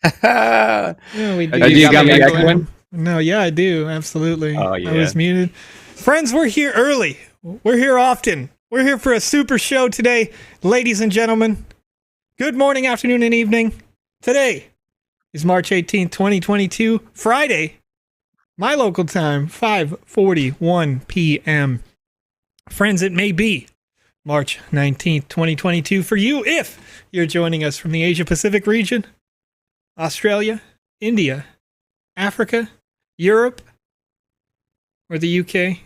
Yeah, we do. You got me echoing? No, yeah, I do. Absolutely. Oh, yeah. I was muted. Friends, we're here early. We're here often. We're here for a super show today. Ladies and gentlemen, good morning, afternoon, and evening. Today is March 18th, 2022, Friday, my local time, 5:41 p.m. Friends, it may be March 19th, 2022 for you if you're joining us from the Asia Pacific region, Australia, India, Africa, Europe, or the UK,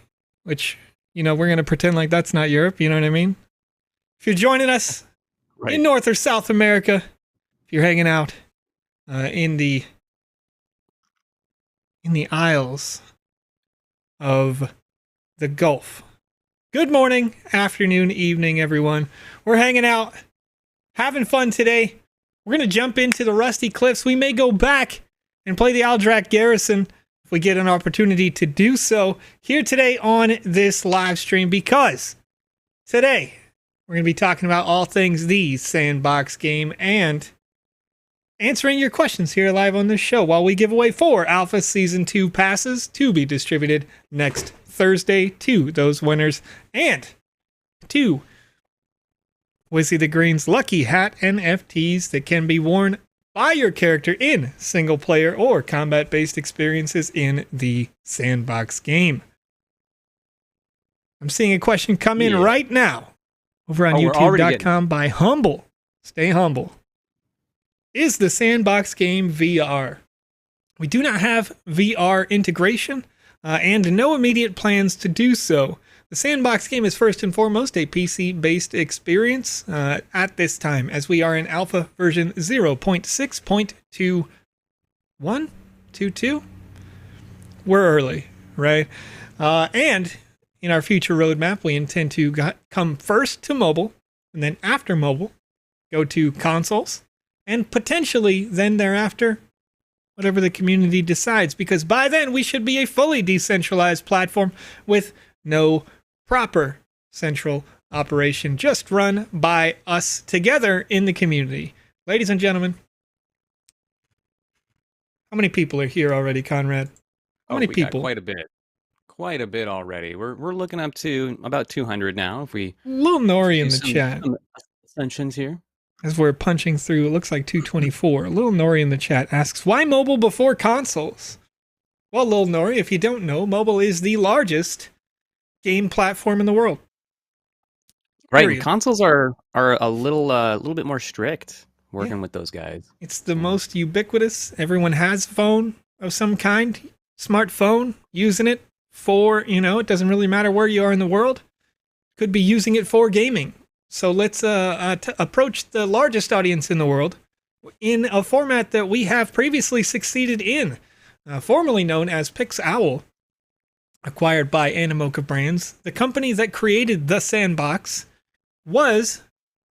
which, we're going to pretend like that's not Europe, you know what I mean? If you're joining us in North or South America, if you're hanging out in the Isles of the Gulf, good morning, afternoon, evening, everyone. We're hanging out, having fun today. We're going to jump into the Rusty Cliffs. We may go back and play the Aldrak Garrison if we get an opportunity to do so here today on this live stream, because today we're going to be talking about all things the Sandbox game and answering your questions here live on this show while we give away 4 Alpha Season 2 passes to be distributed next Thursday to those winners, and 2 Wizzy the Green's lucky hat NFTs that can be worn by your character in single player or combat based experiences in the Sandbox game. I'm seeing a question come in right now over on youtube.com by Humble. Stay humble. Is the Sandbox Game VR? We do not have VR integration and no immediate plans to do so. The Sandbox game is first and foremost a PC-based experience at this time, as we are in alpha version 0.6.2122. We're early, right? And in our future roadmap, we intend to come first to mobile, and then after mobile, go to consoles, and potentially then thereafter, whatever the community decides, because by then we should be a fully decentralized platform with no proper central operation, just run by us together in the community. Ladies and gentlemen, how many people are here already, Conrad? How many people? Got quite a bit already. We're looking up to about 200 now. If we Lil Nori in the chat. Some ascensions here. As we're punching through, it looks like 224. Lil Nori in the chat asks, why mobile before consoles? Well, Lil Nori, if you don't know, mobile is the largest game platform in the world. Right, and consoles are a little bit more strict working with those guys. It's the most ubiquitous. Everyone has a phone of some kind, smartphone, using it for, it doesn't really matter where you are in the world. Could be using it for gaming. So let's approach the largest audience in the world in a format that we have previously succeeded in, formerly known as PixOwl, acquired by Animoca Brands. The company that created the Sandbox was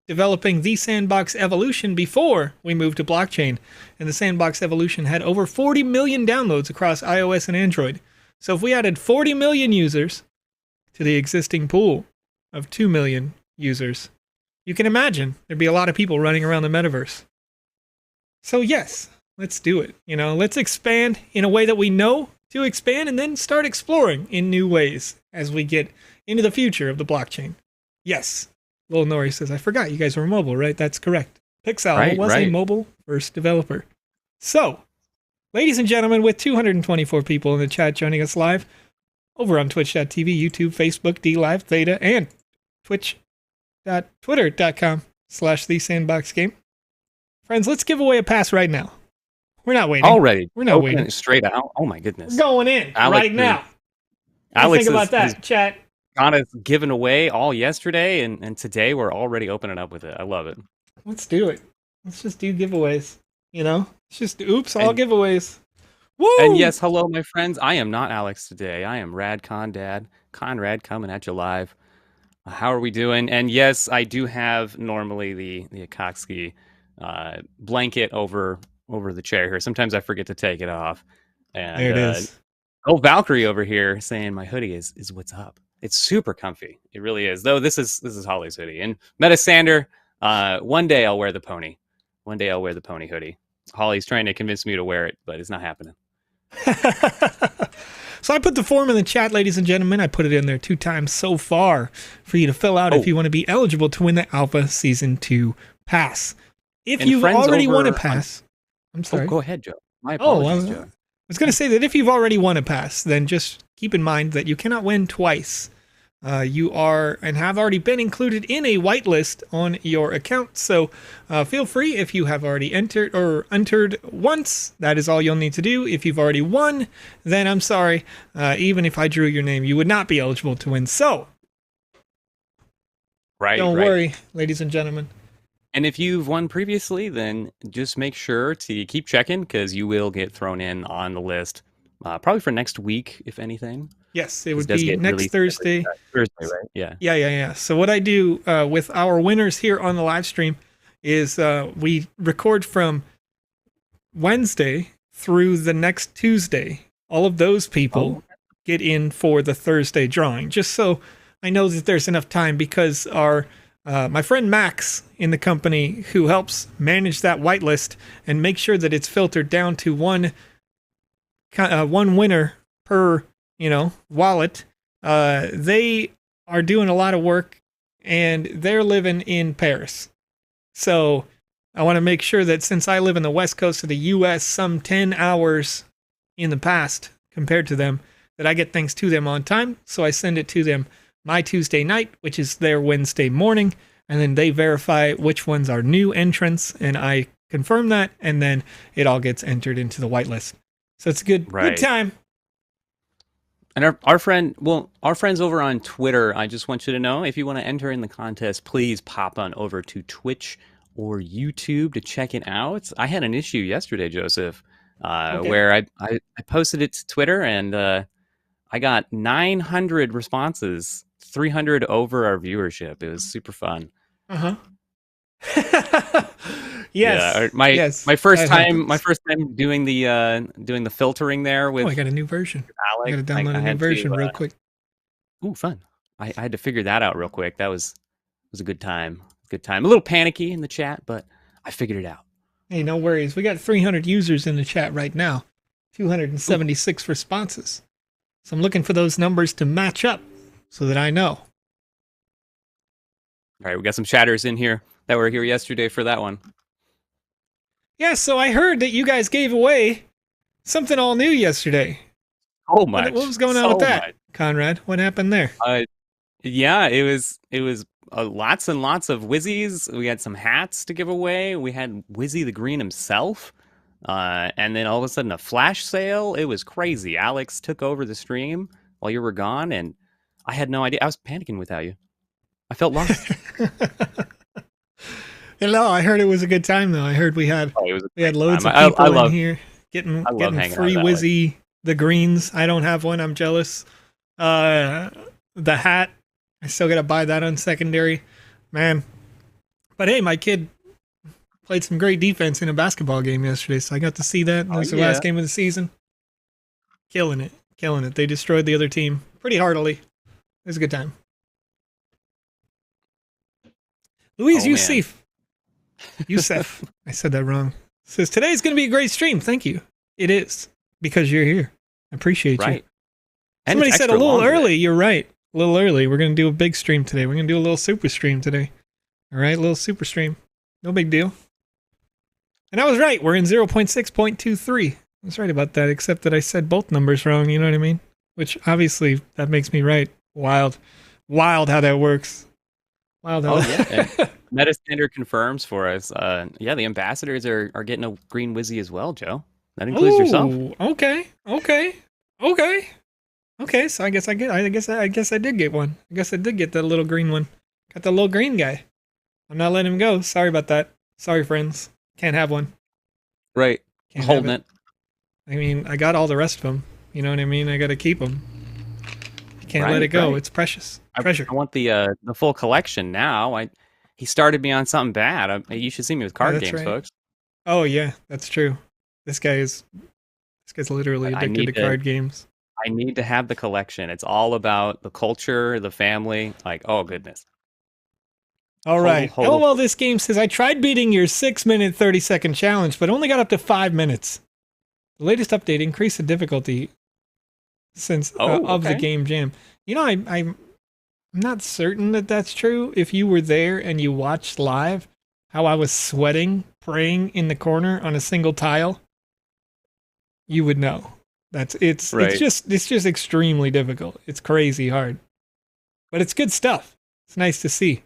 developing the Sandbox Evolution before we moved to blockchain, and the Sandbox Evolution had over 40 million downloads across iOS and Android. So if we added 40 million users to the existing pool of 2 million users, you can imagine there'd be a lot of people running around the metaverse. So yes, let's do it. Let's expand in a way that we know to expand, and then start exploring in new ways as we get into the future of the blockchain. Yes, Lil Nori says, I forgot you guys were mobile, right? That's correct. PixOwl was a mobile first developer. So, ladies and gentlemen, with 224 people in the chat joining us live over on twitch.tv, YouTube, Facebook, DLive, Theta, and twitch.twitter.com/thesandboxgame. Friends, let's give away a pass right now. We're not waiting. Already. We're not waiting. Straight out. Oh my goodness. We're going in right now. Alex, think about that, chat. Got us given away all yesterday, and today we're already opening up with it. I love it. Let's do it. Let's just do giveaways. It's just all giveaways. Woo! And yes, hello, my friends. I am not Alex today. I am Rad Condad. Conrad coming at you live. How are we doing? And yes, I do have normally the Akatsuki blanket over the chair here. Sometimes I forget to take it off. And there it is. Oh, Valkyrie over here saying my hoodie is what's up. It's super comfy. It really is. Though this is Holly's hoodie. And Metasander, one day I'll wear the pony. One day I'll wear the pony hoodie. Holly's trying to convince me to wear it, but it's not happening. So I put the form in the chat, ladies and gentlemen. I put it in there 2 times so far for you to fill out if you want to be eligible to win the Alpha Season 2 pass. If you've already won a pass... I'm sorry. Go ahead, Joe. My apologies, Joe. I was going to say that if you've already won a pass, then just keep in mind that you cannot win twice. You are and have already been included in a whitelist on your account, so feel free if you have already entered once. That is all you'll need to do. If you've already won, then I'm sorry. Even if I drew your name, you would not be eligible to win. So, don't worry, ladies and gentlemen. And if you've won previously, then just make sure to keep checking because you will get thrown in on the list, probably for next week, if anything. Yes, it would be next Thursday. Thursday, right? Yeah. Yeah. So what I do with our winners here on the live stream is we record from Wednesday through the next Tuesday. All of those people get in for the Thursday drawing, just so I know that there's enough time because our my friend Max in the company who helps manage that whitelist and make sure that it's filtered down to one winner per wallet. They are doing a lot of work and they're living in Paris. So I want to make sure that since I live in the west coast of the US, some 10 hours in the past compared to them, that I get things to them on time. So I send it to them my Tuesday night, which is their Wednesday morning. And then they verify which ones are new entrants. And I confirm that. And then it all gets entered into the whitelist. So it's a good time. And our friends over on Twitter, I just want you to know, if you want to enter in the contest, please pop on over to Twitch or YouTube to check it out. I had an issue yesterday, Joseph, where I posted it to Twitter and I got 900 responses, 300 over our viewership. It was super fun. Yes. Yeah, my first time doing the filtering there with. I got a new version. Alex, I got to download a new version real quick. Ooh, fun! I had to figure that out real quick. That was a good time. Good time. A little panicky in the chat, but I figured it out. Hey, no worries. We got 300 users in the chat right now. 276 responses. So I'm looking for those numbers to match up so that I know. All right, we got some chatters in here that were here yesterday for that one. Yeah, so I heard that you guys gave away something all new yesterday. Oh my! What was going on with that, Conrad? What happened there? Yeah, it was lots and lots of Wizzies. We had some hats to give away. We had Wizzy the Green himself. And then all of a sudden a flash sale. It was crazy. Alex took over the stream while you were gone, and I had no idea. I was panicking without you. I felt lost. No, I heard it was a good time though. I heard we had loads of people in here getting free Wizzy the Greens. I don't have one. I'm jealous. The hat, I still gotta buy that on secondary, man. But hey, my kid played some great defense in a basketball game yesterday, so I got to see that. It was the last game of the season. Killing it. They destroyed the other team pretty heartily. It was a good time. Louise Youssef, I said that wrong, says, today's going to be a great stream. Thank you. It is, because you're here. I appreciate you. And somebody said a little early. You're right. A little early. We're going to do a big stream today. We're going to do a little super stream today. All right, a little super stream. No big deal. And I was right. We're in 0.6.23. I was right about that, except that I said both numbers wrong. You know what I mean? Which, obviously, that makes me right. Wild how that works. Wild how that Metastandard confirms for us. The ambassadors are getting a green Wizzy as well, Joe. That includes yourself. Okay. So I guess I did get one. I guess I did get that little green one. Got the little green guy. I'm not letting him go. Sorry about that. Sorry, friends. Can't have one. Right. Holding it. I mean, I got all the rest of them. You know what I mean? I got to keep them. Can't let it go. It's precious. Treasure. I want the full collection now. He started me on something bad. You should see me with card games, folks. Oh yeah, that's true. This guy's literally addicted to card games. I need to have the collection. It's all about the culture, the family. Like, oh goodness. All right. Hodl. LOL, this game says, I tried beating your 6-minute, 30-second challenge, but only got up to 5 minutes. The latest update increased the difficulty since of the game jam. You know, I'm not certain that that's true. If you were there and you watched live, how I was sweating, praying in the corner on a single tile, you would know. It's just extremely difficult. It's crazy hard. But it's good stuff. It's nice to see.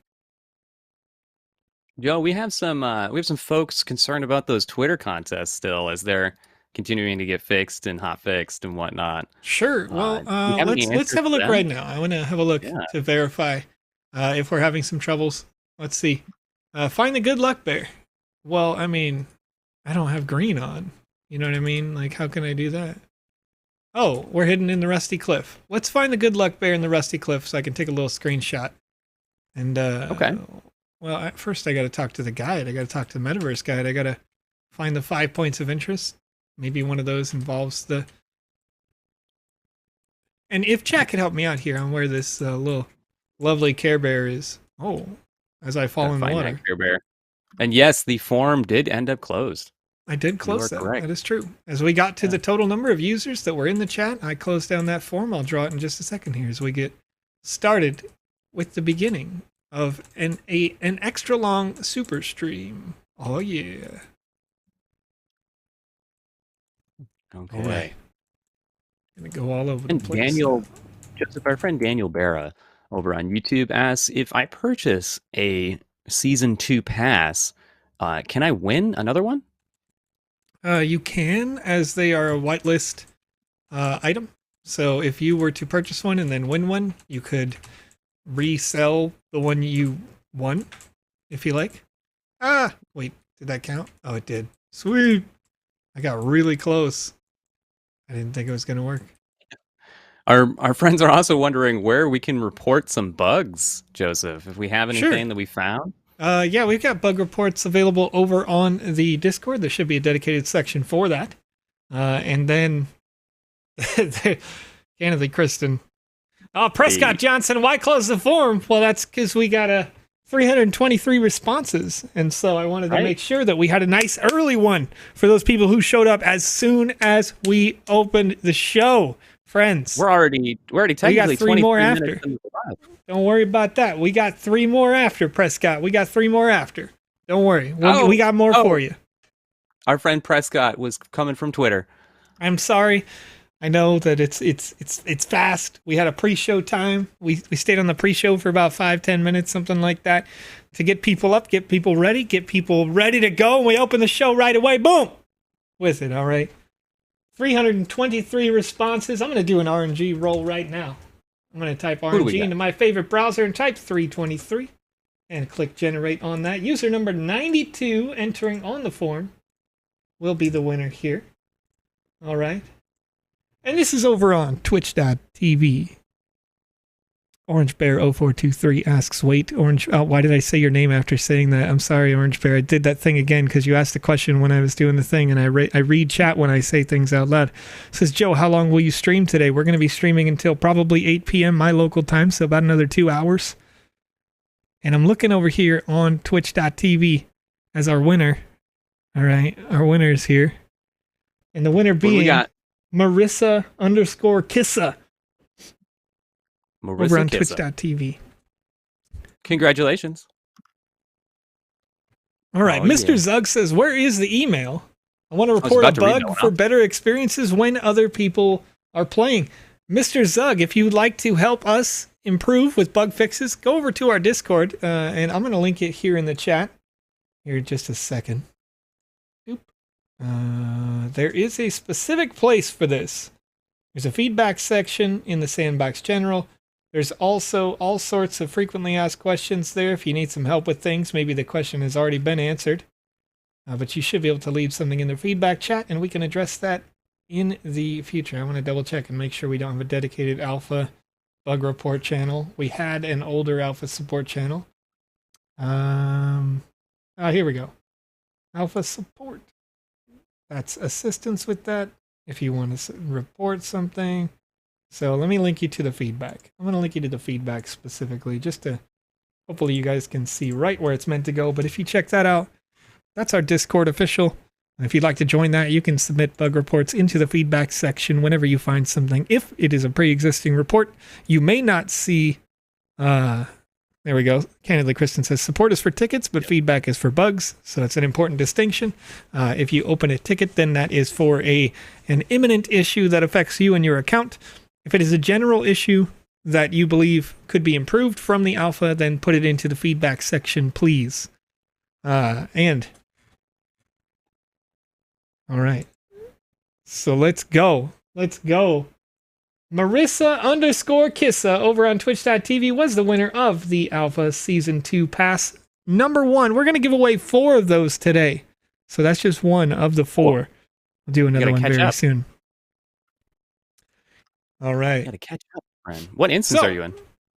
Joe, we have some folks concerned about those Twitter contests still, as they're continuing to get fixed and hotfixed and whatnot. Sure. Well, let's have a look right now. I want to have a look to verify if we're having some troubles. Let's see. Find the good luck bear. Well, I mean, I don't have green on. You know what I mean? Like, how can I do that? Oh, we're hidden in the Rusty Cliff. Let's find the good luck bear in the Rusty Cliff so I can take a little screenshot. And okay. Well, first I got to talk to the guide. I got to talk to the Metaverse guide. I got to find the 5 points of interest. Maybe one of those involves the... And if chat could help me out here on where this little lovely Care Bear is. Oh, as I fall in the water. Care Bear. And yes, the forum did end up closed. I did close that. Correct. That is true. As we got to the total number of users that were in the chat, I closed down that form. I'll draw it in just a second here as we get started with the beginning of an extra long super stream. Oh yeah. Okay. All right. Gonna go all over the place. Joseph, our friend Daniel Barra over on YouTube asks, if I purchase a season 2 pass, can I win another one? You can, as they are a whitelist item. So if you were to purchase one and then win one, you could resell the one you won, if you like. Wait, did that count? Oh, it did. Sweet. I got really close. I didn't think it was going to work. Our friends are also wondering where we can report some bugs, Joseph, if we have anything that we found. Yeah, we've got bug reports available over on the Discord. There should be a dedicated section for that. And then, candidly, Kristen. Oh, Prescott Johnson, why close the forum? Well, that's because we got 323 responses. And so I wanted to make sure that we had a nice early one for those people who showed up as soon as we opened the show. Friends. We're already technically 3 more after. Minutes into the live. Don't worry about that. We got 3 more after, Prescott. We got 3 more after. Don't worry. We got more for you. Our friend Prescott was coming from Twitter. I'm sorry. I know that it's fast. We had a pre-show time. We stayed on the pre-show for about 5-10 minutes, something like that, to get people up, get people ready to go. And we open the show right away. Boom! With it, all right? 323 responses. I'm going to do an RNG roll right now. I'm going to type RNG into my favorite browser and type 323 and click generate on that. User number 92 entering on the form will be the winner here. All right. And this is over on twitch.tv. Orange Bear 0423 asks, wait, Orange, why did I say your name after saying that? I'm sorry, Orange Bear. I did that thing again because you asked the question when I was doing the thing, and I read chat when I say things out loud. It says, Joe, how long will you stream today? We're going to be streaming until probably 8 p.m. my local time, so about another 2 hours. And I'm looking over here on twitch.tv as our winner. All right, our winner is here. And the winner being Marissa_Kissa. Over on twitch.tv. Congratulations. All right. Mr. Zug says, where is the email? I want to report a bug for better experiences when other people are playing. Mr. Zug, if you'd like to help us improve with bug fixes, go over to our Discord, and I'm going to link it here in the chat. Here, just a second. Oop. There is a specific place for this. There's a feedback section in the Sandbox General. There's also all sorts of frequently asked questions there. If you need some help with things, maybe the question has already been answered. But you should be able to leave something in the feedback chat, and we can address that in the future. I want to double check and make sure we don't have a dedicated alpha bug report channel. We had an older alpha support channel. Here we go. Alpha support. That's assistance with that if you want to report something. So let me link you to the feedback. I'm going to link you to the feedback specifically just to Hopefully you guys can see right where it's meant to go. But if you check that out, that's our Discord official. And if you'd like to join that, you can submit bug reports into the feedback section whenever you find something. If it is a pre-existing report, you may not see... there we go. Candidly, Kristen says, support is for tickets, but feedback is for bugs. So that's an important distinction. If you open a ticket, then that is for an imminent issue that affects you and your account. If it is a general issue that you believe could be improved from the alpha, then put it into the feedback section, please. And all right. So let's go. Let's go. Marissa_Kissa over on twitch.tv was the winner of the Alpha Season 2 Pass number 1. We're going to give away 4 of those today. So that's just one of the 4. We'll do another one very soon. All right. You got to catch up, friend. What instance are you in?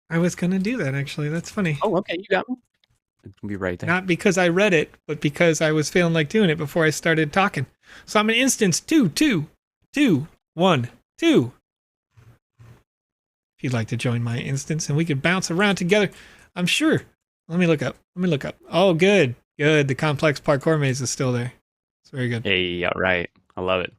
I was going to do that, actually. That's funny. Oh, okay. You got me. I'll be right there. Not because I read it, but because I was feeling like doing it before I started talking. So I'm in instance 2, 2, 2, 1, 2. If you'd like to join my instance and we could bounce around together, I'm sure. Let me look up. Oh, good. Good. The complex parkour maze is still there. It's very good. Hey, all right. I love it.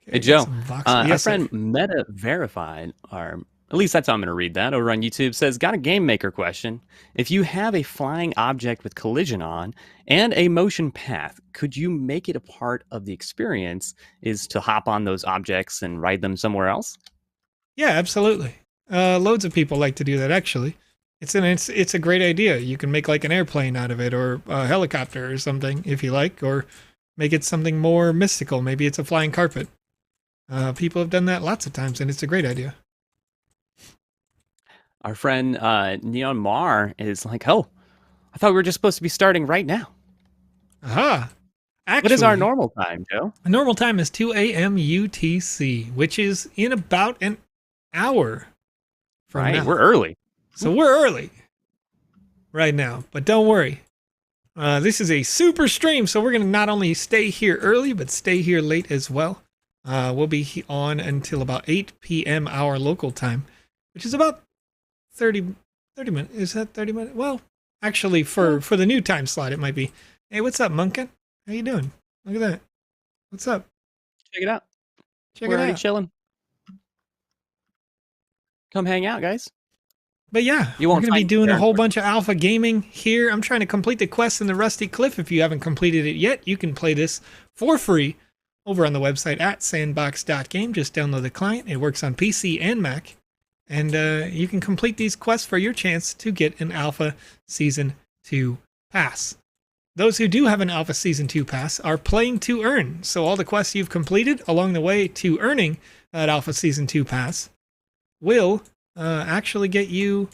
Okay, hey, Joe. Yes, our friend Meta Verified, or at least that's how I'm going to read that, over on YouTube, says, got a game maker question. If you have a flying object with collision on and a motion path, could you make it a part of the experience is to hop on those objects and ride them somewhere else? Yeah, absolutely. Loads of people like to do that, actually. It's a great idea. You can make like an airplane out of it, or a helicopter or something, if you like, or make it something more mystical. Maybe it's a flying carpet. People have done that lots of times, and it's a great idea. Our friend Neon Mar is like, oh, I thought we were just supposed to be starting right now. Aha. Actually, what is our normal time, Joe? Our normal time is 2 a.m. UTC, which is in about an hour from now. We're early. So we're early right now, but don't worry. This is a super stream, so we're going to not only stay here early, but stay here late as well. We'll be on until about 8 p.m. our local time, which is about 30 minutes. Is that 30 minutes? Well, actually, for the new time slot, it might be. Hey, what's up, Munkin? How you doing? Look at that. What's up? Check it out. We're already chilling. Come hang out, guys. But yeah, we're going to be doing a whole bunch of alpha gaming here. I'm trying to complete the quest in the Rusty Cliff. If you haven't completed it yet, you can play this for free over on the website at sandbox.game. Just download the client. It works on PC and Mac. And you can complete these quests for your chance to get an Alpha Season 2 pass. Those who do have an Alpha Season 2 pass are playing to earn. So all the quests you've completed along the way to earning that Alpha Season 2 pass will actually get you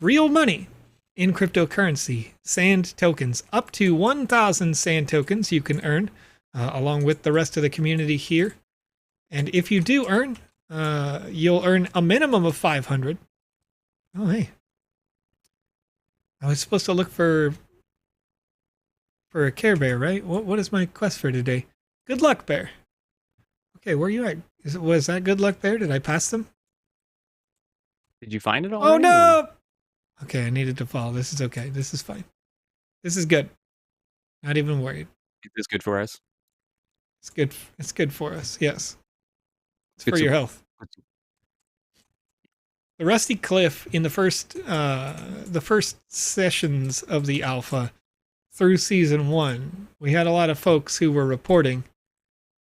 real money in cryptocurrency, sand tokens. Up to 1,000 sand tokens you can earn along with the rest of the community here. And if you do earn, you'll earn a minimum of 500. Oh, hey. I was supposed to look for a Care Bear, right? What is my quest for today? Good luck, Bear. Okay, where are you at? Was that Good Luck Bear? Did I pass them? Did you find it all? Oh, no! Okay, I needed to fall. This is okay. This is fine. This is good. Not even worried. Is this good for us? It's good. It's good for us. Yes. It's good for your health. The Rusty Cliff in the first sessions of the alpha through season 1, we had a lot of folks who were reporting,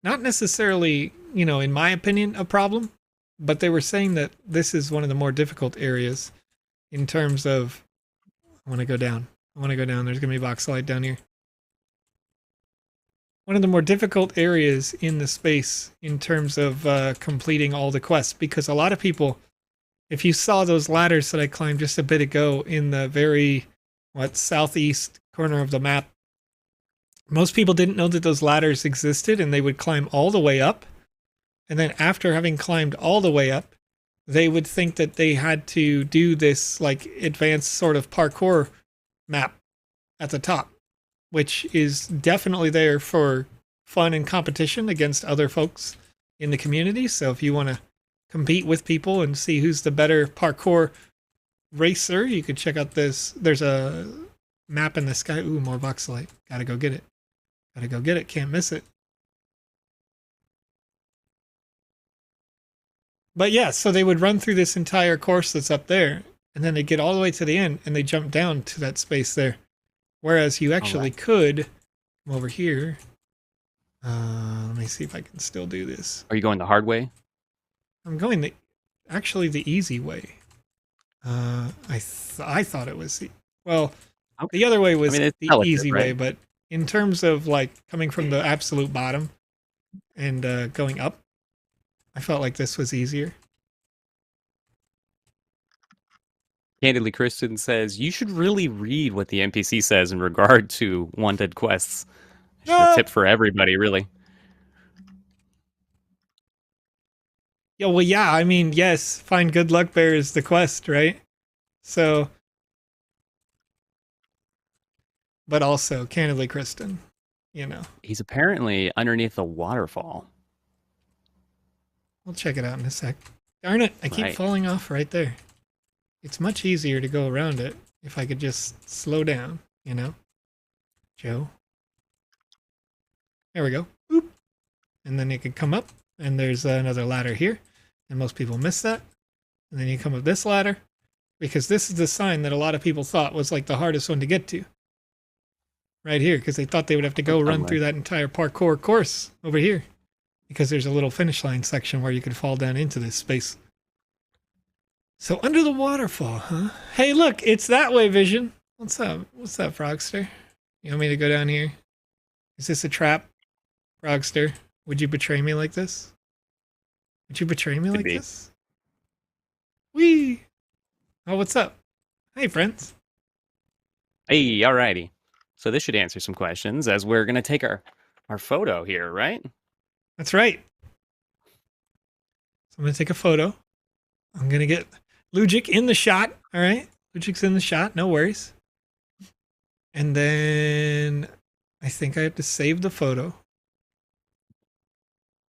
not necessarily, in my opinion, a problem, but they were saying that this is one of the more difficult areas in terms of, I want to go down. There's going to be Voxel down here. One of the more difficult areas in the space in terms of completing all the quests, because a lot of people, if you saw those ladders that I climbed just a bit ago in the very, southeast corner of the map, most people didn't know that those ladders existed, and they would climb all the way up. And then after having climbed all the way up, they would think that they had to do this advanced sort of parkour map at the top, which is definitely there for fun and competition against other folks in the community. So if you want to compete with people and see who's the better parkour racer, you could check out this. There's a map in the sky. Ooh, more Voxelite. Gotta go get it. Gotta go get it. Can't miss it. But yeah, so they would run through this entire course that's up there, and then they get all the way to the end, and they jump down to that space there. Whereas you actually could come over here. Let me see if I can still do this. Are you going the hard way? I'm going actually the easy way. I thought it was well, Okay. the other way was I mean, the relative, easy way, right? but in terms of like coming from the absolute bottom and going up, I felt like this was easier. Candidly, Kristen says you should really read what the NPC says in regard to wanted quests. It's a tip for everybody, really. Yeah, well, yeah. I mean, yes, find good luck bear is the quest, right? So, but also, candidly, Kristen, you know, He's apparently underneath the waterfall. we'll check it out in a sec. Darn it, I keep Right. falling off right there. It's much easier to go around it if I could just slow down, you know? Joe. There we go. Boop. And then you could come up, and there's another ladder here. And most people miss that. And then you come up this ladder, because this is the sign that a lot of people thought was like the hardest one to get to. Right here, because they thought they would have to go run through that entire parkour course over here. Because there's a little finish line section where you could fall down into this space. So under the waterfall, huh? Hey, look, it's that way, Vision. What's up? What's up, Frogster? You want me to go down here? Is this a trap, Frogster? Would you betray me like this? Would you betray me like this? Whee! Oh, what's up? Hey, friends. Hey, alrighty. So this should answer some questions as we're going to take our photo here, right? That's right. So I'm going to take a photo. I'm going to get Lugic in the shot. All right. Lugic's in the shot. No worries. And then I think I have to save the photo.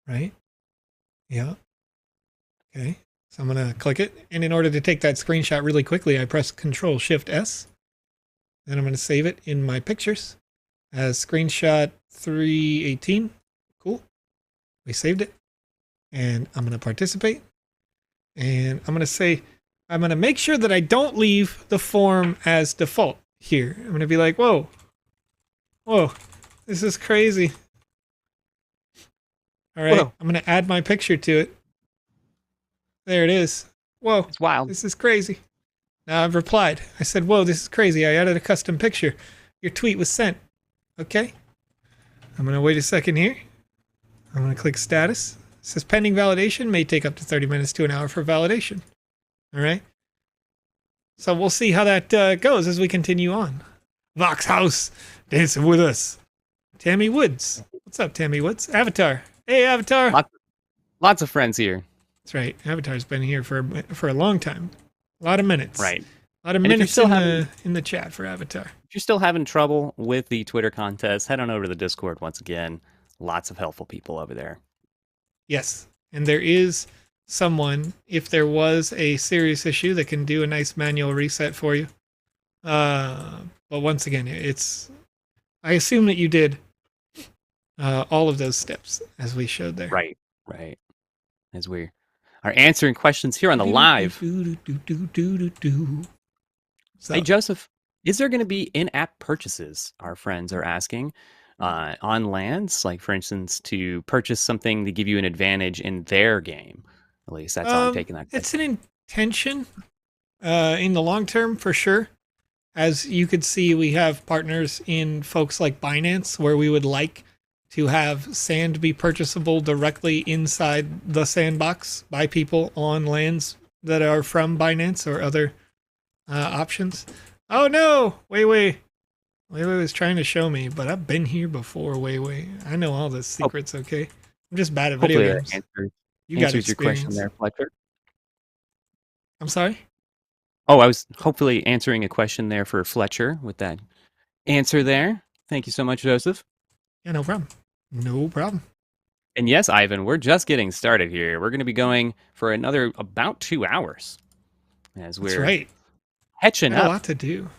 Right? Yeah. Okay. So I'm going to click it. And in order to take that screenshot really quickly, I press Control Shift S. Then I'm going to save it in my pictures as screenshot 318. Cool. We saved it. And I'm going to participate. And I'm going to say, I'm going to make sure that I don't leave the form as default here. I'm going to be like, whoa, this is crazy. All right, whoa. I'm going to add my picture to it. There it is. Whoa, it's wild. This is crazy. Now I've replied. I said, whoa, this is crazy. I added a custom picture. Your tweet was sent. Okay. I'm going to wait a second here. I'm going to click status. It says pending validation, may take up to 30 minutes to an hour for validation. All right. So we'll see how that goes as we continue on. Vox House dancing with us. Tammy Woods. What's up, Tammy Woods? Avatar. Hey, Avatar. Lots of friends here. That's right. Avatar's been here for a long time. A lot of minutes. Right. A lot of minutes in the chat for Avatar. If you're still having trouble with the Twitter contest, head on over to the Discord once again. Lots of helpful people over there. Yes. And there is someone, if there was a serious issue, that can do a nice manual reset for you. But once again, I assume that you did all of those steps as we showed there. Right. As we are answering questions here on the live. So, hey, Joseph, is there going to be in-app purchases? Our friends are asking. On lands, like for instance, to purchase something to give you an advantage in their game. At least that's how I'm taking that. It's an intention in the long term for sure. As you could see, we have partners in folks like Binance, where we would like to have sand be purchasable directly inside the sandbox by people on lands that are from Binance or other options. Oh no, Wei was trying to show me, but I've been here before, Wei. I know all the secrets, okay? I'm just bad at video games. You got answers your question there, Fletcher. I'm sorry? Oh, I was hopefully answering a question there for Fletcher with that answer there. Thank you so much, Joseph. Yeah, no problem. No problem. And yes, Ivan, we're just getting started here. We're going to be going for another about 2 hours. That's right. Catching Got a up. lot to do.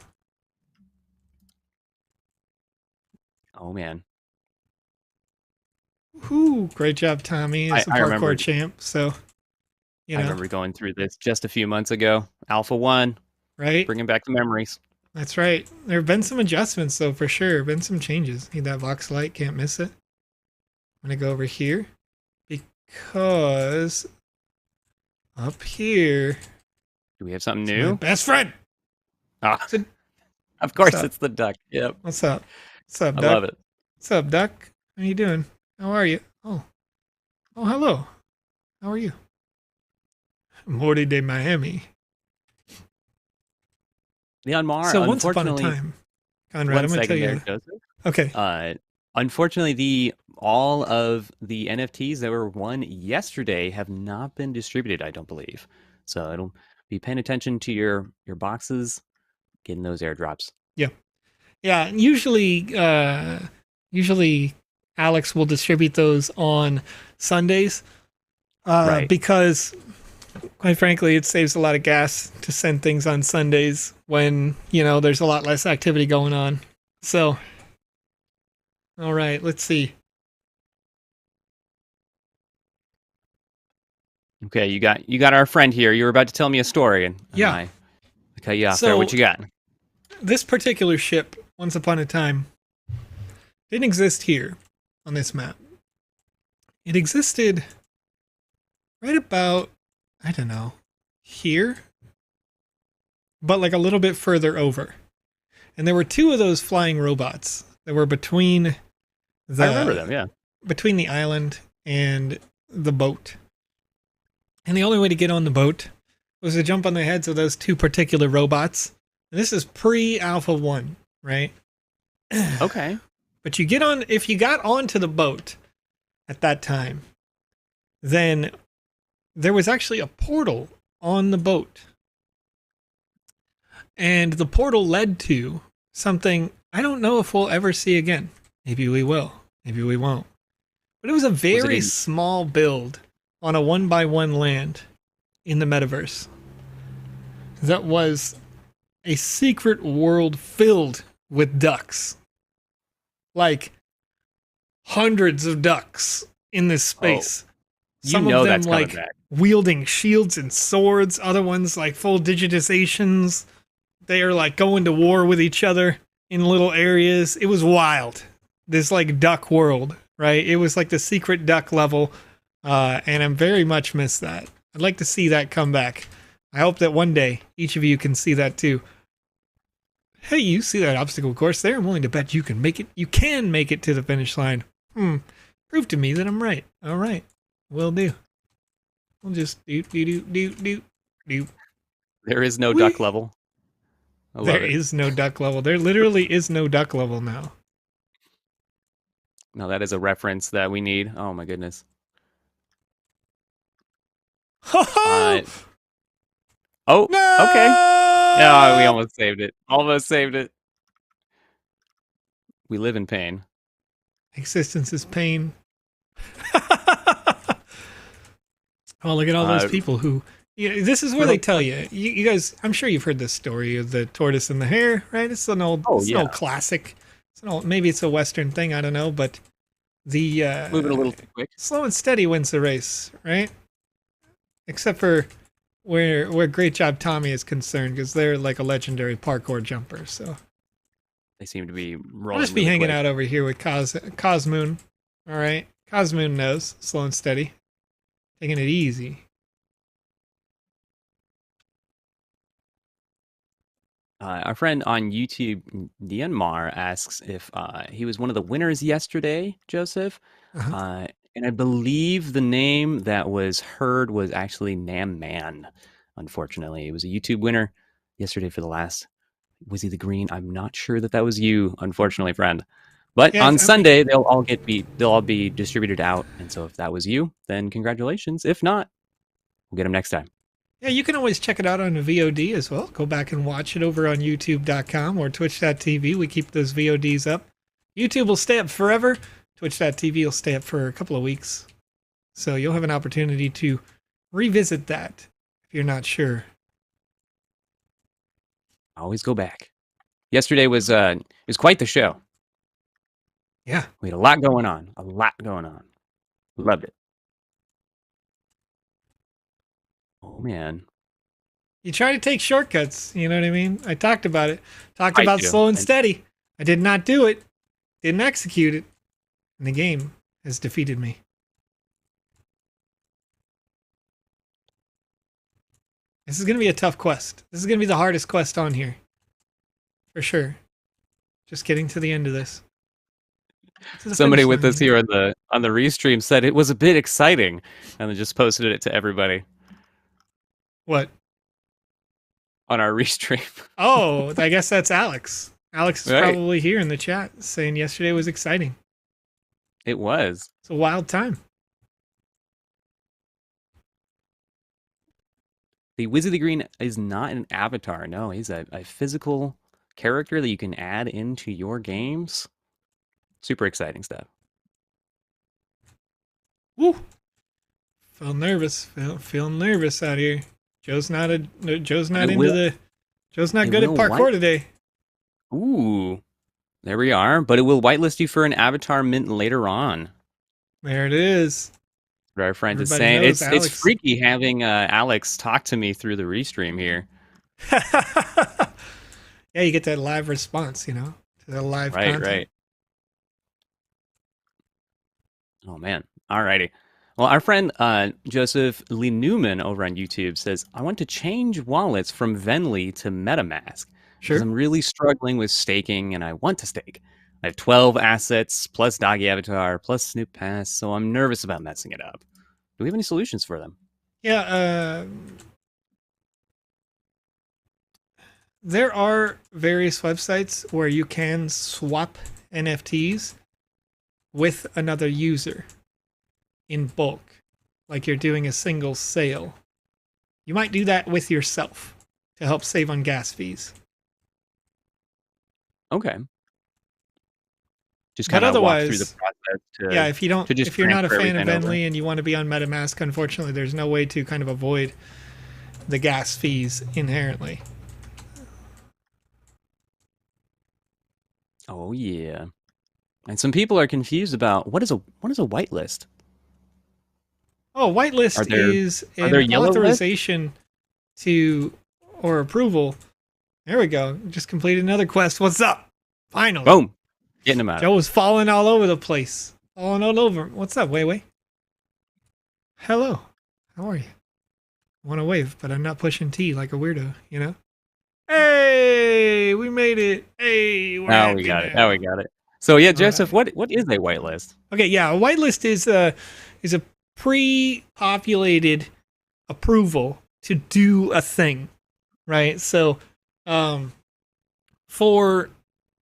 Oh man, Whoo, great job, Tommy, as a I remember. parkour champ. So, you I know, remember going through this just a few months ago. Alpha 1, right? bringing back the memories. That's right. There have been some adjustments, though, for sure. Been some changes. Need that Vox light. Can't miss it. I'm going to go over here because up here Do we have something is my new? best friend. Ah, So, of what's course, up? it's the duck. Yep. What's up? What's up, I Duck? love it. What's up, Duck? How you doing? How are you? Oh, hello. How are you? Morty de Miami. Leon Mar, So once upon a unfortunately, time, Conrad, one I'm gonna tell second there, you. Joseph. Okay. Unfortunately, the all of the NFTs that were won yesterday have not been distributed, I don't believe. So it'll be paying attention to your boxes, getting those airdrops. Yeah. Yeah. Usually Alex will distribute those on Sundays. Right. Because quite frankly, it saves a lot of gas to send things on Sundays when, there's a lot less activity going on. So, all right, let's see. Okay, you got our friend here. You were about to tell me a story, and Yeah. I cut you off there. So What you got? this particular ship, once upon a time, didn't exist here on this map. It existed right about, I don't know, here, but like a little bit further over. And there were two of those flying robots that were between I remember them, yeah. between the island and the boat. And the only way to get on the boat was to jump on the heads of those two particular robots. And this is pre-Alpha 1, right? Okay. But if you got onto the boat at that time, then there was actually a portal on the boat. And the portal led to something I don't know if we'll ever see again. Maybe we will. Maybe we won't. But it was a very small build on a 1x1 land in the metaverse. That was a secret world filled with ducks. Like hundreds of ducks in this space. Some of them that's coming like back. wielding shields and swords, other ones like full digitizations. They are like going to war with each other in little areas. It was wild. This like duck world, right? It was like the secret duck level. And I very much miss that. I'd like to see that come back. I hope that one day each of you can see that too. Hey, you see that obstacle course there? I'm willing to bet you can make it. You can make it to the finish line. Prove to me that I'm right. All right. Will do. We'll just do. There is no duck level. I love There it. is no duck level. There literally is no duck level now. No, that is a reference that we need. Oh my goodness. Oh, oh, no! Okay. No, we almost saved it. Almost saved it. We live in pain. Existence is pain. Oh, look at all those people who. Yeah, this is where they tell you. You guys, I'm sure you've heard this story of the tortoise and the hare, right? It's an old, an old classic. Maybe it's a Western thing. I don't know, but the moving a little too quick. Slow and steady wins the race, right? Except for where Great Job Tommy is concerned, because they're like a legendary parkour jumper. So they seem to be rolling. I'll just be hanging out over here with Cosmoon. All right, Cosmoon knows slow and steady, taking it easy. Our friend on YouTube, Myanmar, asks if he was one of the winners yesterday, Joseph. And I believe the name that was heard was actually Nam Man. Unfortunately, it was a YouTube winner yesterday for the last. Was he the green? I'm not sure that was you, unfortunately, friend. But on Sunday, they'll all be distributed out. And so if that was you, then congratulations. If not, we'll get them next time. Yeah, you can always check it out on the VOD as well. Go back and watch it over on youtube.com or twitch.tv. We keep those VODs up. YouTube will stay up forever. Twitch.tv will stay up for a couple of weeks. So you'll have an opportunity to revisit that if you're not sure. Always go back. Yesterday was it was quite the show. Yeah. We had a lot going on. A lot going on. Loved it. Oh man. You try to take shortcuts, you know what I mean? I talked about it. Talked I about do. slow and steady. I did not do it. Didn't execute it. And the game has defeated me. This is going to be a tough quest. This is going to be the hardest quest on here. For sure. Just getting to the end of this. Somebody with us here on the restream said it was a bit exciting, and then just posted it to everybody. What? On our restream. Oh, I guess that's Alex. Alex is Right. probably here in the chat saying yesterday was exciting. It was. It's a wild time. The Wizzy the Green is not an avatar. No, he's a physical character that you can add into your games. Super exciting stuff. Woo! Feel nervous. Feel nervous out here. Joe's not good at parkour today. Ooh. There we are. But it will whitelist you for an avatar mint later on. There it is. What our friend Everybody is saying. knows It's freaky having Alex talk to me through the restream here. Yeah, you get that live response, you know, to the live content. Right. Oh man. Alrighty. Well, our friend Joseph Lee Newman over on YouTube says, I want to change wallets from Venly to MetaMask. Sure. Because I'm really struggling with staking and I want to stake. I have 12 assets plus Doggy Avatar plus Snoop Pass, so I'm nervous about messing it up. Do we have any solutions for them? Yeah, there are various websites where you can swap NFTs with another user in bulk, like you're doing a single sale. You might do that with yourself to help save on gas fees. Okay. Just kind of walk through the process. Yeah, if you're not a fan of Venly and you want to be on MetaMask, unfortunately, there's no way to kind of avoid the gas fees inherently. Oh yeah, and some people are confused about what is a whitelist. Oh, whitelist is an authorization to or approval. There we go. Just completed another quest. What's up? Finally. Boom. Getting him out. Joe was falling all over the place. Falling all over. What's up, Wei? Hello. How are you? I want to wave, but I'm not pushing T like a weirdo, you know? Hey, we made it. Hey, now we got it. So yeah, Joseph, what is a whitelist? Okay, yeah, a whitelist is a pre-populated approval to do a thing, right? So, for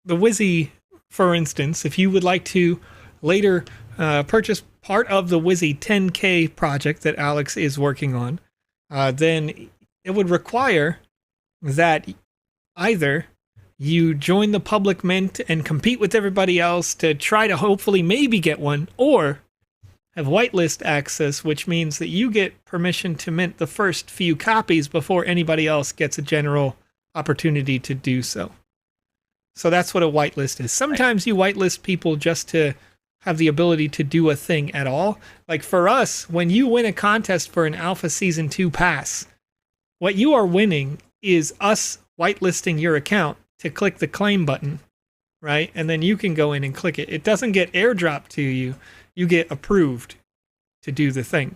the Wizzy, for instance, if you would like to later purchase part of the Wizzy 10K project that Alex is working on, then it would require that either you join the public mint and compete with everybody else to try to hopefully maybe get one, or have whitelist access, which means that you get permission to mint the first few copies before anybody else gets a general opportunity to do so. So that's what a whitelist is. Sometimes you whitelist people just to have the ability to do a thing at all. Like for us, when you win a contest for an Alpha Season 2 pass, what you are winning is us whitelisting your account to click the claim button, right? And then you can go in and click it. It doesn't get airdropped to you. You get approved to do the thing.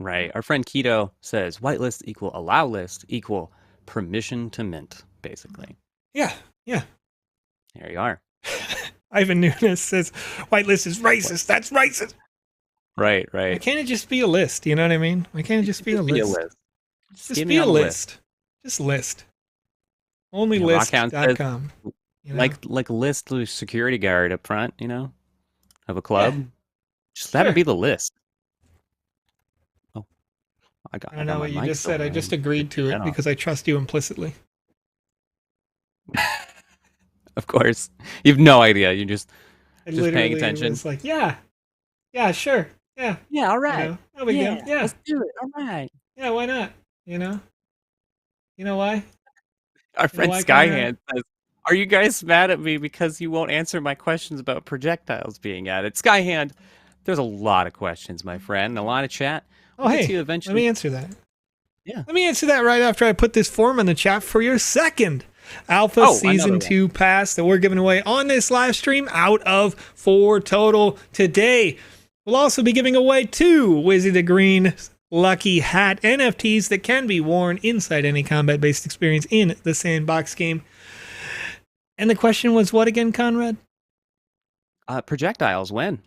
Right. Our friend Keto says whitelist equal allow list equal permission to mint, basically. Yeah. There you are. Ivan Nunes says whitelist is racist. That's racist. Right. Why can't it just be a list? You know what I mean? Why can't it just be a list? Just be a list. Just list. Onlylist.com. You know? Like list the security guard up front, you know, of a club. Yeah. Just let it be the list. Oh, I don't know what you just said. I just agreed to it because I trust you implicitly. Of course, you have no idea. You're just paying attention. Was like, yeah, sure, yeah, all right, you know, no big deal. Yeah, let's do it. All right, yeah, why not? You know, You know why? Our You know friend why, Conrad? Skyhand says, "Are you guys mad at me because you won't answer my questions about projectiles being added?" Skyhand, there's a lot of questions, my friend, a lot of chat. Oh, We'll get to hey, you let eventually. me answer that. Yeah. Let me answer that right after I put this form in the chat for your second Alpha Oh, another Season one. 2 pass that we're giving away on this live stream out of 4 total today. We'll also be giving away 2 Wizzy the Green Lucky Hat NFTs that can be worn inside any combat-based experience in the Sandbox game. And the question was what again, Conrad? Projectiles, when?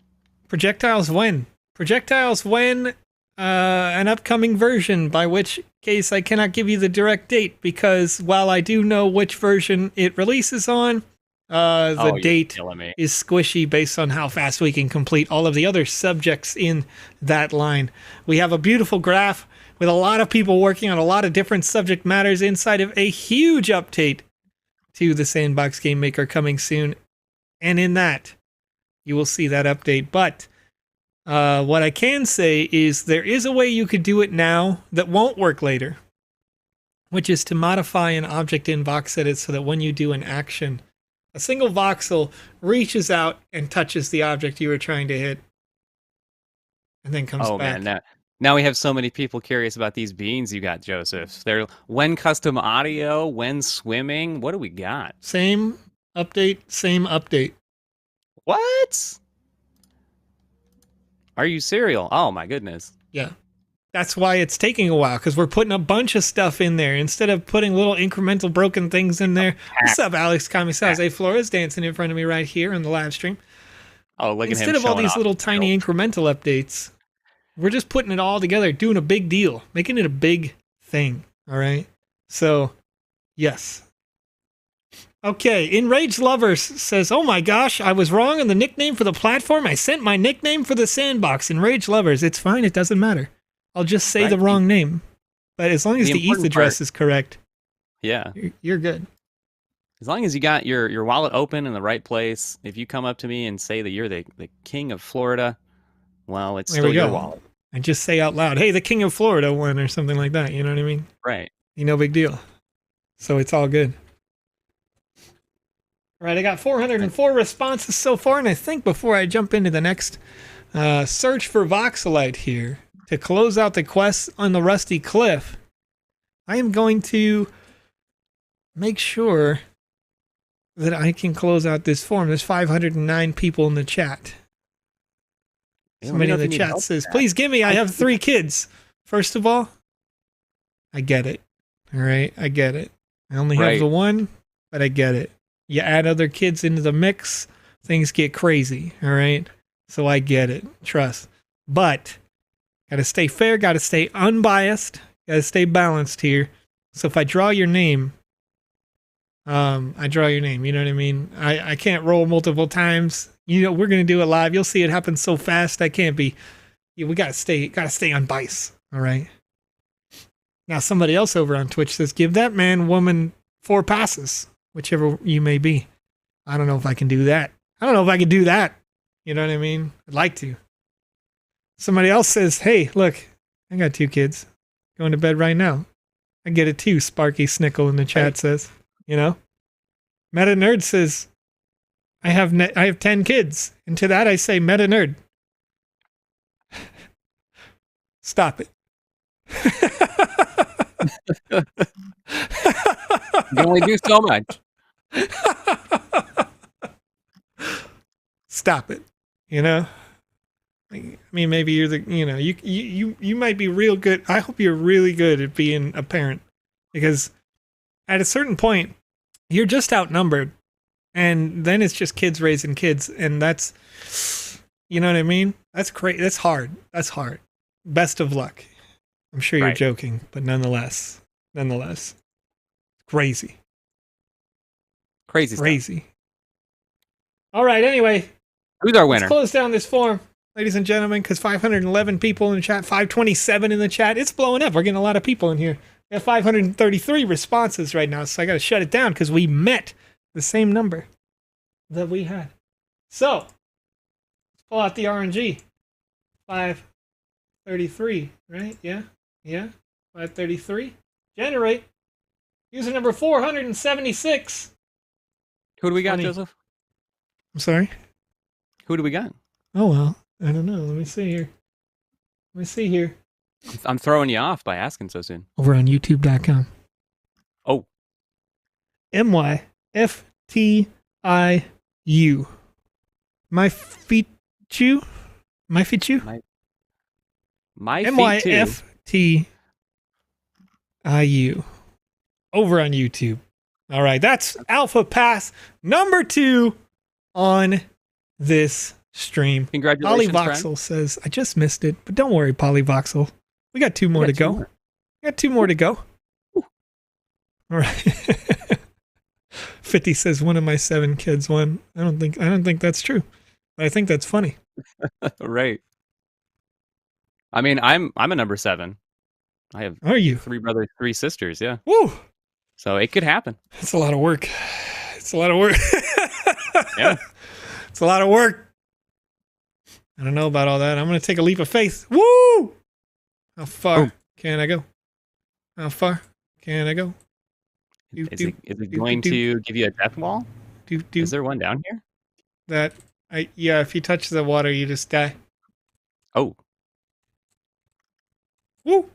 Projectiles when? Projectiles when an upcoming version, by which case I cannot give you the direct date because while I do know which version it releases on, the Oh, you're date killing me. is squishy based on how fast we can complete all of the other subjects in that line. We have a beautiful graph with a lot of people working on a lot of different subject matters inside of a huge update to the Sandbox Game Maker coming soon. And in that, you will see that update. But what I can say is there is a way you could do it now that won't work later, which is to modify an object in VoxEdit so that when you do an action, a single voxel reaches out and touches the object you were trying to hit and then comes back. Man, now we have so many people curious about these beans you got, Joseph. They're when custom audio, when swimming. What do we got? Same update, same update. What? Are you serial? Oh my goodness. Yeah. That's why it's taking a while, because we're putting a bunch of stuff in there instead of putting little incremental broken things in there. What's up, Alex Florez dancing in front of me right here on the live stream. Oh, look at him. Instead of all these little tiny incremental updates, we're just putting it all together, doing a big deal, making it a big thing. All right. So, yes. Okay. Enraged Lovers says, "Oh my gosh, I was wrong on the nickname for the platform. I sent my nickname for the sandbox." Enraged Lovers, it's fine. It doesn't matter. I'll just say the wrong name. But as long as the ETH address is correct, yeah, you're good. As long as you got your wallet open in the right place, if you come up to me and say that you're the king of Florida, well, it's still your wallet. And just say out loud, "Hey, the king of Florida won," or something like that. You know what I mean? Right. No big deal. So it's all good. All right, I got 404 responses so far, and I think before I jump into the next search for Voxelite here, to close out the quest on the Rusty Cliff, I am going to make sure that I can close out this form. There's 509 people in the chat. Somebody in the chat says, "Please give me, I have 3 kids." First of all, I get it. All right, I get it. I only have the one, but I get it. You add other kids into the mix, things get crazy, all right? So I get it. Trust. But got to stay fair, got to stay unbiased, got to stay balanced here. So if I draw your name, I draw your name, you know what I mean? I can't roll multiple times. You know, we're going to do it live. You'll see it happen so fast. I can't be. We got to stay unbiased, all right? Now somebody else over on Twitch says, "Give that man, woman 4 passes." Whichever you may be. I don't know if I can do that. You know what I mean? I'd like to. Somebody else says, "Hey, look, I got 2 kids. Going to bed right now." I get it too, Sparky Snickle in the chat says. You know? Meta Nerd says, I have 10 kids. And to that I say, Meta Nerd, stop it. You can only do so much. Stop it. You know? I mean, maybe you're you might be real good. I hope you're really good at being a parent, because at a certain point, you're just outnumbered, and then it's just kids raising kids, and that's, you know what I mean? That's great. That's hard. Best of luck. I'm sure you're joking, but nonetheless, crazy. All right. Anyway, who's our winner? Let's close down this form, ladies and gentlemen, because 511 people in the chat, 527 in the chat. It's blowing up. We're getting a lot of people in here. We have 533 responses right now, so I got to shut it down because we met the same number that we had. So, let's pull out the RNG. 533, right? Yeah. 533. Generate. User number 476. Who do we got, Funny. Joseph? I'm sorry. Who do we got? Oh, well. I don't know. Let me see here. I'm throwing you off by asking so soon. Over on youtube.com. Oh. MYFTIU. My Fichu? My Fichu? My feet too. MYFTIU. Over on YouTube. All right, that's Alpha Pass number 2 on this stream. Congratulations, Voxel friend. says, I just missed it, but don't worry, Voxel. We got 2 more to go. We got 2 more to go. All right. 50 says one of my 7 kids won. I don't think that's true. But I think that's funny. Right. I mean, I'm a number 7. I have Are you? 3 brothers, 3 sisters, yeah. Woo! So it could happen. It's a lot of work. Yeah. It's a lot of work. I don't know about all that. I'm going to take a leap of faith. Woo! How far can I go? How far can I go? Is it going to give you a death wall? Is there one down here? Yeah, if you touch the water, you just die. Oh. Woo!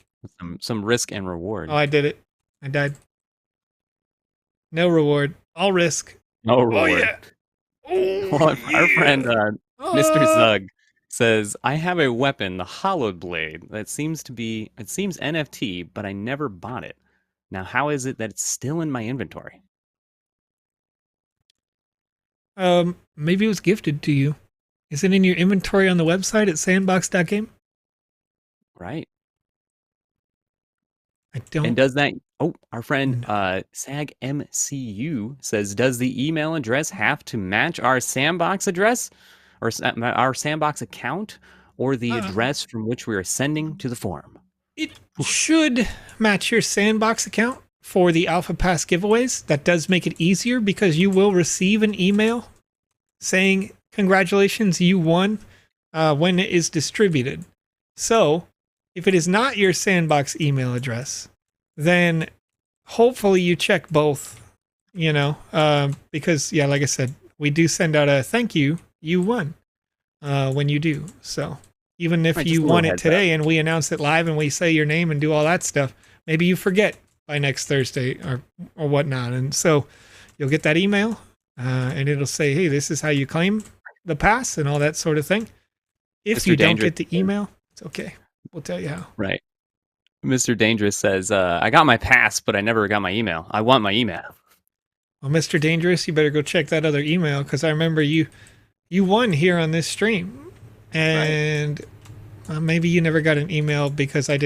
Some risk and reward. Oh, I did it. I died. No reward. All risk. No reward. Oh, yeah. Well, our friend Mr. Zug says, I have a weapon, the Hollowed Blade, that seems NFT, but I never bought it. Now, how is it that it's still in my inventory? Maybe it was gifted to you. Is it in your inventory on the website at sandbox.game? Right. I don't. And does that... Oh, our friend Sag MCU says, does the email address have to match our Sandbox address or our Sandbox account or the address from which we are sending to the forum? It should match your Sandbox account for the Alpha Pass giveaways. That does make it easier because you will receive an email saying, congratulations, you won when it is distributed. So if it is not your Sandbox email address, then hopefully you check both, because, yeah, like I said, we do send out a thank you, you won, when you do. So even if you won it today and we announce it live and we say your name and do all that stuff, maybe you forget by next Thursday or whatnot. And so you'll get that email and it'll say, hey, this is how you claim the pass and all that sort of thing. If you don't get the email, it's okay. We'll tell you how. Right. Mr. Dangerous says, I got my pass, but I never got my email. I want my email. Well, Mr. Dangerous, you better go check that other email because I remember you won here on this stream. And maybe you never got an email because I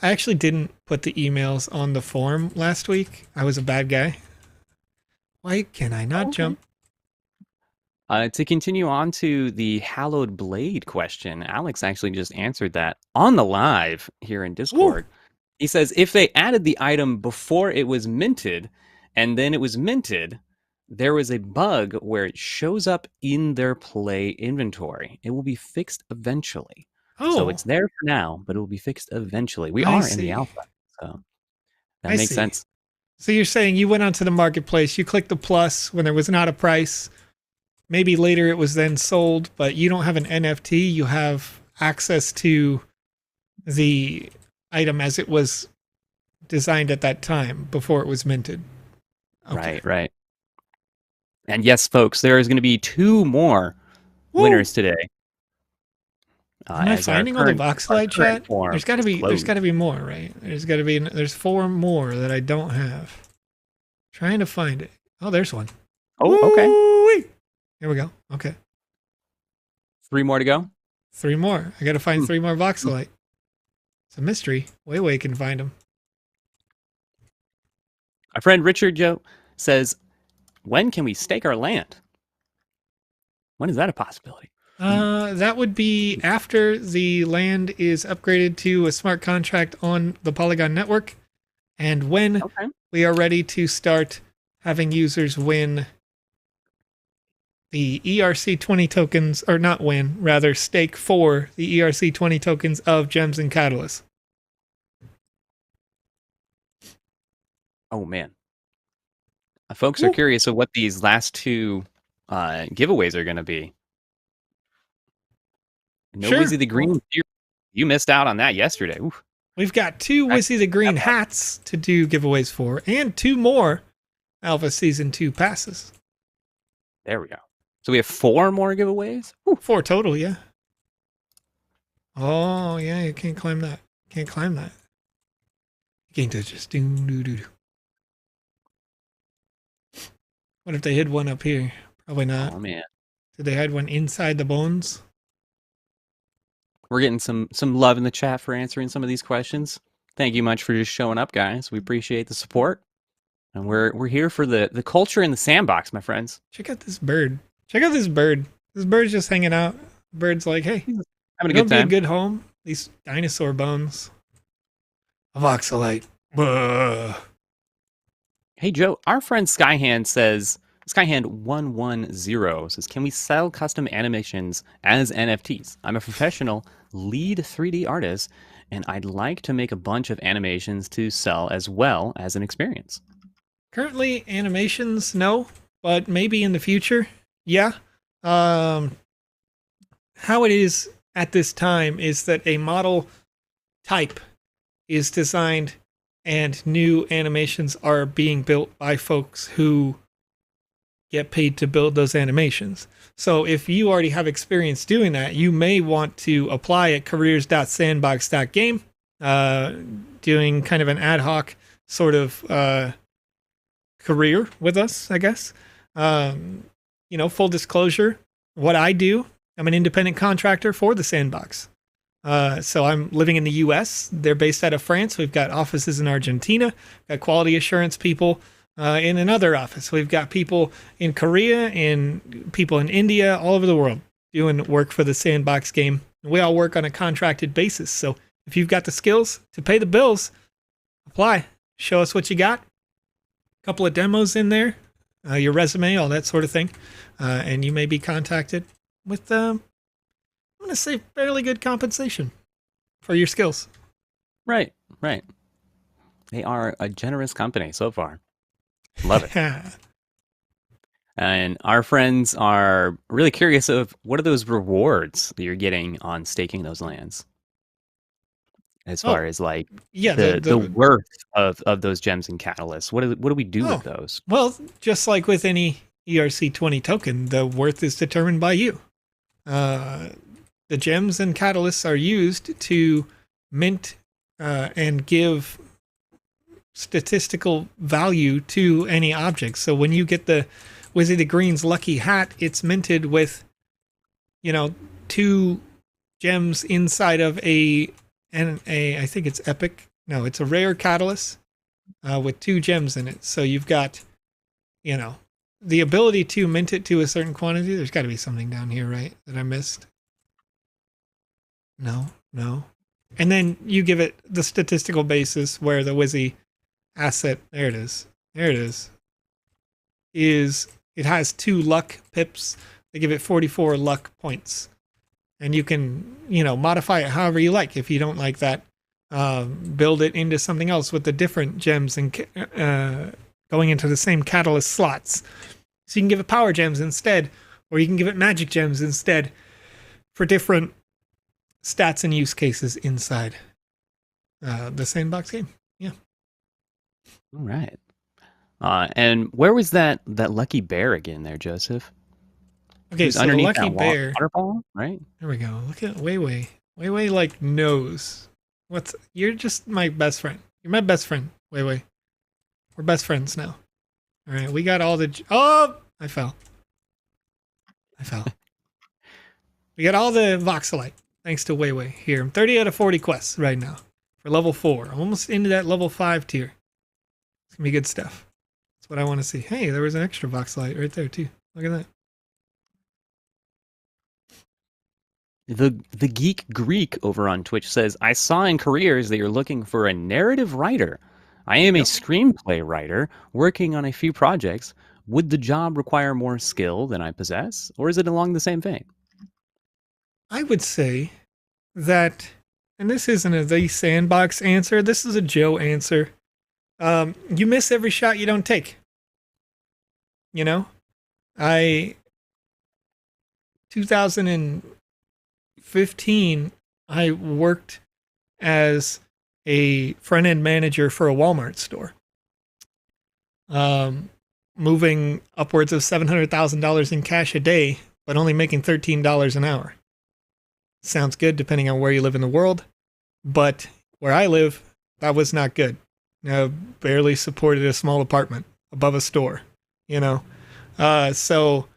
actually didn't put the emails on the forum last week. I was a bad guy. Why can I not jump? To continue on to the Hallowed Blade question, Alex actually just answered that on the live here in Discord. Ooh. He says, if they added the item before it was minted, and then it was minted, there was a bug where it shows up in their play inventory. It will be fixed eventually. Oh. So it's there for now, but it will be fixed eventually. We are in the alpha, so that makes sense. So you're saying you went onto the marketplace, you clicked the plus when there was not a price. Maybe later it was then sold, but you don't have an NFT. You have access to the item as it was designed at that time before it was minted. Okay. Right. And yes, folks, there is going to be 2 more winners today. Am I finding all the Voxelite chat? There's got to be more, right? There's 4 more that I don't have. Trying to find it. Oh, there's one. Oh, okay. Here we go. Okay. 3 more to go? 3 more. I got to find 3 more Voxelite. It's a mystery. Way can find them. Our friend Richard Joe says, when can we stake our land? When is that a possibility? That would be after the land is upgraded to a smart contract on the Polygon network. And when we are ready to start having users win the ERC20 tokens, or not win, rather stake for the ERC20 tokens of Gems and Catalyst. Oh man, folks are Woo. curious of what these last two giveaways are going to be. No Sure. Wizzy the Green. You missed out on that yesterday. Oof. We've got 2 Wizzy the Green hats to do giveaways for, and 2 more Alpha Season 2 passes. There we go. So we have 4 more giveaways? Ooh, 4 total, yeah. Oh, yeah, you can't climb that. Can't climb that. You can't just do. What if they hid one up here? Probably not. Oh man. Did they hide one inside the bones? We're getting some love in the chat for answering some of these questions. Thank you much for just showing up, guys. We appreciate the support. And we're here for the culture in the sandbox, my friends. Check out this bird. Check out this bird. This bird's just hanging out. The bird's like, hey, Having a good time. Be a good home. These dinosaur bones. A voxelite. Buh. Hey Joe, our friend Skyhand says, Skyhand110 says, can we sell custom animations as NFTs? I'm a professional lead 3D artist, and I'd like to make a bunch of animations to sell as well as an experience. Currently, animations, no, but maybe in the future, yeah. How it is at this time is that a model type is designed and new animations are being built by folks who get paid to build those animations. So if you already have experience doing that, you may want to apply at careers.sandbox.game, doing kind of an ad hoc sort of career with us, I guess. Full disclosure, what I do, I'm an independent contractor for the Sandbox. So I'm living in the U.S. They're based out of France. We've got offices in Argentina, got quality assurance people in another office. We've got people in Korea and people in India, all over the world doing work for the Sandbox game. We all work on a contracted basis. So if you've got the skills to pay the bills, apply. Show us what you got. A couple of demos in there, your resume, all that sort of thing. And you may be contacted with I'm going to say fairly good compensation for your skills. Right. They are a generous company so far. Love it. And our friends are really curious of what are those rewards that you're getting on staking those lands? As far as like the worth of those gems and catalysts. What do we do with those? Well, just like with any ERC20 token, the worth is determined by you. The gems and catalysts are used to mint and give statistical value to any object. So when you get the Wizzy the Green's lucky hat, it's minted with, 2 gems inside of I think it's epic. No, it's a rare catalyst with 2 gems in it. So you've got, the ability to mint it to a certain quantity. There's got to be something down here, right, that I missed. No. And then you give it the statistical basis where the Wizzy asset, there it is, it has 2 luck pips. They give it 44 luck points. And you can, modify it however you like. If you don't like that, build it into something else with the different gems and going into the same catalyst slots. So you can give it power gems instead, or you can give it magic gems instead for different stats and use cases inside the Sandbox game. Yeah. All right. And where was that lucky bear again there, Joseph? Okay, so the lucky bear. Waterfall, right? There we go. Look at Weiwei. Weiwei like knows. You're just my best friend. You're my best friend, Weiwei. We're best friends now. All right, we got all the. Oh, I fell. We got all the voxelite. Thanks to Weiwei here. I'm 30 out of 40 quests right now for level 4. I'm almost into that level 5 tier. It's going to be good stuff. That's what I want to see. Hey, there was an extra voxelite right there too. Look at that. The Geek Greek over on Twitch says, I saw in careers that you're looking for a narrative writer. I am a screenplay writer working on a few projects. Would the job require more skill than I possess, or is it along the same vein? I would say that, and this isn't the Sandbox answer, this is a Joe answer. You miss every shot you don't take. You know, I 2015, I worked as a front end manager for a Walmart store, um, moving upwards of $700,000 in cash a day, but only making $13 an hour. Sounds good depending on where you live in the world, but where I live, that was not good. I barely supported a small apartment above a store, you know. So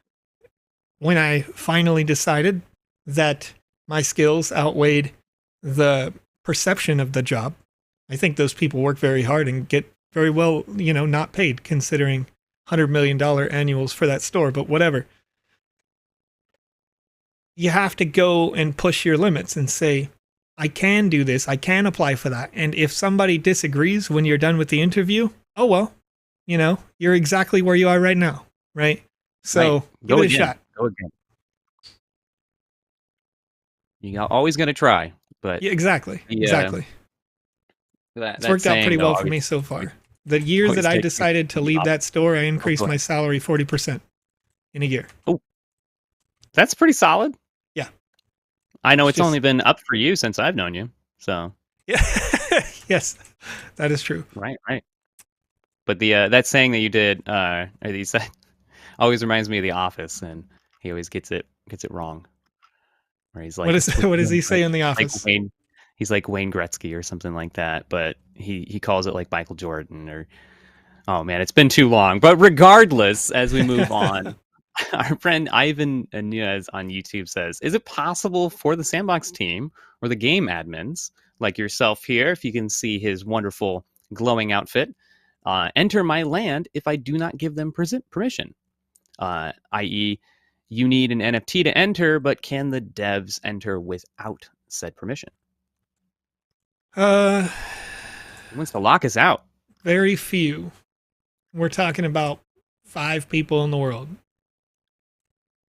when I finally decided that my skills outweighed the perception of the job, I think those people work very hard and get very well, not paid considering $100 million annuals for that store, but whatever. You have to go and push your limits and say, I can do this. I can apply for that. And if somebody disagrees when you're done with the interview, oh, well, you're exactly where you are right now. Right. So give it a shot. Go again. You're always going to try, but yeah, exactly. Exactly. It's worked out pretty well for me so far. The year that I decided to leave that store, I increased my salary 40% in a year. Oh, that's pretty solid. Yeah. I know it's only been up for you since I've known you. So yeah. Yes, that is true. Right. But that saying that you did, or that you said, always reminds me of The Office, and he always gets it wrong. Where he's like, what does he say in The Office? He's like Wayne Gretzky or something like that, but he calls it like Michael Jordan or, oh man, it's been too long. But regardless, as we move on, our friend Ivan Nunez on YouTube says, is it possible for the Sandbox team or the game admins like yourself here, if you can see his wonderful glowing outfit, enter my land if I do not give them permission? I.e., you need an NFT to enter, but can the devs enter without said permission? He wants to lock us out. Very few. We're talking about 5 people in the world.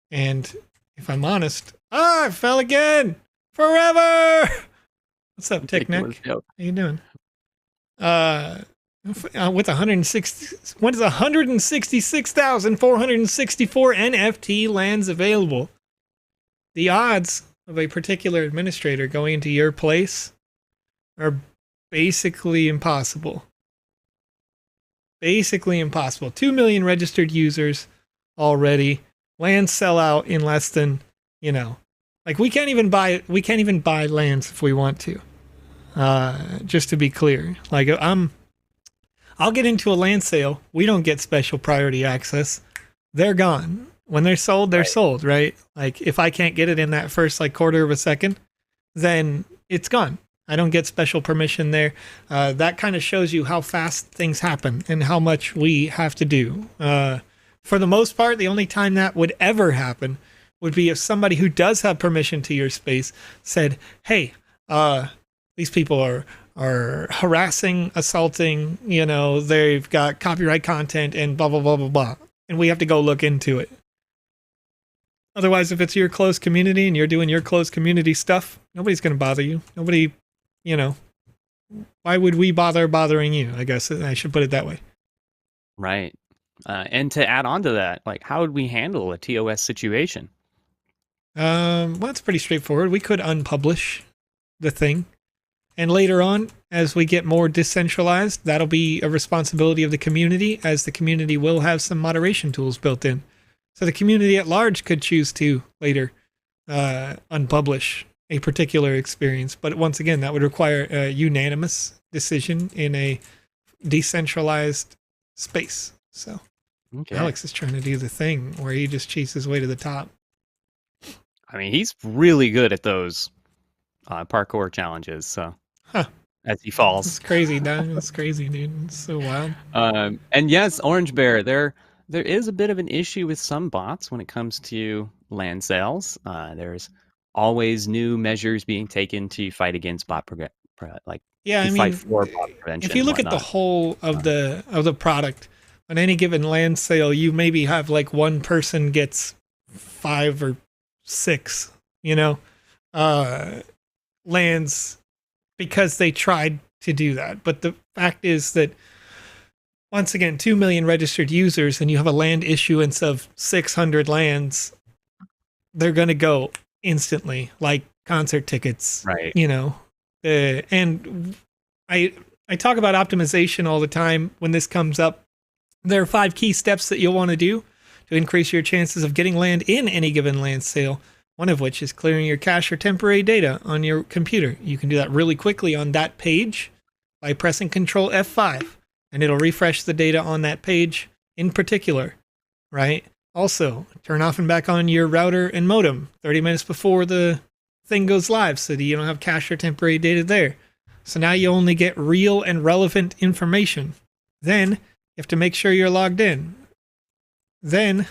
And if I'm honest, I fell again forever. What's up, Tick Nick? How you doing? With 166,464 NFT lands available, the odds of a particular administrator going into your place are basically impossible. Basically impossible. 2 million registered users already. Lands sell out in less than, like we can't even buy lands if we want to. Just to be clear, like I'll get into a land sale. We don't get special priority access. They're gone. When they're sold, they're sold, right? Like if I can't get it in that first quarter of a second, then it's gone. I don't get special permission there. That kind of shows you how fast things happen and how much we have to do. For the most part, the only time that would ever happen would be if somebody who does have permission to your space said, hey, these people are harassing, assaulting, they've got copyright content and blah, blah, blah, blah, blah. And we have to go look into it. Otherwise, if it's your closed community and you're doing your closed community stuff, nobody's going to bother you. Nobody, why would we bother bothering you? I guess I should put it that way. Right. And to add on to that, like, how would we handle a TOS situation? Well, it's pretty straightforward. We could unpublish the thing. And later on, as we get more decentralized, that'll be a responsibility of the community, as the community will have some moderation tools built in. So the community at large could choose to later unpublish a particular experience. But once again, that would require a unanimous decision in a decentralized space. So Alex is trying to do the thing where he just cheats his way to the top. I mean, he's really good at those parkour challenges. So as he falls, it's crazy, dude. It's crazy, dude. It's so wild. And yes, Orange Bear, there is a bit of an issue with some bots when it comes to land sales. There's always new measures being taken to fight against bot fight for bot prevention. If you look at the whole of the product, on any given land sale, you maybe have like one person gets 5 or 6, lands because they tried to do that. But the fact is that once again, 2 million registered users and you have a land issuance of 600 lands, they're going to go instantly, like concert tickets, Right. And I talk about optimization all the time when this comes up. There are 5 key steps that you'll want to do to increase your chances of getting land in any given land sale. One of which is clearing your cache or temporary data on your computer. You can do that really quickly on that page by pressing Control F5, and it'll refresh the data on that page in particular, right? Also, turn off and back on your router and modem 30 minutes before the thing goes live so that you don't have cache or temporary data there. So now you only get real and relevant information. Then you have to make sure you're logged in. Then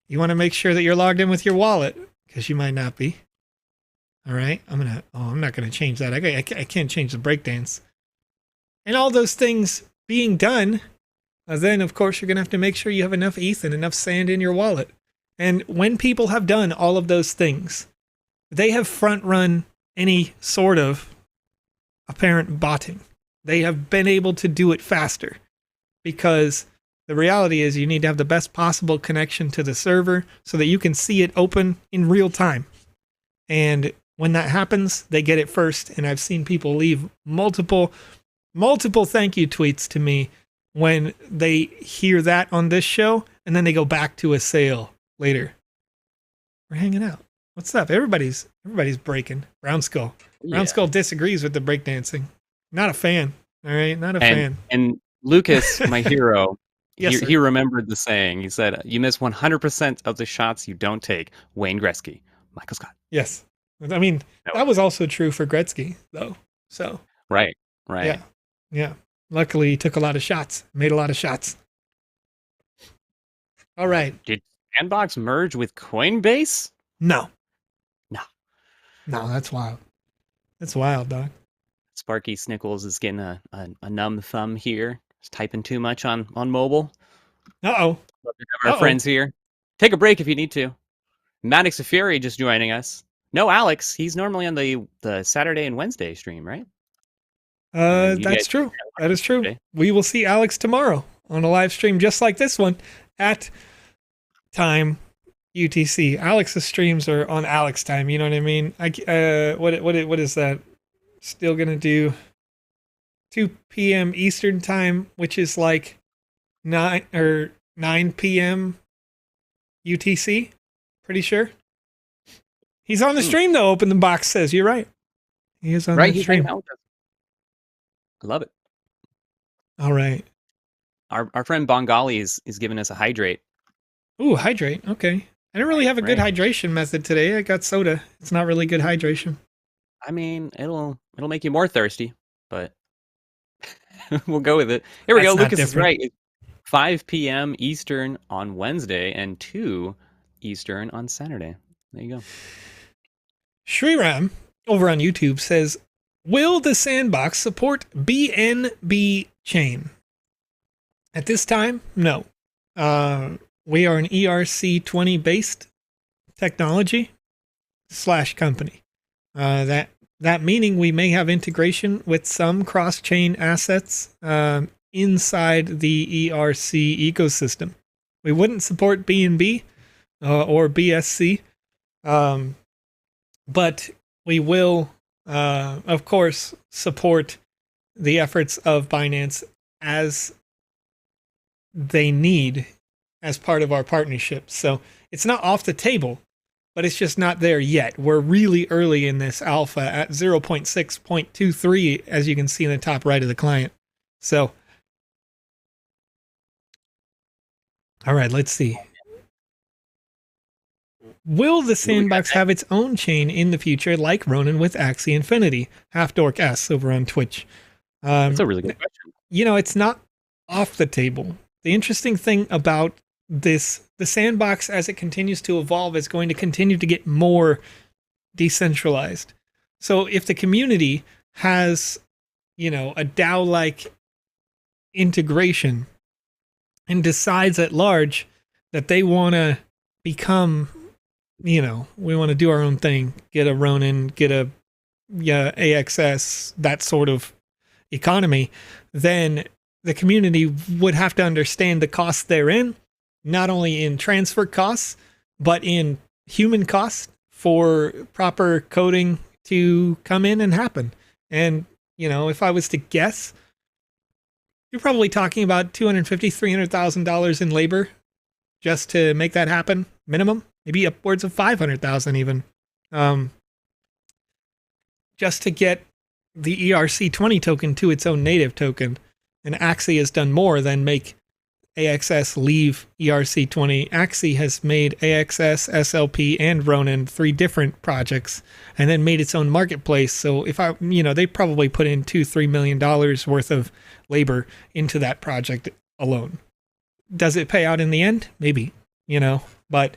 you want to make sure that you're logged in with your wallet, because you might not be. All right, I'm not gonna change that. I can't change the breakdance. And all those things being done, then of course you're gonna have to make sure you have enough ETH and enough sand in your wallet. And when people have done all of those things, they have front run any sort of apparent botting. They have been able to do it faster, because the reality is you need to have the best possible connection to the server so that you can see it open in real time. And when that happens, they get it first. And I've seen people leave multiple thank you tweets to me when they hear that on this show, and then they go back to a sale later. We're hanging out. What's up? Everybody's breaking. Brown Skull. Brown Skull disagrees with the breakdancing. Not a fan. All right, not a fan. And Lucas, my hero, Yes, he remembered the saying. He said, "You miss 100% of the shots you don't take." Wayne Gretzky, Michael Scott. Yes. I mean, that was also true for Gretzky, though. So. Right. Yeah. Luckily, he took a lot of shots. Made a lot of shots. All right. Did Sandbox merge with Coinbase? No, that's wild. That's wild, dog. Sparky Snickles is getting a numb thumb here. He's typing too much on mobile. Uh-oh. Love to have our friends here. Take a break if you need to. Maddox Fury just joining us. No, Alex. He's normally on the Saturday and Wednesday stream, right? That's true. That is true. Okay. We will see Alex tomorrow on a live stream just like this one at time UTC. Alex's streams are on Alex time. You know what I mean? What is that? Still gonna do 2 p.m. Eastern time, which is like 9 p.m. UTC. Pretty sure. He's on the stream though. Open the box says you're right. He is on the stream. I love it. All right. Our friend Bongali is giving us a hydrate. Ooh, hydrate. Okay. I didn't really have a good hydration method today. I got soda. It's not really good hydration. I mean, it'll make you more thirsty, but we'll go with it. Here we go. Lucas is right. It's 5 p.m. Eastern on Wednesday and 2 Eastern on Saturday. There you go. Shriram over on YouTube says, will the Sandbox support BNB chain? At this time, no. We are an ERC20 based technology / company. That meaning we may have integration with some cross-chain assets inside the ERC ecosystem. We wouldn't support BNB or BSC, but we will, of course, support the efforts of Binance as they need as part of our partnership. So it's not off the table, but it's just not there yet. We're really early in this alpha at 0.6.23, as you can see in the top right of the client. So, all right, let's see. Will the Sandbox have its own chain in the future, like Ronin with Axie Infinity? Half Dork S over on Twitch. That's a really good question. You know, it's not off the table. The interesting thing about this, the Sandbox, as it continues to evolve, is going to continue to get more decentralized. So if the community has, a DAO-like integration and decides at large that they want to become, we want to do our own thing, get a Ronin, get a AXS, that sort of economy, then the community would have to understand the costs therein, not only in transfer costs, but in human costs for proper coding to come in and happen. And, if I was to guess, you're probably talking about $250,000, $300,000 in labor just to make that happen, minimum, maybe upwards of 500,000 even, just to get the ERC20 token to its own native token. And Axie has done more than make AXS leave ERC20. Axie has made AXS, SLP, and Ronin 3 different projects, and then made its own marketplace. So they probably put in $2-3 million worth of labor into that project alone. Does it pay out in the end? Maybe, but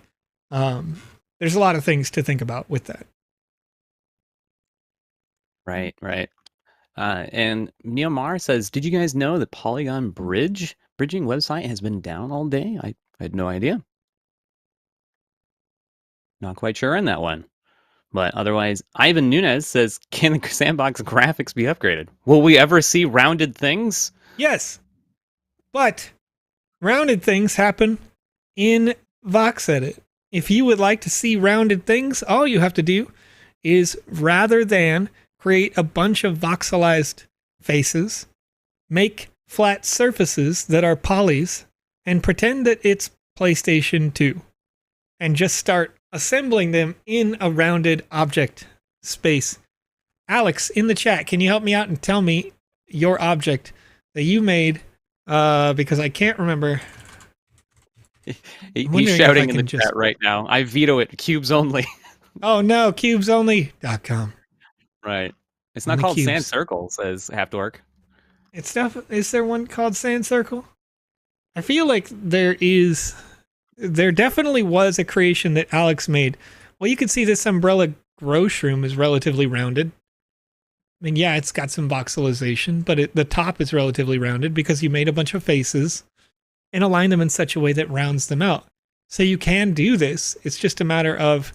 there's a lot of things to think about with that. Right. And Neomar says, did you guys know that Polygon bridging website has been down all day? I had no idea. Not quite sure on that one. But otherwise, Ivan Nunez says, can the Sandbox graphics be upgraded? Will we ever see rounded things? Yes. But rounded things happen in VoxEdit. If you would like to see rounded things, all you have to do is, rather than create a bunch of voxelized faces, make flat surfaces that are polys, and pretend that it's PlayStation 2. And just start assembling them in a rounded object space. Alex, in the chat, can you help me out and tell me your object that you made? Because I can't remember. He's shouting in the chat right now. I veto it. Cubes only. Oh no, cubesonly.com. Right. It's not called Sand Circle, says Halfdork. Is there one called Sand Circle? I feel like there definitely was a creation that Alex made. Well, you can see this umbrella grow shroom is relatively rounded. I mean, yeah, it's got some voxelization, but the top is relatively rounded because you made a bunch of faces and aligned them in such a way that rounds them out. So you can do this. It's just a matter of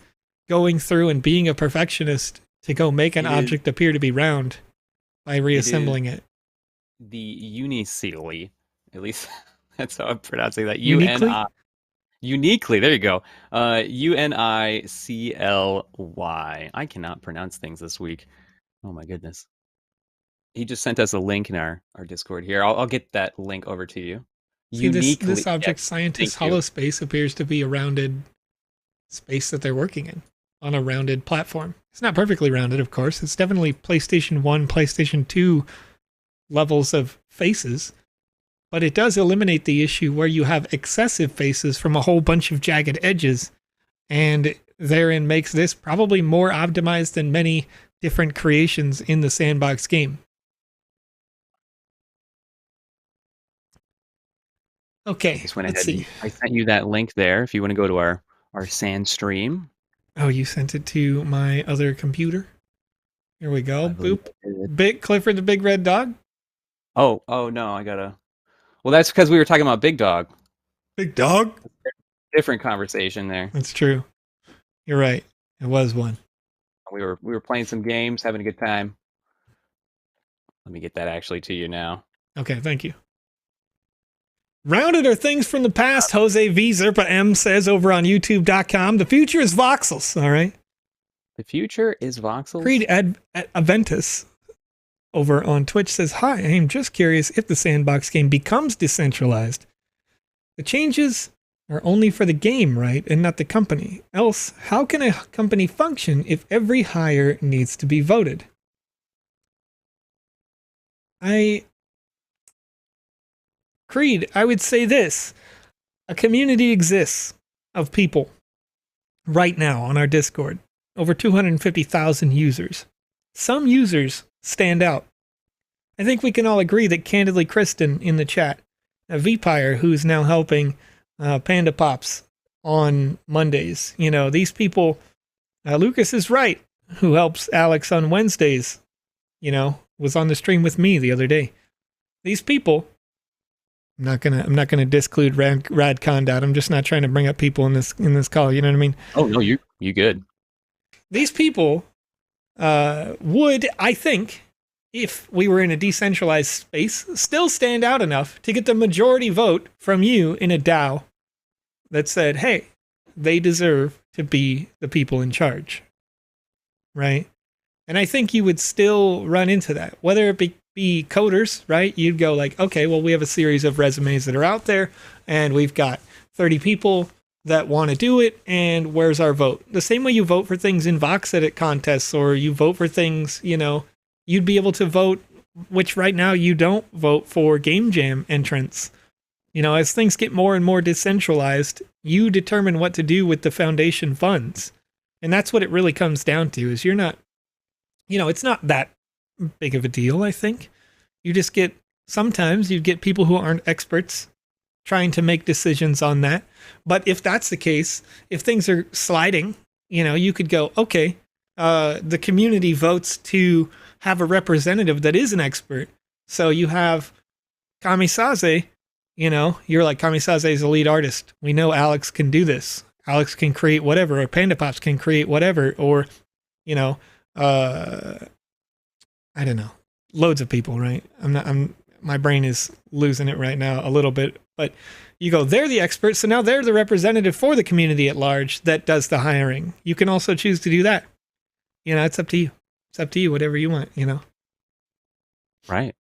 going through and being a perfectionist to go make an object appear to be round by reassembling it. The unicely, at least that's how I'm pronouncing that. Uniquely, there you go. UNICLY. I cannot pronounce things this week. Oh my goodness. He just sent us a link in our Discord here. I'll get that link over to you. See, this object scientist hollow space appears to be a rounded space that they're working in on a rounded platform. It's not perfectly rounded, of course. It's definitely PlayStation 1, PlayStation 2 levels of faces, but it does eliminate the issue where you have excessive faces from a whole bunch of jagged edges, and therein makes this probably more optimized than many different creations in the Sandbox game. Okay, let's see. I sent you that link there if you want to go to our Sand stream. Oh, you sent it to my other computer? Here we go. Boop. Big Clifford the Big Red Dog? Oh no, I gotta... Well, that's because we were talking about Big Dog. Big Dog? Different conversation there. That's true. You're right. It was one. We were playing some games, having a good time. Let me get that actually to you now. Okay, thank you. Rounded are things from the past, Jose V. Zerpa M says over on YouTube.com. The future is voxels, all right? The future is voxels? Creed Aventus over on Twitch says, hi, I'm just curious if the Sandbox game becomes decentralized. The changes are only for the game, right, and not the company. Else, how can a company function if every hire needs to be voted? Creed, I would say this. A community exists of people right now on our Discord. Over 250,000 users. Some users stand out. I think we can all agree that Candidly Kristen in the chat, Vpire, who's now helping PandaPops on Mondays. These people, Lucas is right, who helps Alex on Wednesdays, was on the stream with me the other day. These people, I'm not gonna disclude Rad Condat. I'm just not trying to bring up people in this call. You know what I mean? Oh no, you good. These people would, I think, if we were in a decentralized space, still stand out enough to get the majority vote from you in a DAO that said, hey, they deserve to be the people in charge. Right? And I think you would still run into that, whether it be coders, right? You'd go like, okay, well, we have a series of resumes that are out there, and we've got 30 people that want to do it, and where's our vote? The same way you vote for things in VoxEdit contests, or you vote for things, you'd be able to vote, which right now you don't vote for Game Jam entrants. As things get more and more decentralized, you determine what to do with the foundation funds. And that's what it really comes down to, is you're not, it's not that big of a deal, I think. You just sometimes you get people who aren't experts trying to make decisions on that. But if that's the case, if things are sliding, you could go, okay, the community votes to have a representative that is an expert. So you have Kamisaze, you're like, Kamisaze is a lead artist. We know Alex can do this. Alex can create whatever, or PandaPops can create whatever, or, I don't know, loads of people, right? My brain is losing it right now a little bit, but you go, they're the experts, so now they're the representative for the community at large that does the hiring. You can also choose to do that. It's up to you. It's up to you, whatever you want, Right.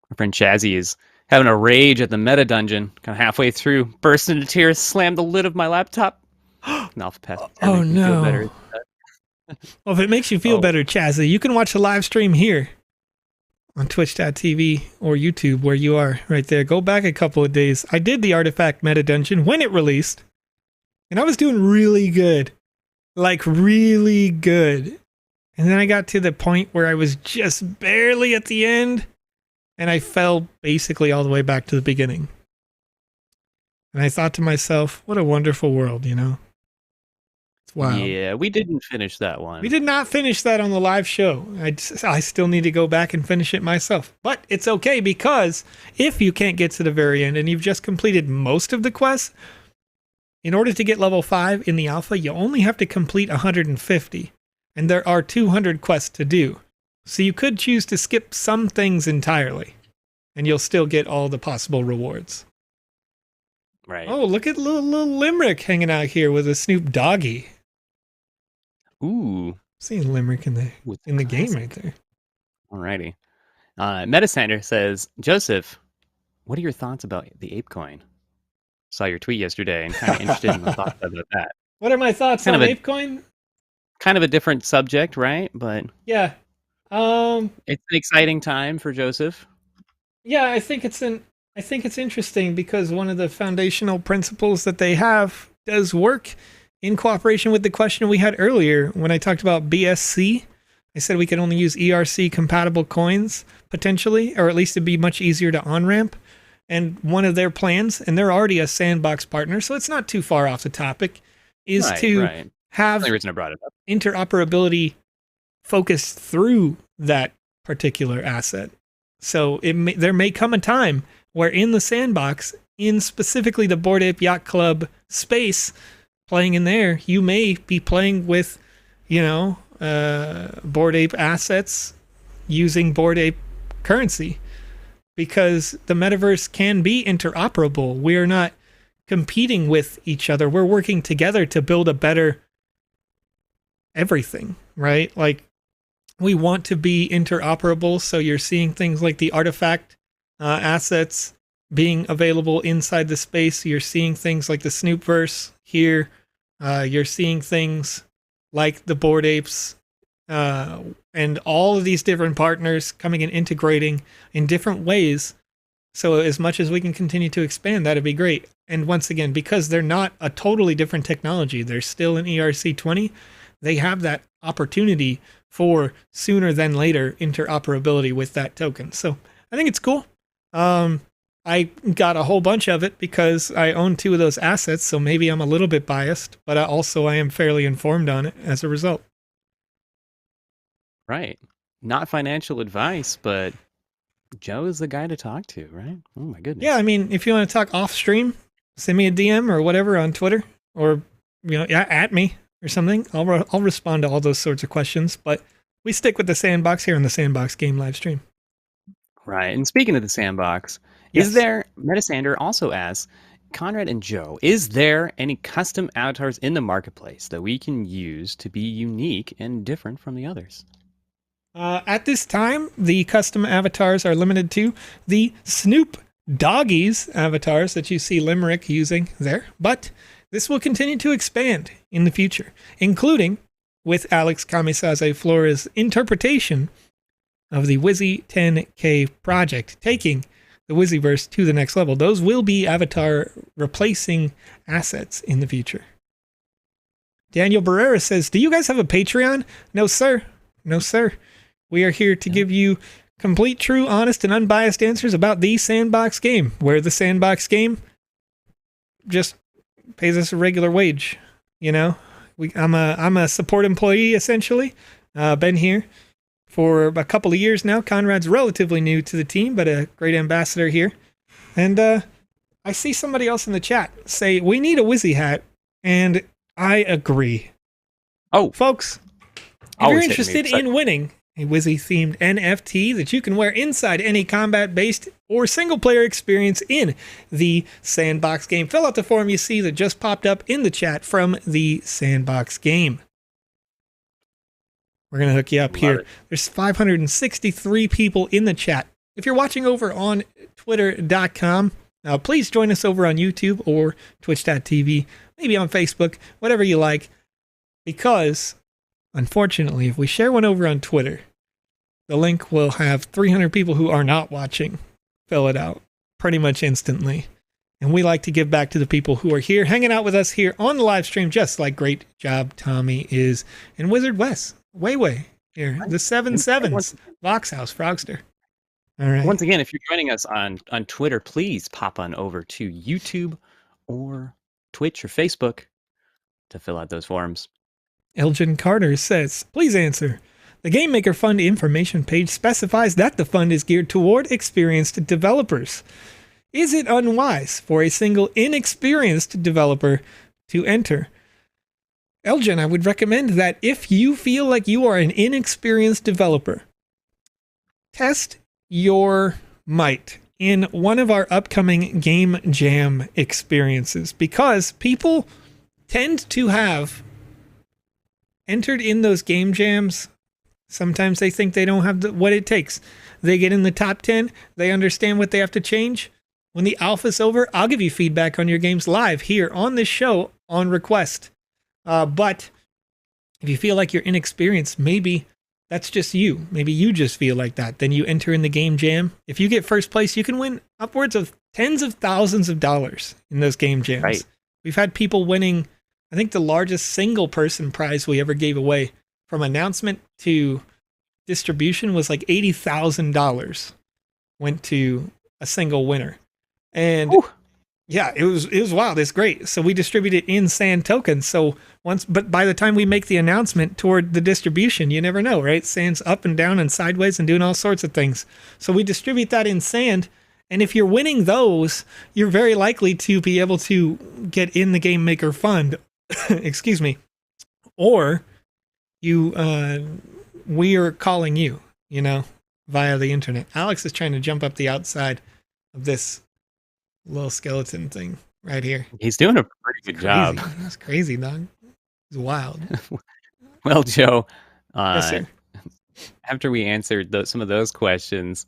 My friend Chazzy is having a rage at the meta dungeon, kind of halfway through, burst into tears, slammed the lid of my laptop. Alpha pass. Oh, no. Well, if it makes you feel better, Chazzy, you can watch the live stream here on twitch.tv or YouTube, where you are right there. Go back a couple of days. I did the Artifact Meta Dungeon when it released, and I was doing really good. Like, really good. And then I got to the point where I was just barely at the end, and I fell basically all the way back to the beginning. And I thought to myself, what a wonderful world, Wow. Yeah, we didn't finish that one. We did not finish that on the live show. I still need to go back and finish it myself. But it's okay, because if you can't get to the very end and you've just completed most of the quests, in order to get level 5 in the alpha, you only have to complete 150. And there are 200 quests to do. So you could choose to skip some things entirely, and you'll still get all the possible rewards. Right. Oh, look at little Limerick hanging out here with a Snoop Doggy. Ooh. Seeing Limerick in the game right there. Alrighty. Metasander says, Joseph, what are your thoughts about the ApeCoin? Saw your tweet yesterday and kind of interested in the thoughts about that. What are my thoughts on ApeCoin? Kind of a different subject, right? But yeah, it's an exciting time for Joseph. Yeah, I think it's interesting, because one of the foundational principles that they have does work in cooperation with the question we had earlier when I talked about BSC. I said we could only use ERC compatible coins potentially, or at least it'd be much easier to on-ramp. And one of their plans, and they're already a Sandbox partner, so it's not too far off the topic, is to have the reason I brought it up. Interoperability focused through that particular asset. So there may come a time where in the sandbox, in specifically the Bored Ape Yacht Club space, playing in there, you may be playing with, Bored Ape assets using Bored Ape currency, because the metaverse can be interoperable. We are not competing with each other. We're working together to build a better everything, right? Like, we want to be interoperable, so you're seeing things like the artifact assets being available inside the space. You're seeing things like the Snoopverse here. You're seeing things like the Bored Apes, and all of these different partners coming and integrating in different ways. So as much as we can continue to expand, that'd be great. And once again, because they're not a totally different technology, they're still in ERC20, they have that opportunity for sooner than later interoperability with that token. So I think it's cool. I got a whole bunch of it because I own 2 of those assets, so maybe I'm a little bit biased, but I am fairly informed on it as a result. Right. Not financial advice, but Joe is the guy to talk to, right? Oh my goodness. Yeah, I mean, if you want to talk off stream, send me a DM or whatever on Twitter, or at me or something. I'll respond to all those sorts of questions. But we stick with the Sandbox here on the Sandbox Game live stream. Right. And speaking of the Sandbox, Yes. is there, Metasander also asks, Conrad and Joe, is there any custom avatars in the marketplace that we can use to be unique and different from the others? At this time, the custom avatars are limited to the Snoop Doggies avatars that you see Limerick using there, but this will continue to expand in the future, including with Alex Florez' interpretation of the Wizzy 10K project, taking the Wizzyverse to the next level. Those will be avatar replacing assets in the future. Daniel Barrera says, do you guys have a Patreon? No, sir. No, sir. We are here to give you complete, true, honest, and unbiased answers about the Sandbox game, where the Sandbox game just pays us a regular wage. You know, I'm a support employee, essentially. Been here for a couple of years now. Conrad's relatively new to the team, but a great ambassador here. And I see somebody else in the chat say, we need a Wizzy hat, and I agree. Oh, folks, if you're interested in winning a Wizzy-themed NFT that you can wear inside any combat-based or single-player experience in the Sandbox game, fill out the form you see that just popped up in the chat from the Sandbox game. We're going to hook you up here. There's 563 people in the chat. If you're watching over on Twitter.com, please join us over on YouTube or Twitch.tv, maybe on Facebook, whatever you like, because unfortunately, if we share one over on Twitter, the link will have 300 people who are not watching fill it out pretty much instantly. And we like to give back to the people who are here, hanging out with us here on the live stream, just like Great Job Tommy is, and Wizard Wes, way here, the 7-7s, Vox House, Frogster. All right. Once again, if you're joining us on Twitter, please pop on over to YouTube or Twitch or Facebook to fill out those forms. Elgin Carter says, please answer. The Game Maker Fund information page specifies that the fund is geared toward experienced developers. Is it unwise for a single inexperienced developer to enter? Elgin, I would recommend that if you feel like you are an inexperienced developer, test your might in one of our upcoming Game Jam experiences, because people tend to have entered in those game jams. Sometimes they think they don't have what it takes. They get in the top 10. They understand what they have to change. When the alpha's over, I'll give you feedback on your games live here on this show on request. But if you feel like you're inexperienced, maybe that's just you. Maybe you just feel like that. Then you enter in the game jam. If you get first place, you can win upwards of tens of thousands of dollars in those game jams. Right. We've had people winning, I think the largest single person prize we ever gave away from announcement to distribution was like $80,000 went to a single winner. And yeah, it was wild. It's great. So we distribute it in Sand tokens. So but by the time we make the announcement toward the distribution, you never know, right? Sand's up and down and sideways and doing all sorts of things. So we distribute that in Sand. And if you're winning those, you're very likely to be able to get in the Game Maker Fund. Excuse me. Or we are calling you, via the internet. Alex is trying to jump up the outside of this little skeleton thing right here. He's doing a pretty good job. That's crazy, dog. It's wild. Well, Joe, yes, sir. After we answered some of those questions,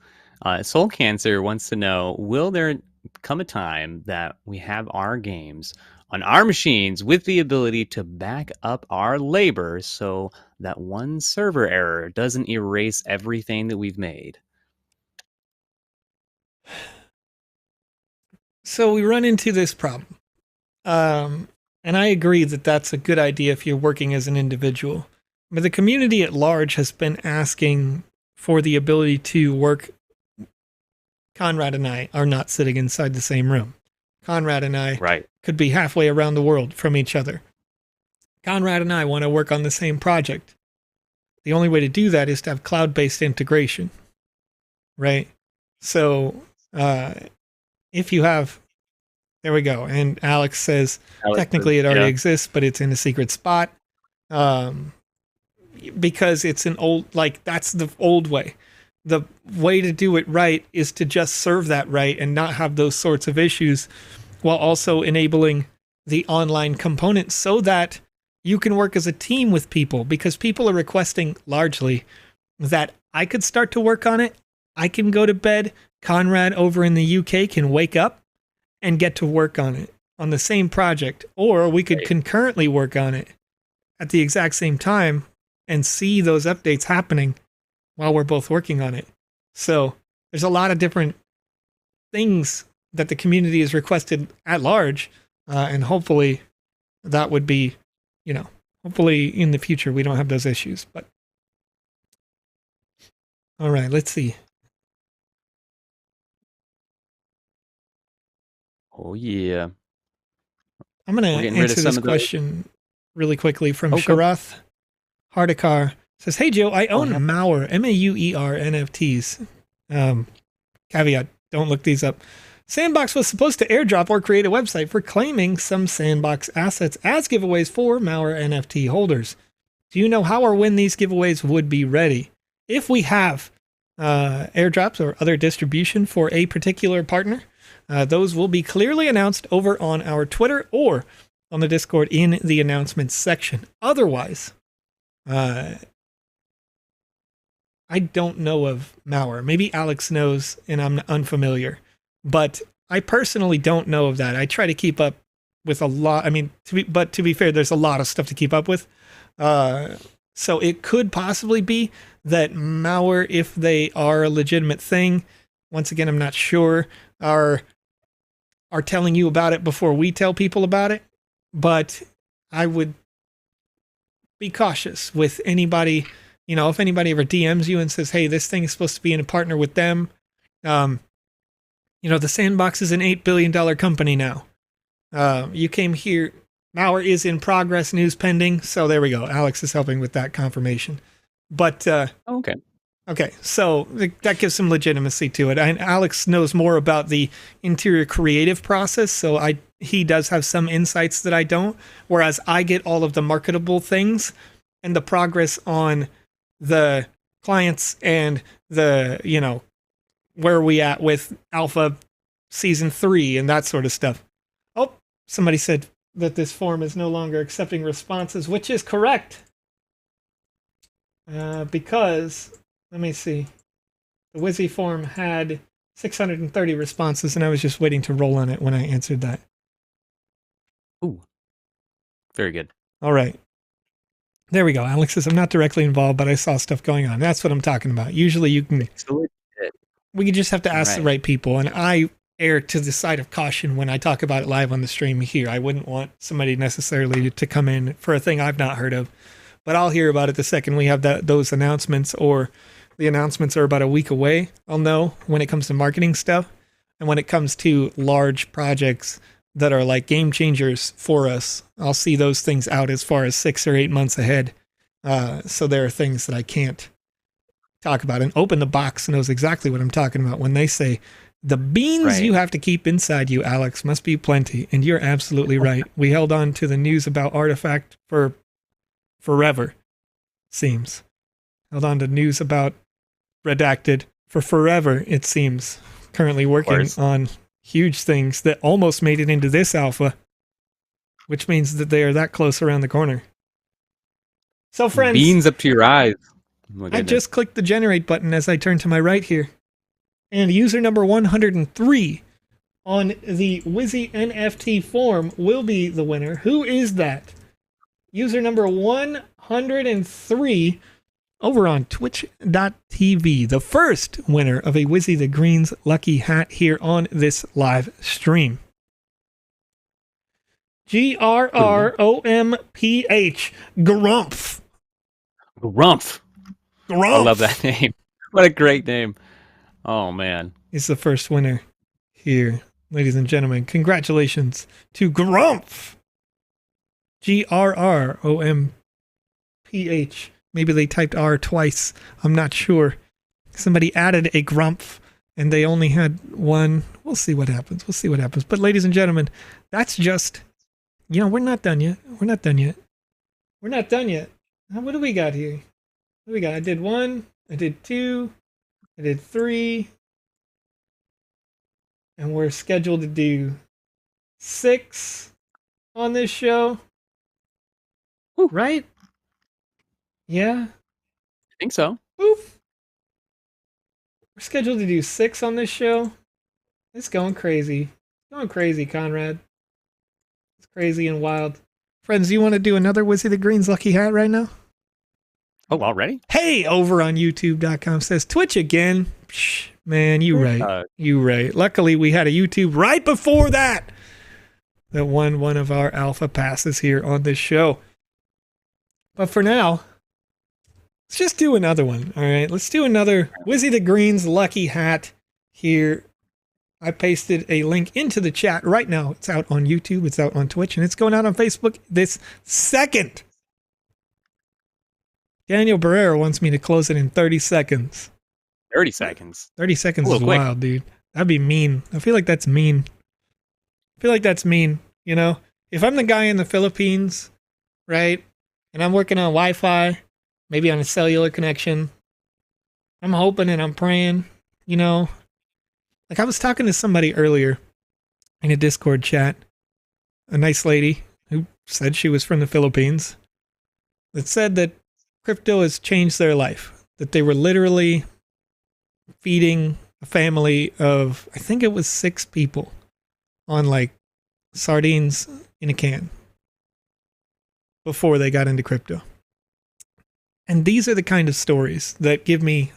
Soul Cancer wants to know, will there come a time that we have our games on our machines with the ability to back up our labor so that one server error doesn't erase everything that we've made? So we run into this problem. And I agree that that's a good idea if you're working as an individual. But the community at large has been asking for the ability to work. Conrad and I are not sitting inside the same room. Conrad and I could be halfway around the world from each other. Conrad and I want to work on the same project. The only way to do that is to have cloud-based integration, right? So if you have, there we go. And Alex says, technically it already exists, but it's in a secret spot. because it's an old, like, that's the old way. The way to do it right is to just serve that right and not have those sorts of issues, while also enabling the online component so that you can work as a team with people, because people are requesting largely that I could start to work on it. I can go to bed. Conrad over in the UK can wake up and get to work on it on the same project, or we could concurrently work on it at the exact same time and see those updates happening while we're both working on it. So there's a lot of different things that the community has requested at large, and hopefully that would be, hopefully in the future we don't have those issues. But all right, let's see. Oh yeah. I'm going to answer this question really quickly from Sharath Hardikar. Says, hey Joe, I own Mauer, Mauer NFTs. Caveat, don't look these up. Sandbox was supposed to airdrop or create a website for claiming some Sandbox assets as giveaways for Mauer NFT holders. Do you know how or when these giveaways would be ready? If we have airdrops or other distribution for a particular partner, those will be clearly announced over on our Twitter or on the Discord in the announcements section. Otherwise, I don't know of Mauer. Maybe Alex knows and I'm unfamiliar. But I personally don't know of that. I try to keep up with a lot. I mean, to be fair, there's a lot of stuff to keep up with. So it could possibly be that Mauer, if they are a legitimate thing, once again, I'm not sure, are telling you about it before we tell people about it. But I would be cautious with anybody. If anybody ever DMs you and says, hey, this thing is supposed to be in a partner with them, the Sandbox is an $8 billion company now. You came here. Mauer is in progress, news pending. So there we go. Alex is helping with that confirmation. But, okay. Okay, so that gives some legitimacy to it. And Alex knows more about the interior creative process, so he does have some insights that I don't, whereas I get all of the marketable things and the progress on the clients and the, where are we at with Alpha Season 3 and that sort of stuff. Oh, somebody said that this form is no longer accepting responses, which is correct. Because, let me see, the Wizzy form had 630 responses, and I was just waiting to roll on it when I answered that. Ooh, very good. All right. There we go. Alex says, I'm not directly involved, but I saw stuff going on. That's what I'm talking about. Usually you can... We just have to ask the right people, and I err to the side of caution when I talk about it live on the stream here. I wouldn't want somebody necessarily to come in for a thing I've not heard of, but I'll hear about it the second we have those announcements, or the announcements are about a week away. I'll know when it comes to marketing stuff, and when it comes to large projects that are like game changers for us, I'll see those things out as far as 6 or 8 months ahead. So there are things that I can't talk about, and Open the Box knows exactly what I'm talking about when they say the beans you have to keep inside you, Alex, must be plenty. And you're absolutely right. We held on to the news about Artifact for forever, seems. Held on to news about Redacted for forever, it seems. Currently working on huge things that almost made it into this alpha, which means that they are that close around the corner. So friends, beans up to your eyes. I just clicked the generate button as I turn to my right here. And user number 103 on the Wizzy NFT form will be the winner. Who is that? User number 103 over on twitch.tv. The first winner of a Wizzy the Green's lucky hat here on this live stream. GRROMPH. Grumph. Grumph. I love that name. What a great name. Oh, man. He's the first winner here. Ladies and gentlemen, congratulations to Grumph. GRROMPH. Maybe they typed R twice. I'm not sure. Somebody added a Grumph and they only had one. We'll see what happens. But ladies and gentlemen, that's just, we're not done yet. We're not done yet. What do we got here? What do we got? I did 1, I did 2, I did 3, and we're scheduled to do 6 on this show. Whew. Right? Yeah. I think so. Oof. We're scheduled to do 6 on this show. It's going crazy. Going crazy, Conrad. It's crazy and wild. Friends, you want to do another Wizzy the Green's Lucky Hat right now? Oh, already? Hey, over on youtube.com says Twitch again. Psh, man, you right. You right. Luckily, we had a YouTube right before that won one of our alpha passes here on this show. But for now, let's just do another one. All right, let's do another Wizzy the Green's Lucky Hat here. I pasted a link into the chat right now. It's out on YouTube, it's out on Twitch, and it's going out on Facebook this second. Daniel Barrera wants me to close it in 30 seconds. 30 seconds. 30 seconds is wild, dude. That'd be mean. I feel like that's mean. You know? If I'm the guy in the Philippines, right, and I'm working on Wi-Fi, maybe on a cellular connection, I'm hoping and I'm praying, you know? Like I was talking to somebody earlier in a Discord chat, a nice lady who said she was from the Philippines, that said that crypto has changed their life, that they were literally feeding a family of, I think it was 6 people on like sardines in a can before they got into crypto. And these are the kind of stories that give me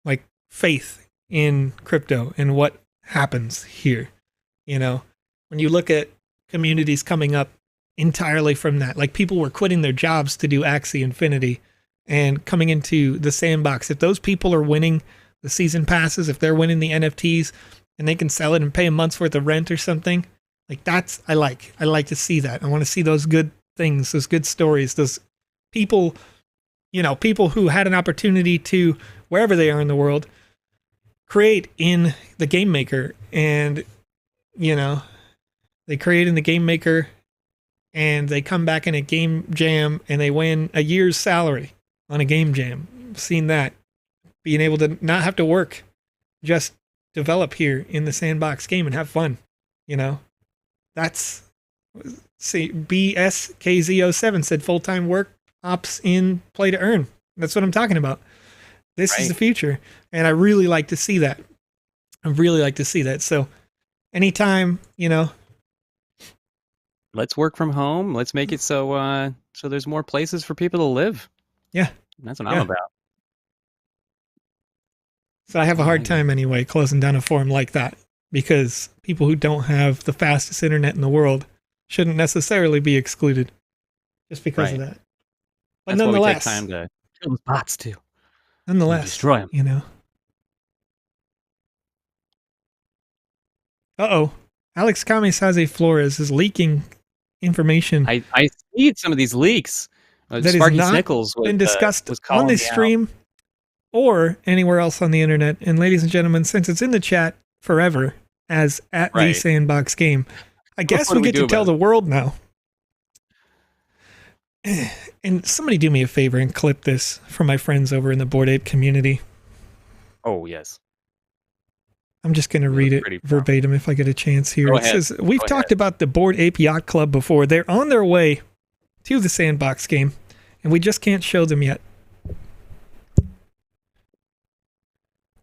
like faith in crypto and what happens here. You know, when you look at communities coming up entirely from that, like people were quitting their jobs to do Axie Infinity and coming into the sandbox. If those people are winning the season passes, if they're winning the NFTs and they can sell it and pay a month's worth of rent or something, like that's, I like to see that. I want to see those good things, those good stories, those people, you know, people who had an opportunity to, wherever they are in the world, create in the Game Maker. And, you know, they create in the Game Maker and they come back in a game jam and they win a year's salary on a game jam. I've seen that. Being able to not have to work, just develop here in the Sandbox game and have fun, you know? That's, see, BSKZ07 said full-time work ops in play to earn. That's what I'm talking about. This is the future. And I really like to see that. So anytime, you know. Let's work from home. Let's make it so there's more places for people to live. Yeah. That's what I'm about. So I have a hard time anyway closing down a forum like that because people who don't have the fastest internet in the world shouldn't necessarily be excluded just because of that. But that's nonetheless, why we take time to kill those bots too. Nonetheless, destroy them. You know. Alex Florez is leaking information. I see some of these leaks. That has not been discussed on this stream or anywhere else on the internet. And ladies and gentlemen, since it's in the chat forever as at the Sandbox Game, I guess we get to tell the world now. And somebody do me a favor and clip this for my friends over in the Bored Ape community. Oh, yes. I'm just going to read it verbatim if I get a chance here. It says, we've talked about the Bored Ape Yacht Club before. They're on their way to the Sandbox Game, and we just can't show them yet.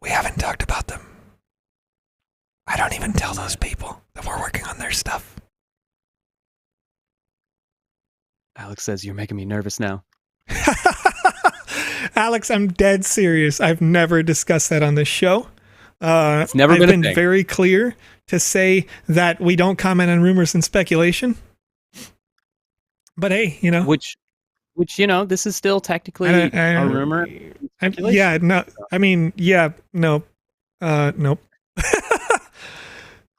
We haven't talked about them. I don't even tell those people that we're working on their stuff. Alex says, you're making me nervous now. Alex, I'm dead serious. I've never discussed that on this show. It's never been very clear to say that we don't comment on rumors and speculation. But hey, you know. Which you know, this is still technically a rumor. Nope.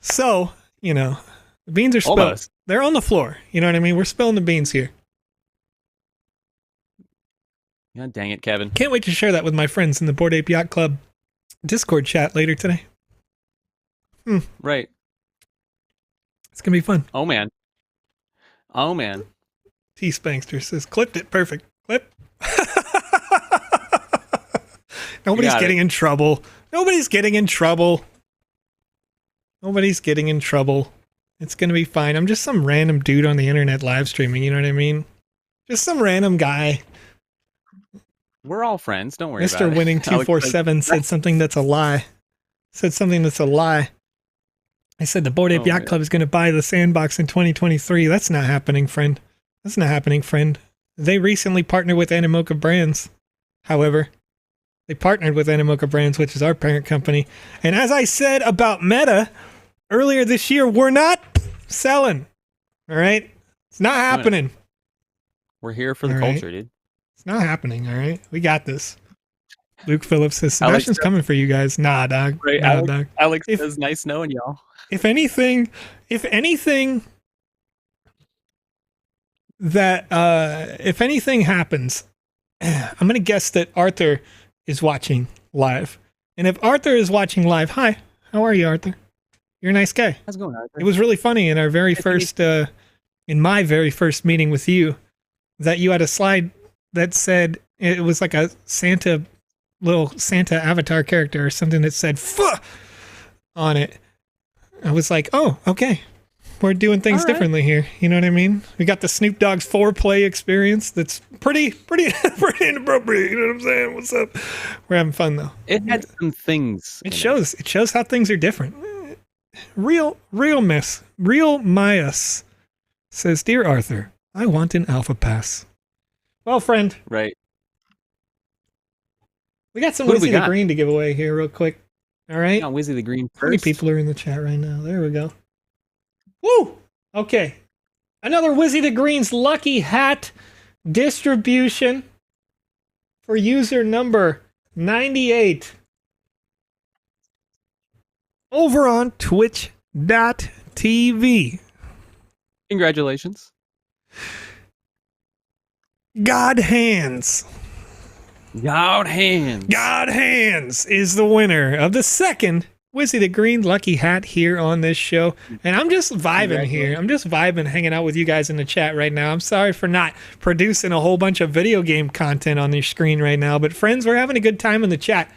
So, you know, the beans are spilled. They're on the floor. You know what I mean? We're spilling the beans here. Yeah, dang it, Kevin. Can't wait to share that with my friends in the Bored Ape Yacht Club Discord chat later today. Right. It's going to be fun. Oh, man. T-Spankster says, clipped it. Perfect. Flip. Nobody's getting in trouble. Nobody's getting in trouble. Nobody's getting in trouble. It's going to be fine. I'm just some random dude on the internet live streaming. You know what I mean? Just some random guy. We're all friends. Don't worry about Mr. it. Winning 247 said something that's a lie. Said something that's a lie. I said the Bored Ape Yacht Club is going to buy the Sandbox in 2023. That's not happening, friend. That's not happening, friend. They recently partnered with Animoca Brands. However, they partnered with Animoca Brands, which is our parent company. And as I said about Meta earlier this year, we're not selling. All right? It's not happening. We're here for the culture, dude. It's not happening, all right? We got this. Luke Phillips says, Sebastian's coming for you guys. Nah, dog. Right, nah, dog. Alex says, nice knowing y'all. If anything happens, I'm going to guess that Arthur is watching live. And if Arthur is watching live, hi, how are you, Arthur? You're a nice guy. How's it going, Arthur? It was really funny in our very first, in my very first meeting with you, that you had a slide that said, it was like a little Santa avatar character or something that said, "Fuh!" on it. I was like, oh, okay. We're doing things differently here. You know what I mean? We got the Snoop Dogg's foreplay experience that's pretty inappropriate. You know what I'm saying? What's up? We're having fun though. It had some things. It shows how things are different. Real Myas says, Dear Arthur, I want an alpha pass. Well, friend. Right. We got some Wizzy the Green to give away here real quick. All right. Wizzy the Green first. How many people are in the chat right now? There we go. Woo! Okay. Another Wizzy the Green's lucky hat distribution for user number 98 over on twitch.tv. Congratulations. God Hands. God Hands is the winner of the second Wizzy the Green lucky hat here on this show. And I'm just vibing here. I'm just vibing, hanging out with you guys in the chat right now. I'm sorry for not producing a whole bunch of video game content on your screen right now. But friends, we're having a good time in the chat.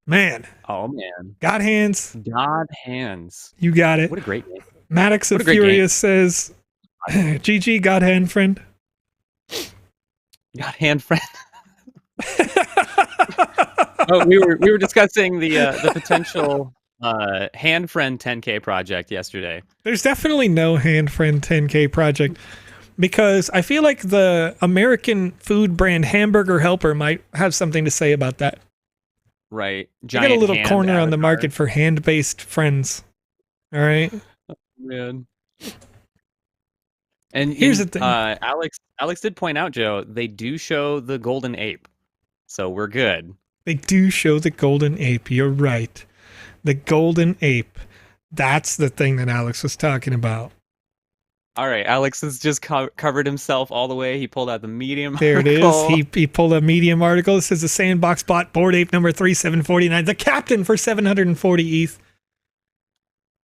Man. Oh, man. God Hands. You got it. What a great name. Maddox of Furious says, GG, God Hand friend. God Hand friend. Oh, we were discussing the potential Hand Friend 10K project yesterday. There's definitely no Hand Friend 10K project because I feel like the American food brand Hamburger Helper might have something to say about that. Right. Giant got a little corner on the market for hand-based friends. All right. Oh, man. And here's the thing. Alex did point out, Joe, they do show the golden ape. So we're good. They do show the golden ape. You're right. The golden ape. That's the thing that Alex was talking about. All right. Alex has just covered himself all the way. He pulled out the Medium There article. it is. He pulled a Medium article. This is the Sandbox bot Bored Ape number 3749. The captain for 740 ETH.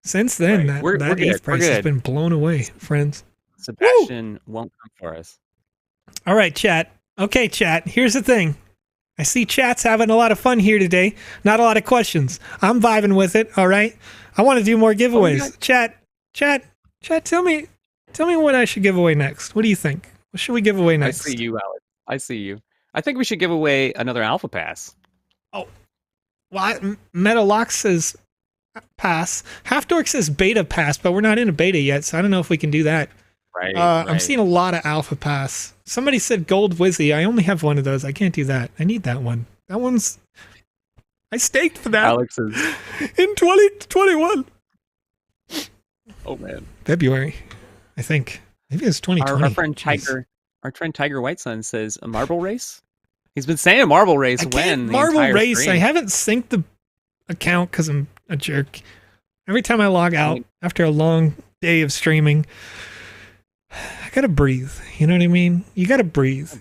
Since then, that ETH price has been blown away, friends. Sebastian won't come for us. All right, chat. Okay, chat. Here's the thing. I see chat's having a lot of fun here today. Not a lot of questions. I'm vibing with it. All right. I want to do more giveaways. Chat. Tell me what I should give away next. What do you think? What should we give away next? I see you, Alex. I see you. I think we should give away another Alpha Pass. Oh, well, Metalox says pass. Half-Dork says beta pass, but we're not in a beta yet, so I don't know if we can do that. Right. I'm seeing a lot of Alpha Pass. Somebody said Gold Wizzy. I only have one of those. I can't do that. I need that one. That one's... I staked for that. Alex is... in 2021. Oh, man. February, I think. Maybe it's 2020. Our friend Tiger White Sun says a marble race. He's been saying marble race Marble race. Stream. I haven't synced the account because I'm a jerk. Every time I log out after a long day of streaming, I gotta breathe. You know what I mean? You gotta breathe.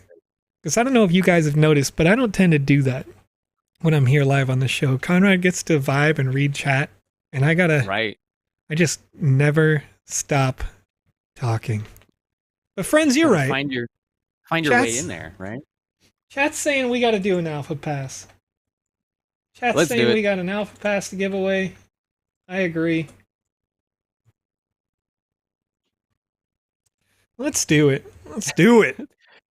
Because I don't know if you guys have noticed, but I don't tend to do that when I'm here live on the show. Conrad gets to vibe and read chat, and I gotta. Right. I just never stop talking. But friends, you're right. Find your way in there, right? Chat's saying we got to do an alpha pass. Chat's Let's saying do it. we got an alpha pass to give away. I agree. Let's do it. Let's do it.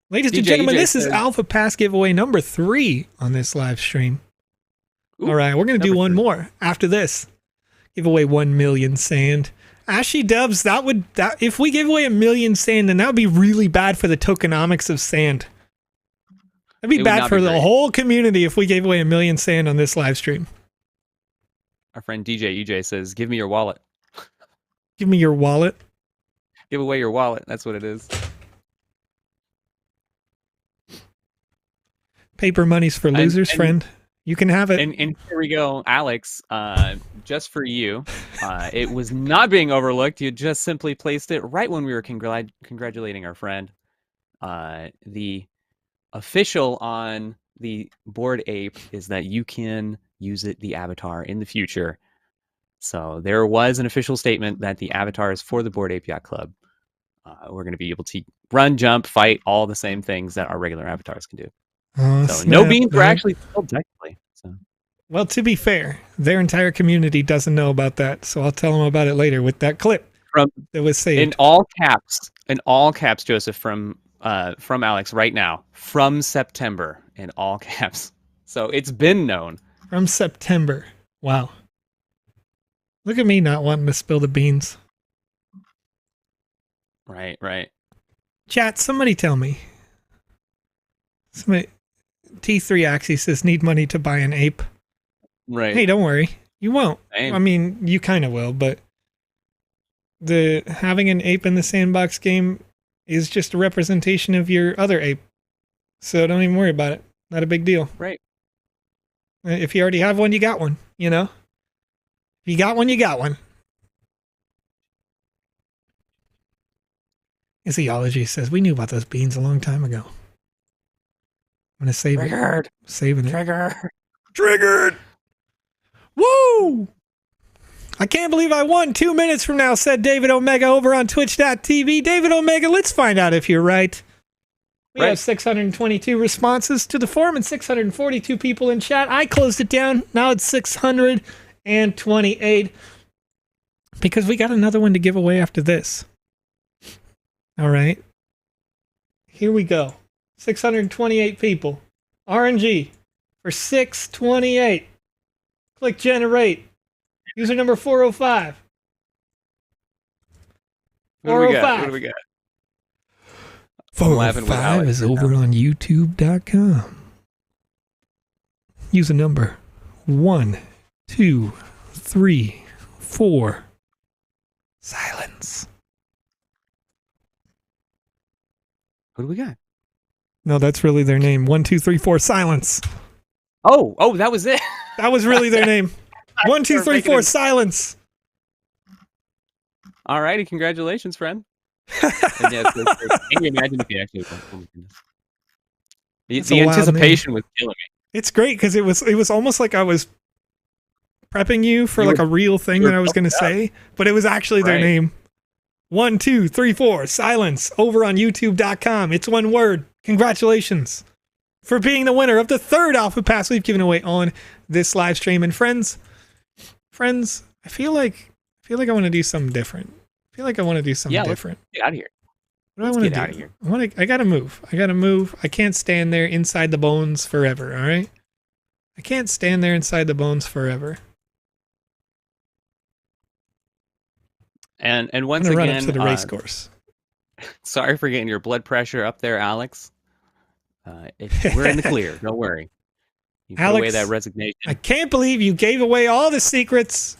Ladies and gentlemen, this is Alpha Pass giveaway number 3 on this live stream. Ooh, all right, we're going to do one 3. more after this. Give away 1 million sand. Ashy Dubs, if we gave away 1 million sand, then that would be really bad for the tokenomics of sand. That'd be bad for the whole community if we gave away 1 million sand on this live stream. Our friend DJ EJ says, "Give me your wallet." Give me your wallet. Give away your wallet. That's what it is. Paper money's for losers, friend. You can have it. And here we go, Alex. Just for you, it was not being overlooked. You just simply placed it right when we were congratulating our friend. The official on the Bored Ape is that you can use the avatar in the future. So there was an official statement that the avatar is for the Bored Ape Yacht Club. We're going to be able to run, jump, fight, all the same things that our regular avatars can do. Oh, so no beans were actually filled technically. So. Well, to be fair, their entire community doesn't know about that, so I'll tell them about it later with that clip that was saved. In all caps, Joseph, from Alex right now, from September, in all caps. So it's been known. From September. Wow. Look at me not wanting to spill the beans. Right. Chat, somebody tell me. T3 Axie says, need money to buy an ape. Right. Hey, don't worry. You won't. Same. I mean, you kind of will, but having an ape in the Sandbox game is just a representation of your other ape. So don't even worry about it. Not a big deal. Right. If you already have one, you got one, you know? If you got one, you got one. Theology says, we knew about those beans a long time ago. I'm going to save it. Saving it. Triggered. Woo! I can't believe I won 2 minutes from now, said David Omega over on Twitch.tv. David Omega, let's find out if you're right. We have 622 responses to the forum and 642 people in chat. I closed it down. Now it's 628 because we got another one to give away after this. All right. Here we go. 628 people. RNG for 628. Click generate. User number 405. What do we got? 405 is over on YouTube.com. User number 1, 2, 3, 4. Silence. What do we got? No, that's really their name. 1, 2, 3, 4. Silence. Oh, that was it. That was really their name. 1, 2, 3, 4. Silence. All righty, congratulations, friend. And yes, can you imagine if you actually? The anticipation was killing me. It's great because it was almost like I was prepping you for like a real thing that I was going to say, but it was actually their name. 1, 2, 3, 4. Silence. Over on YouTube.com. It's one word. Congratulations for being the winner of the 3rd Alpha Pass we've given away on this live stream. And friends, I feel like I want to do something different. I feel like I want to do something different. Get out of here. What do I want to do? Out of here. I gotta move. I can't stand there inside the bones forever. All right. I can't stand there inside the bones forever. And once again, run up to the race course. Sorry for getting your blood pressure up there, Alex. We're in the clear. Don't worry. You put away that resignation. I can't believe you gave away all the secrets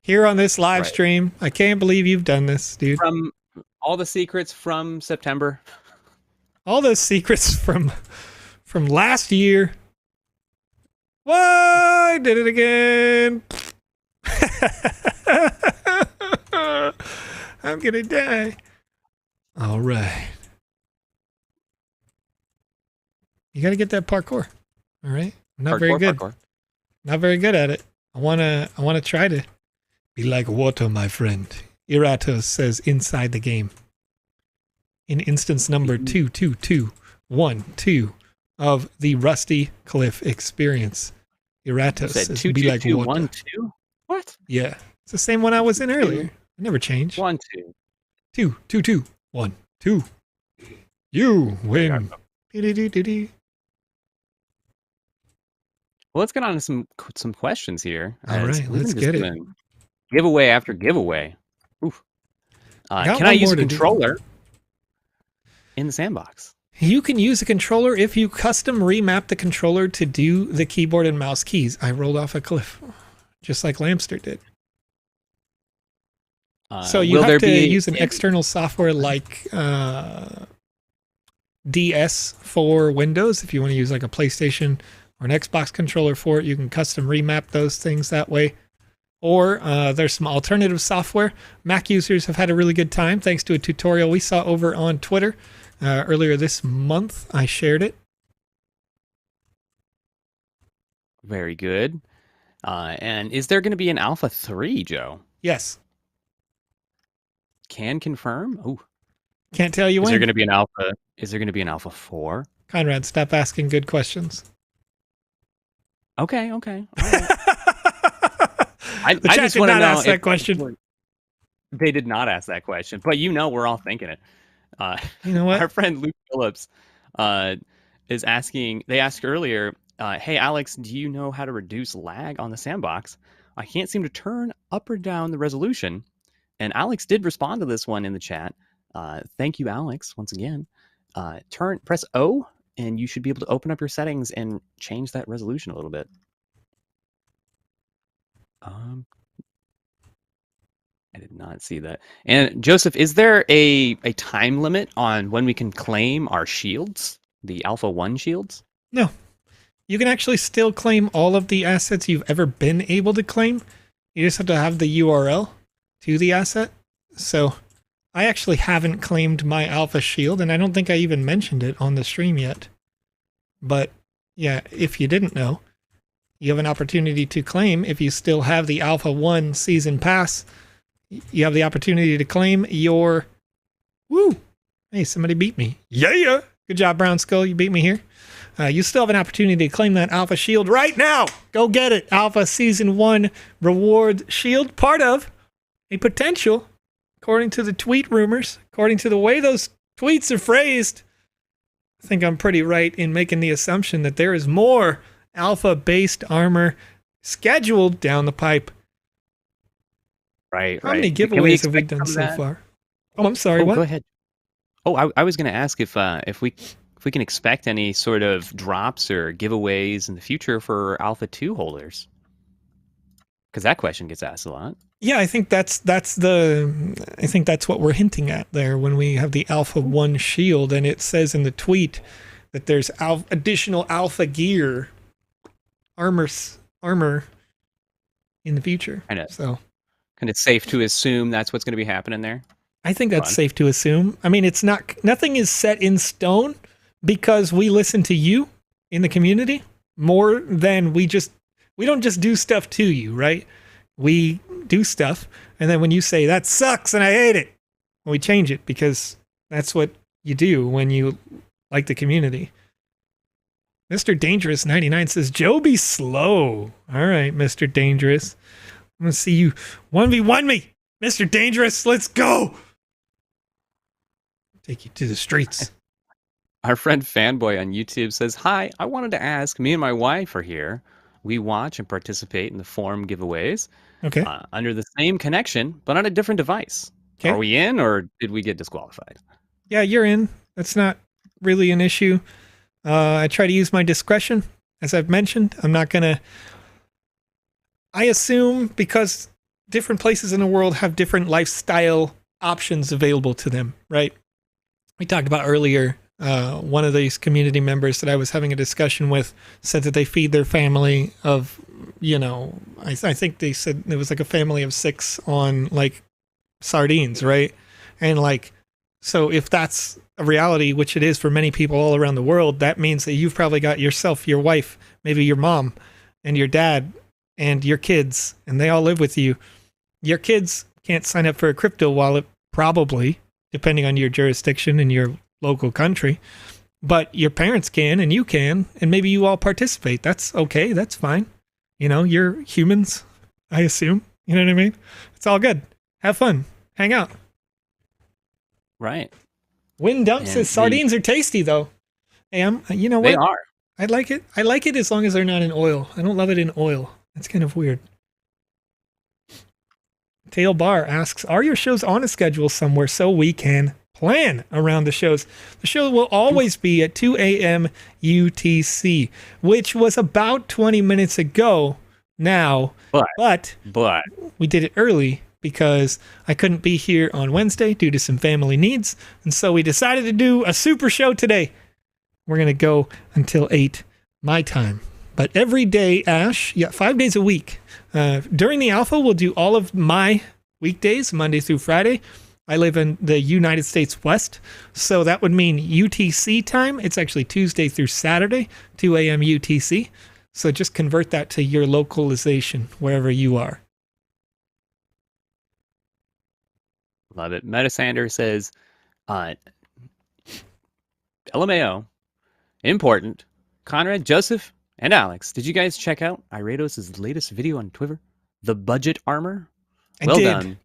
here on this live stream. I can't believe you've done this, dude. From all the secrets from September. All those secrets from last year. Why I did it again? I'm gonna die. All right. You gotta get that parkour. All right. I'm not very good. Not very good at it. I wanna try to be like water, my friend. Iratos says inside the game. in instance number 22212 of the Rusty Cliff experience. Eratos said says, two be two like two what? one two. What? Yeah, it's the same one I was in earlier. It never changed. 1 2. 2. You win. Do-do-do-do-do. Well, let's get on to some questions here. All as right, we've let's been get just it. doing giveaway after giveaway. Oof. Got Can I one use more a to do. controller in the sandbox? You can use a controller if you custom remap the controller to do the keyboard and mouse keys. I rolled off a cliff, just like Lamster did. So you have to use an external software like DS for Windows. If you want to use like a PlayStation or an Xbox controller for it, you can custom remap those things that way. Or there's some alternative software. Mac users have had a really good time thanks to a tutorial we saw over on Twitter earlier this month. I shared it. Very good. And is there going to be an Alpha 3, Joe? Yes. Can confirm. Ooh. Can't tell you when. Is there going to be an Alpha? Is there going to be an Alpha 4? Conrad, stop asking good questions. Okay. All right. The chat did not ask that question. They did not ask that question, but we're all thinking it. You know what? Our friend Luke Phillips is asking. They asked earlier, "Hey Alex, do you know how to reduce lag on the sandbox? I can't seem to turn up or down the resolution." And Alex did respond to this one in the chat. Thank you, Alex, once again. Press O, and you should be able to open up your settings and change that resolution a little bit. I did not see that. And Joseph, is there a time limit on when we can claim our shields, the Alpha 1 shields? No. You can actually still claim all of the assets you've ever been able to claim. You just have to have the URL to the asset. So I actually haven't claimed my Alpha shield, and I don't think I even mentioned it on the stream yet. But yeah, if you didn't know, you have an opportunity to claim if you still have the Alpha 1 season pass. You have the opportunity to claim your... Woo! Hey, somebody beat me. Yeah! Good job, Brown Skull. You beat me here. You still have an opportunity to claim that Alpha shield right now. Go get it. Alpha Season 1 reward shield. Part of a potential, according to the tweet rumors, according to the way those tweets are phrased, I think I'm pretty right in making the assumption that there is more Alpha-based armor scheduled down the pipe. Right. How many giveaways have we done so far? Oh, I'm sorry. What? Go ahead. Oh, I was going to ask if we can expect any sort of drops or giveaways in the future for Alpha 2 holders, because that question gets asked a lot. Yeah, I think that's what we're hinting at there when we have the Alpha 1 shield, and it says in the tweet that there's additional Alpha gear, armor in the future. I know. So, and it's safe to assume that's what's going to be happening there. I think that's safe to assume. I mean, nothing is set in stone because we listen to you in the community more than we don't just do stuff to you, right? We do stuff, and then when you say that sucks and I hate it, we change it because that's what you do when you like the community. Mr. Dangerous 99 says, Joe, be slow. All right, Mr. Dangerous. I'm going to see you 1v1 me. Mr. Dangerous, let's go. Take you to the streets. Our friend Fanboy on YouTube says, hi, I wanted to ask, me and my wife are here. We watch and participate in the forum giveaways. Okay. Under the same connection, but on a different device. Okay. Are we in, or did we get disqualified? Yeah, you're in. That's not really an issue. I try to use my discretion, as I've mentioned. I'm not going to... I assume because different places in the world have different lifestyle options available to them, right? We talked about earlier, one of these community members that I was having a discussion with said that they feed their family of, I think they said it was like a family of 6 on like sardines, right? And like, so if that's a reality, which it is for many people all around the world, that means that you've probably got yourself, your wife, maybe your mom and your dad and your kids, and they all live with you. Your kids can't sign up for a crypto wallet, probably, depending on your jurisdiction in your local country. But your parents can, and you can, and maybe you all participate. That's okay. That's fine. You know, you're humans, I assume. You know what I mean? It's all good. Have fun. Hang out. Right. Win Dump says sardines are tasty, though. Hey, you know what? They are. I like it. I like it as long as they're not in oil. I don't love it in oil. That's kind of weird. Tail Bar asks, are your shows on a schedule somewhere so we can plan around the shows? The show will always be at 2 a.m. UTC, which was about 20 minutes ago now, but we did it early because I couldn't be here on Wednesday due to some family needs, and so we decided to do a super show today. We're going to go until 8 my time. But every day, Ash, 5 days a week. During the alpha, we'll do all of my weekdays, Monday through Friday. I live in the United States West, so that would mean UTC time. It's actually Tuesday through Saturday, 2 a.m. UTC. So just convert that to your localization, wherever you are. Love it. Metasander says, LMAO, important. Conrad, Joseph, and Alex, did you guys check out Irados' latest video on Twitter? The budget armor? Well done.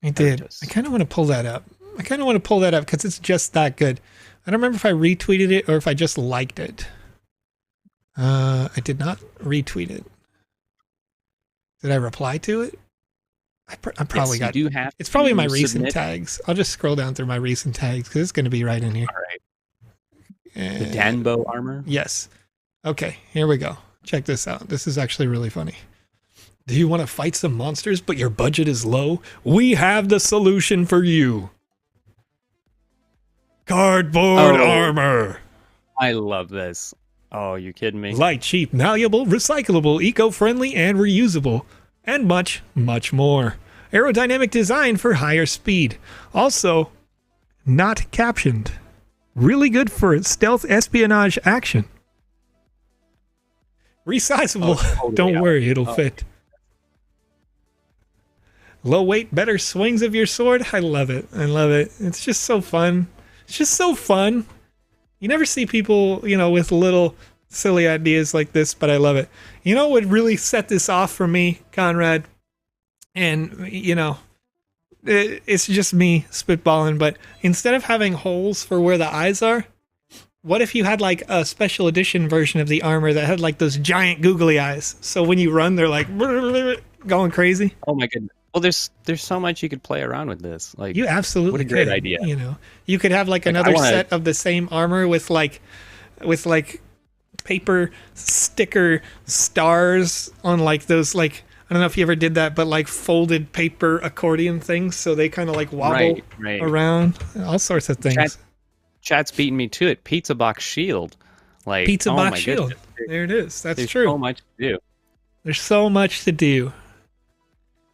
I did. I kind of want to pull that up. Because it's just that good. I don't remember if I retweeted it or if I just liked it. I did not retweet it. Did I reply to it? I probably got. It's probably in my recent tags. I'll just scroll down through my recent tags because it's going to be right in here. All right. The Danbo armor? Yes. Okay, here we go. Check this out. This is actually really funny. Do you want to fight some monsters, but your budget is low? We have the solution for you. Cardboard armor. I love this. Oh, you kidding me? Light, cheap, malleable, recyclable, eco-friendly, and reusable. And much, much more. Aerodynamic design for higher speed. Also, not captioned. Really good for stealth espionage action. Resizable. Don't worry, it'll fit. Low weight, better swings of your sword. I love it. It's just so fun. You never see people, with little silly ideas like this, but I love it. You know what would really set this off for me, Conrad? And, it's just me spitballing, but instead of having holes for where the eyes are, what if you had like a special edition version of the armor that had like those giant googly eyes? So when you run, they're like going crazy. Oh my goodness. Well, there's so much you could play around with this. Like, you absolutely what a great idea. You could have like another set of the same armor with paper sticker stars on like those, like, I don't know if you ever did that, but like folded paper accordion things, so they kind of like wobble around. All sorts of things. Chat's beating me to it. Pizza box shield. Like pizza box shield. There it is. That's true. There's so much to do. There's so much to do.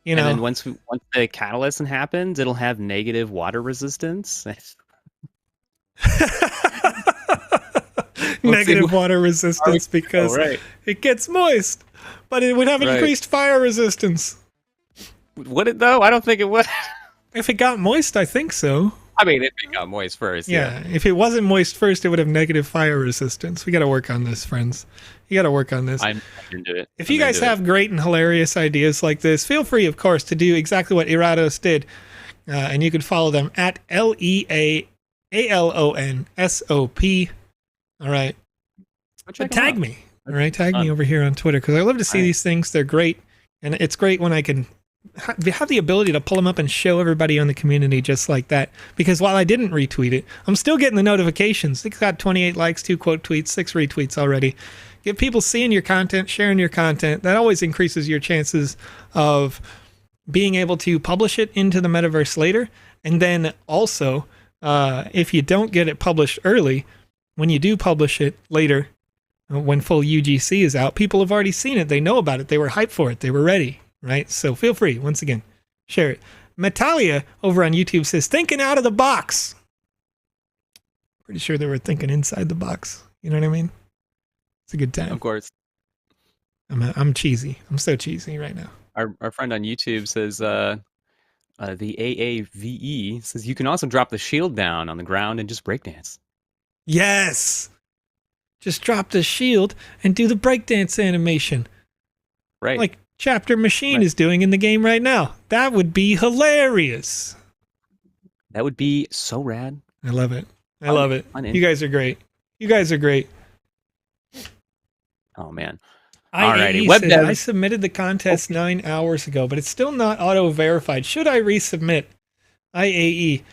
And then once the catalyst happens, it'll have negative water resistance. Negative water resistance because it gets moist, but it would have increased fire resistance. Would it though? I don't think it would. If it got moist, I think so. I mean, if it got moist first. Yeah, if it wasn't moist first, it would have negative fire resistance. We got to work on this, friends. You got to work on this. I'm into it. If you guys have great and hilarious ideas like this, feel free, of course, to do exactly what Irados did. And you can follow them at LEAALONSOP. All right. But tag me. All right. Tag me over here on Twitter because I love to see these things. They're great. And it's great when I can have the ability to pull them up and show everybody on the community just like that. Because while I didn't retweet it, I'm still getting the notifications. It's got 28 likes, 2 quote tweets, 6 retweets already. Get people seeing your content, sharing your content. That always increases your chances of being able to publish it into the metaverse later. And then also, if you don't get it published early, when you do publish it later, when full UGC is out, people have already seen it. They know about it. They were hyped for it. They were ready, right? So feel free, once again, share it. Metalia over on YouTube says, thinking out of the box. Pretty sure they were thinking inside the box. You know what I mean? It's a good time. Of course. I'm cheesy. I'm so cheesy right now. Our friend on YouTube says, the AAVE says you can also drop the shield down on the ground and just breakdance. Yes. Just drop the shield and do the breakdance animation. Right. Like Chapter Machine is doing in the game right now. That would be hilarious. That would be so rad. I love it. I love it. You guys are great. You guys are great. Oh, man. Alrighty. I submitted the contest 9 hours ago, but it's still not auto-verified. Should I resubmit? IAE.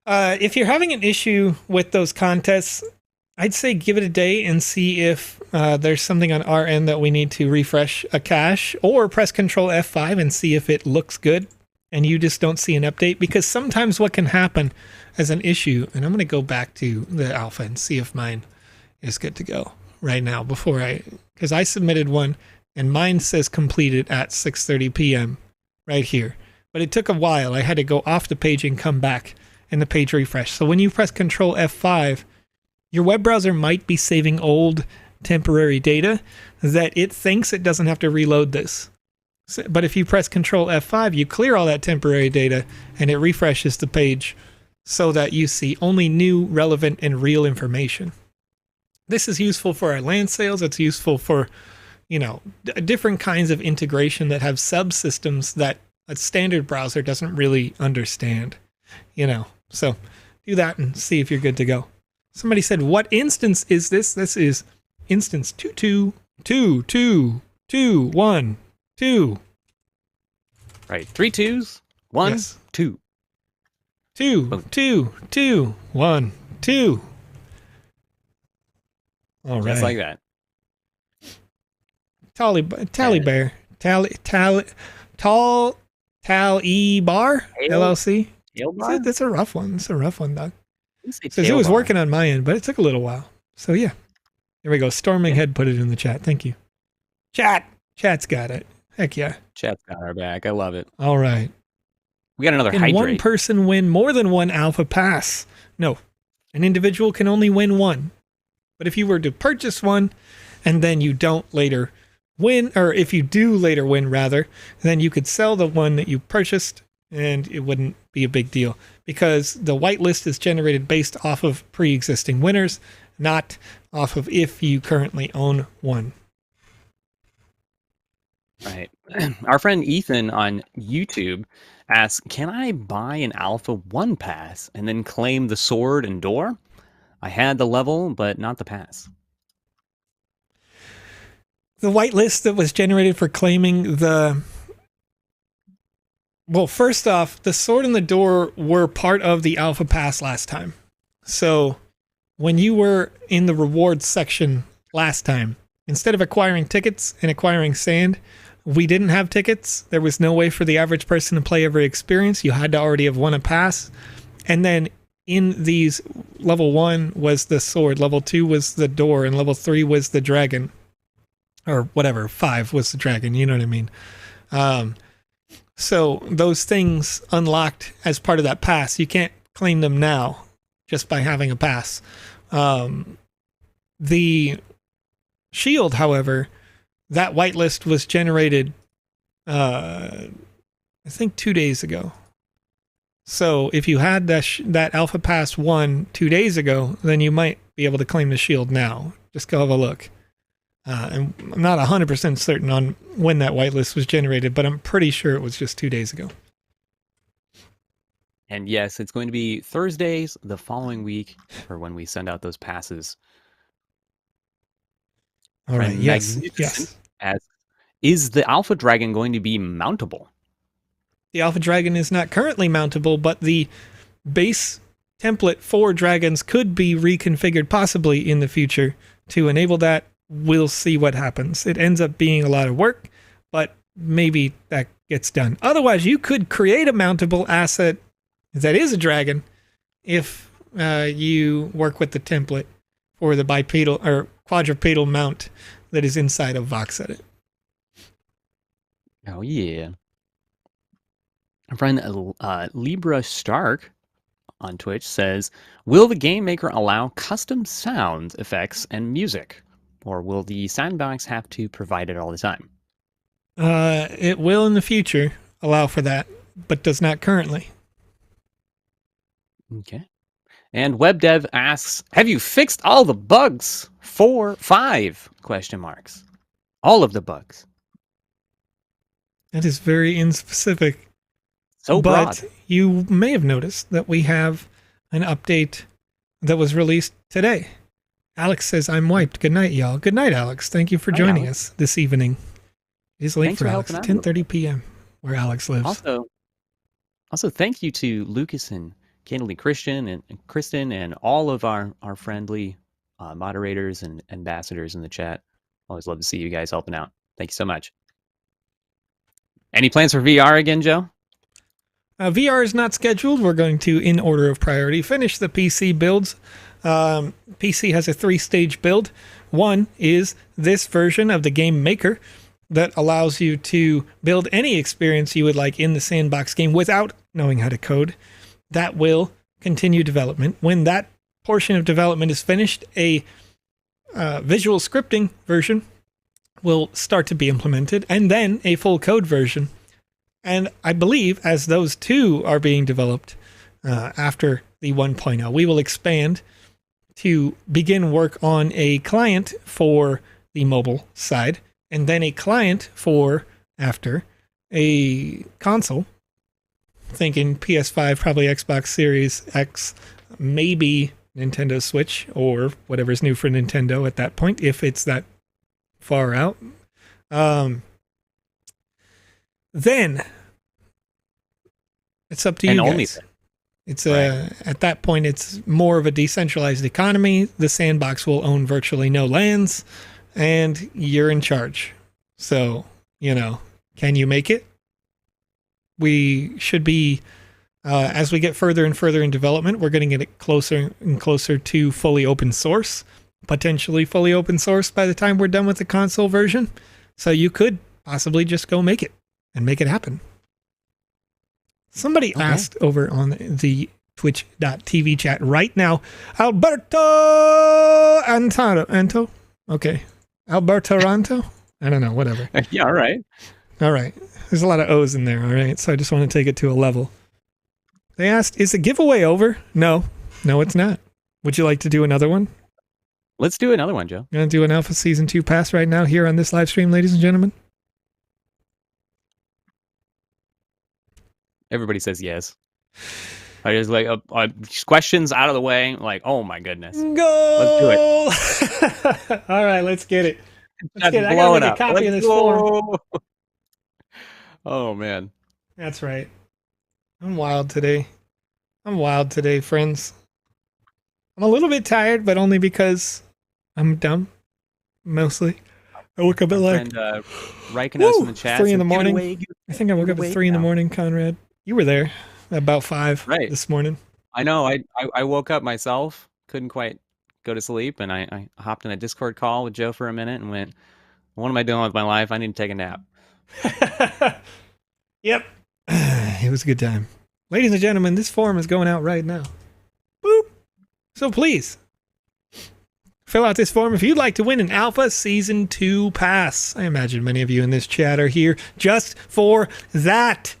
If you're having an issue with those contests, I'd say give it a day and see if there's something on our end that we need to refresh a cache, or press Control F5 and see if it looks good and you just don't see an update. Because sometimes what can happen as an issue, and I'm going to go back to the alpha and see if mine is good to go right now because I submitted one and mine says completed at 6:30 p.m. right here. But it took a while. I had to go off the page and come back and the page refresh. So when you press Control F5, your web browser might be saving old temporary data that it thinks it doesn't have to reload this. But if you press Control F5, you clear all that temporary data and it refreshes the page so that you see only new, relevant, and real information. This is useful for our land sales. It's useful for, different kinds of integration that have subsystems that a standard browser doesn't really understand, So do that and see if you're good to go. Somebody said, what instance is this? This is instance 2222212. Right. 3 2s, 1, yes. 2. 2, 2, 2, 1, 2. All right. Just like that. Tally bear. Bar LLC. That's a rough one. It's a rough one, Doug. Says it was working on my end, but it took a little while. So yeah. There we go. Storming Head put it in the chat. Thank you. Chat's got it. Heck yeah. Chat's got our back. I love it. All right. We got another Can hydrate. one person win more than one alpha pass? No. An individual can only win one. But if you were to purchase one and then you don't later win, or if you do later win rather, then you could sell the one that you purchased and it wouldn't be a big deal, because the whitelist is generated based off of pre-existing winners, not off of if you currently own one. Right. Our friend Ethan on YouTube asks, can I buy an Alpha 1 pass and then claim the sword and door? I had the level, but not the pass. The whitelist that was generated for claiming the... Well, first off, the sword and the door were part of the alpha pass last time. So when you were in the rewards section last time, instead of acquiring tickets and acquiring sand, we didn't have tickets. There was no way for the average person to play every experience. You had to already have won a pass. And then in these, level 1 was the sword, level 2 was the door, and level 3 was the dragon. Or whatever, 5 was the dragon, you know what I mean? So those things unlocked as part of that pass. You can't claim them now just by having a pass. The shield, however, that whitelist was generated, I think 2 days ago. So if you had that Alpha Pass 1 2 days ago, then you might be able to claim the shield now. Just go have a look. And I'm not 100% certain on when that whitelist was generated, but I'm pretty sure it was just 2 days ago. And yes, it's going to be Thursdays the following week for when we send out those passes. All right. Yes. Is the Alpha Dragon going to be mountable? The Alpha Dragon is not currently mountable, but the base template for dragons could be reconfigured possibly in the future to enable that. We'll see what happens. It ends up being a lot of work, but maybe that gets done. Otherwise, you could create a mountable asset that is a dragon if you work with the template for the bipedal or quadrupedal mount that is inside of VoxEdit. Oh, yeah. Our friend Libra Stark on Twitch says, will the Game Maker allow custom sound effects and music? Or will the Sandbox have to provide it all the time? It will in the future allow for that. but does not currently. Okay. And WebDev asks, have you fixed all the bugs? 4, 5 question marks. All of the bugs. That is very inspecific. So but broad. You may have noticed that we have an update that was released today. Alex says, I'm wiped. Good night, y'all. Good night, Alex. Thank you for joining us this evening. It is late Thanks for Alex. 10:30 p.m. where Alex lives. Also, thank you to Lucas and Candidly Christian and Kristen and all of our friendly moderators and ambassadors in the chat. Always love to see you guys helping out. Thank you so much. Any plans for VR again, Joe? VR is not scheduled. We're going to, in order of priority, finish the PC builds. PC has a 3-stage build. One is this version of the Game Maker that allows you to build any experience you would like in the Sandbox game without knowing how to code. That will continue development. When that portion of development is finished, a visual scripting version will start to be implemented, and then a full code version. And I believe as those two are being developed after the 1.0, we will expand to begin work on a client for the mobile side, and then a client for after a console. Thinking PS5, probably Xbox Series X, maybe Nintendo Switch, or whatever's new for Nintendo at that point, if it's that far out. Then it's up to you guys. It's at that point, it's more of a decentralized economy. The Sandbox will own virtually no lands, and you're in charge. So, can you make it? We should be, as we get further and further in development, we're going to get it closer and closer to fully open source, potentially fully open source by the time we're done with the console version. So you could possibly just go make it and make it happen. Somebody asked over on the twitch.tv chat right now, Alberto Anto? Okay. Alberto Ranto? I don't know, whatever. Yeah, all right. All right. There's a lot of O's in there, all right? So I just want to take it to a level. They asked, is the giveaway over? No, it's not. Would you like to do another one? Let's do another one, Joe. You want to do an Alpha Season 2 pass right now here on this live stream, ladies and gentlemen? Everybody says yes. I just like questions out of the way. Like, oh my goodness. Goal! Let's do it. All right, let's get it. I gotta make a copy of this form. Oh man. That's right. I'm wild today, friends. I'm a little bit tired, but only because I'm dumb, mostly. I woke up at like Riken us in the chat. 3 in the morning. I think I woke up at 3 in the morning, Conrad. You were there at about 5 this morning. I know. I woke up myself, couldn't quite go to sleep, and I hopped in a Discord call with Joe for a minute and went, what am I doing with my life? I need to take a nap. Yep. It was a good time. Ladies and gentlemen, this form is going out right now. Boop. So please, fill out this form if you'd like to win an Alpha Season 2 pass. I imagine many of you in this chat are here just for that.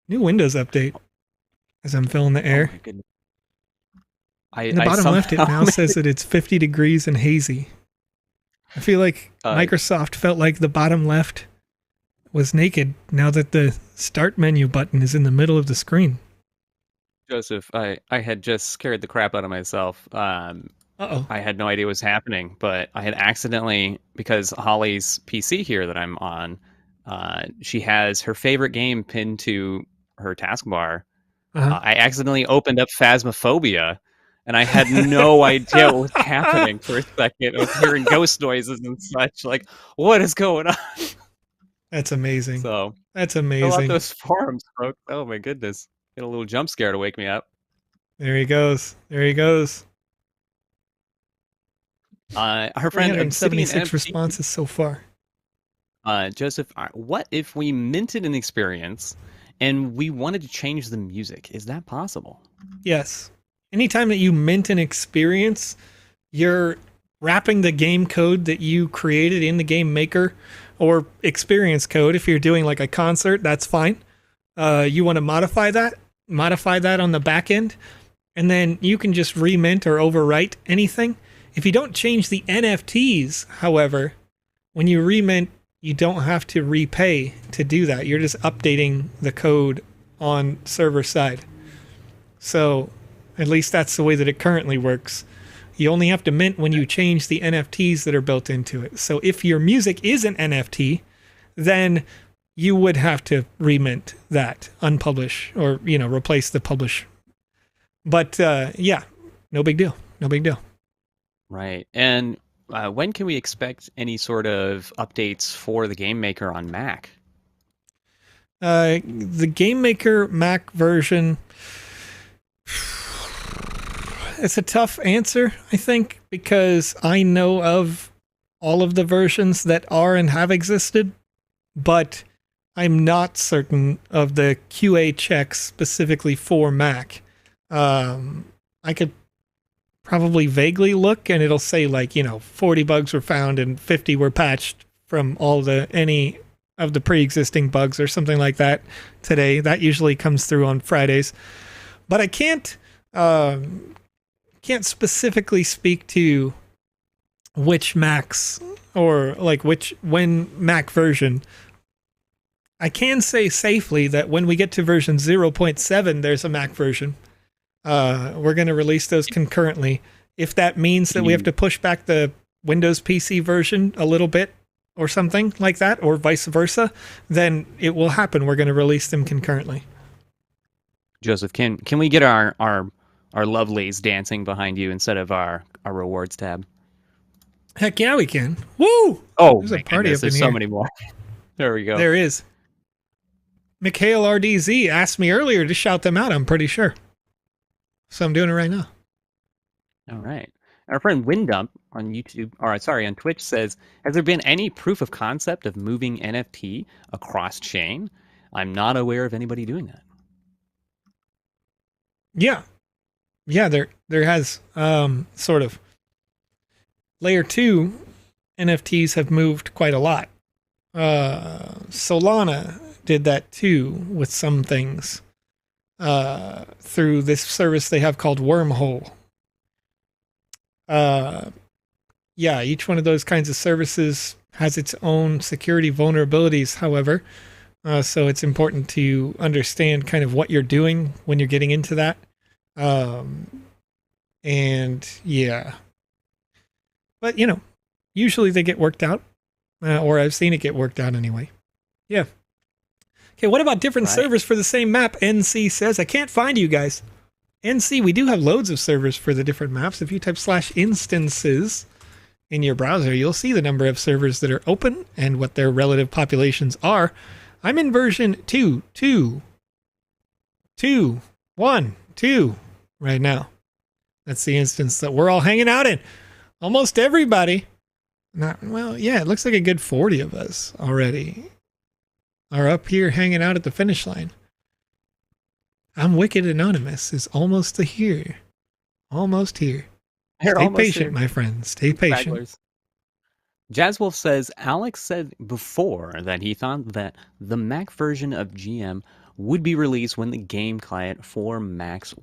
New Windows update as I'm filling the air. Oh in the bottom left, it now says that it's 50 degrees and hazy. I feel like Microsoft felt like the bottom left was naked now that the start menu button is in the middle of the screen. Joseph, I had just scared the crap out of myself. I had no idea what was happening, but I had accidentally, because Holly's PC here that I'm on, she has her favorite game pinned to her taskbar. I accidentally opened up Phasmophobia, and I had no idea what was happening for a second. I was hearing ghost noises and such. Like, what is going on? That's amazing. That's amazing. Fill out those forums, folks. Oh my goodness. Get a little jump scare to wake me up. There he goes. Her friend 76 responses so far. Joseph, what if we minted an experience and we wanted to change the music? Is that possible? Yes. Anytime that you mint an experience, you're wrapping the game code that you created in the game maker or experience code. If you're doing like a concert, that's fine. You want to modify that on the back end, and then you can just remint or overwrite anything. If you don't change the NFTs, however, when you remint, you don't have to repay to do that. You're just updating the code on server side. So at least that's the way that it currently works. You only have to mint when you change the NFTs that are built into it. So if your music is an NFT, then you would have to remint that, unpublish, or, replace the publish. But yeah, no big deal. No big deal. Right. And when can we expect any sort of updates for the Game Maker on Mac? The Game Maker Mac version, it's a tough answer, I think, because I know of all of the versions that are and have existed, but I'm not certain of the QA checks specifically for Mac. I could probably vaguely look and it'll say 40 bugs were found and 50 were patched from any of the pre-existing bugs or something like that today. That usually comes through on Fridays. But I can't specifically speak to which Macs or when Mac version. I can say safely that when we get to version 0.7, there's a Mac version. We're going to release those concurrently. If that means that we have to push back the Windows PC version a little bit or something like that, or vice versa, then it will happen. We're going to release them concurrently. Joseph, can we get our lovelies dancing behind you instead of our rewards tab? Heck yeah, we can. Woo! Oh, there's a party up in there's here. So many more. There we go. There is. Mikhail RDZ asked me earlier to shout them out, I'm pretty sure. So I'm doing it right now. All right. Our friend Windump on YouTube, on Twitch says, has there been any proof of concept of moving NFT across chain? I'm not aware of anybody doing that. Yeah. Yeah, there has sort of. Layer 2 NFTs have moved quite a lot. Solana did that too with some things through this service they have called Wormhole. Yeah, each one of those kinds of services has its own security vulnerabilities, however. So it's important to understand kind of what you're doing when you're getting into that. And yeah. But, usually they get worked out. Or I've seen it get worked out anyway. Yeah. Okay, what about different servers for the same map? NC says, I can't find you guys. NC, we do have loads of servers for the different maps. If you type /instances in your browser, you'll see the number of servers that are open and what their relative populations are. I'm in version 2.1.2 right now. That's the instance that we're all hanging out in. Almost everybody. It looks like a good 40 of us already are up here hanging out at the finish line. I'm Wicked Anonymous is almost here. Almost here. Stay patient, my friends. Stay patient. Jazzwolf says, Alex said before that he thought that the Mac version of GM would be released when the game client for Mac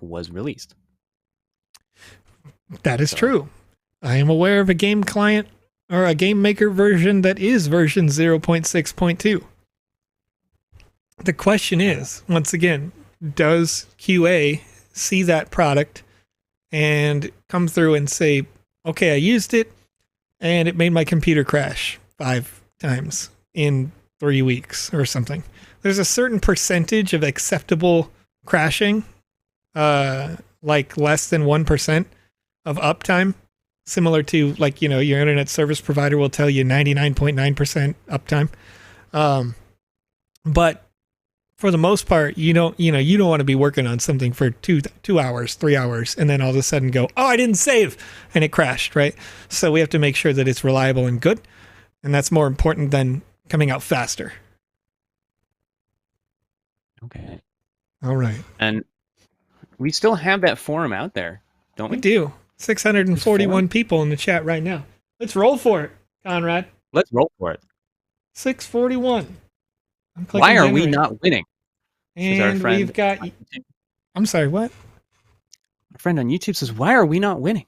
was released. That is true. I am aware of a game client or a game maker version that is version 0.6.2. The question is, once again, does QA see that product and come through and say, okay, I used it and it made my computer crash 5 times in 3 weeks or something. There's a certain percentage of acceptable crashing, like less than 1% of uptime, similar to your internet service provider will tell you 99.9% uptime. But for the most part, you don't want to be working on something for 2 hours, 3 hours, and then all of a sudden go, oh, I didn't save, and it crashed, right? So we have to make sure that it's reliable and good, and that's more important than coming out faster. Okay. All right. And we still have that forum out there, don't we? We do. 641 people in the chat right now. Let's roll for it, Conrad. Let's roll for it. 641. Why are we not winning? And we've got... I'm sorry, what? Our friend on YouTube says, why are we not winning?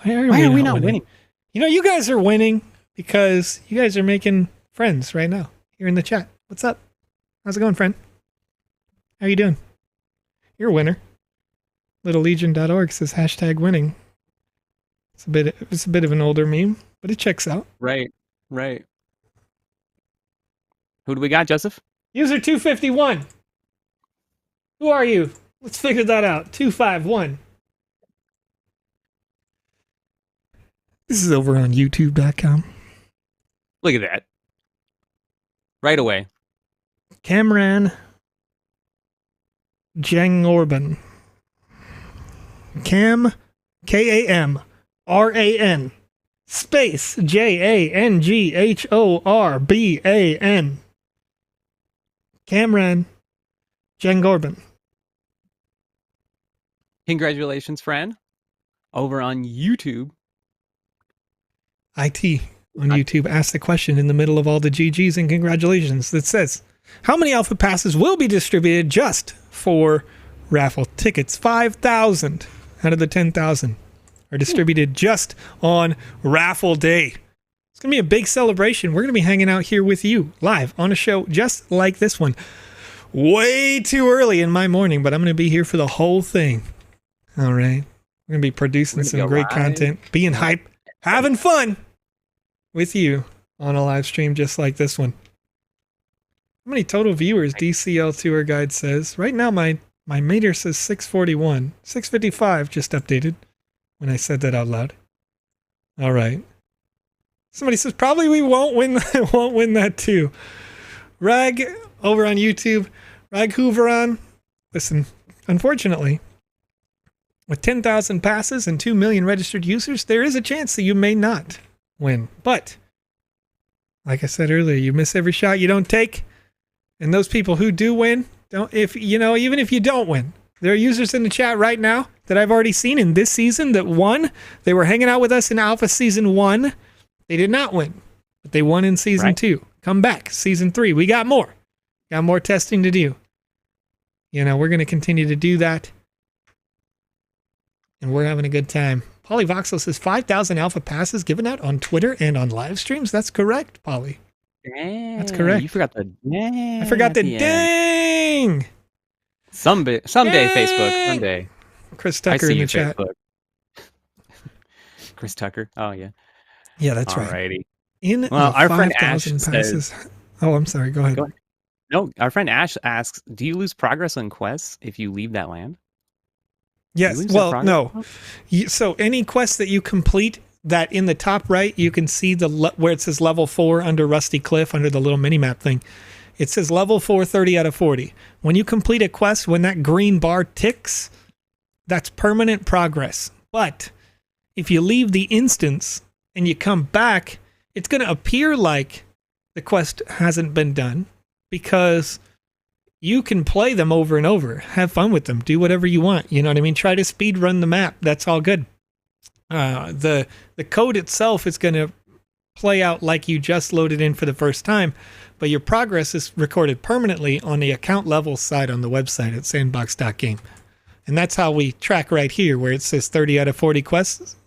Why are we not winning? You know, you guys are winning because you guys are making friends right now here in the chat. What's up? How's it going, friend? How you doing? You're a winner. LittleLegion.org says #winning. It's a bit of an older meme, but it checks out. Right. Who do we got, Joseph? User 251. Who are you? Let's figure that out. 251. This is over on YouTube.com. Look at that. Right away. Cameron Jangorban. Kamran space Janghorban. Cameron Jangorban. Congratulations, friend. Over on YouTube. IT on YouTube asked the question in the middle of all the GGs and congratulations that says, how many alpha passes will be distributed just for raffle tickets? 5,000 out of the 10,000 are distributed just on raffle day. It's going to be a big celebration. We're going to be hanging out here with you live on a show just like this one. Way too early in my morning, but I'm going to be here for the whole thing. All right. We're going to be producing some great content, being hype, having fun with you on a live stream just like this one. How many total viewers? DCL Tour Guide says. Right now, my meter says 641. 655 just updated when I said that out loud. All right. Somebody says, probably we won't win that too. Rag over on YouTube. Rag Hooveron. Listen, unfortunately, with 10,000 passes and 2 million registered users, there is a chance that you may not win. But, like I said earlier, you miss every shot you don't take. And those people who do win, even if you don't win, there are users in the chat right now that I've already seen in this season that won. They were hanging out with us in Alpha Season 1. They did not win, but they won in Season 2. Come back, Season 3. We got more. Got more testing to do. We're going to continue to do that. And we're having a good time. Polly Voxel says 5,000 alpha passes given out on Twitter and on live streams. That's correct, Polly. Dang, that's correct. You forgot the dang. I forgot the dang. Someday, Facebook. Someday. Chris Tucker in the chat. Facebook. Chris Tucker. Oh, yeah. Yeah, that's right. Alrighty. Our friend Ash passes. says, oh, I'm sorry. Go ahead. No, our friend Ash asks, do you lose progress on quests if you leave that land? Yes. Well, no. So any quest that you complete, that in the top right, you can see where it says level 4 under Rusty Cliff, under the little mini-map thing. It says level 4, 30 out of 40. When you complete a quest, when that green bar ticks, that's permanent progress. But if you leave the instance and you come back, it's going to appear like the quest hasn't been done because you can play them over and over. Have fun with them. Do whatever you want. You know what I mean? Try to speed run the map. That's all good. The code itself is going to play out like you just loaded in for the first time, but your progress is recorded permanently on the account level side on the website at sandbox.game. And that's how we track right here where it says 30 out of 40 quests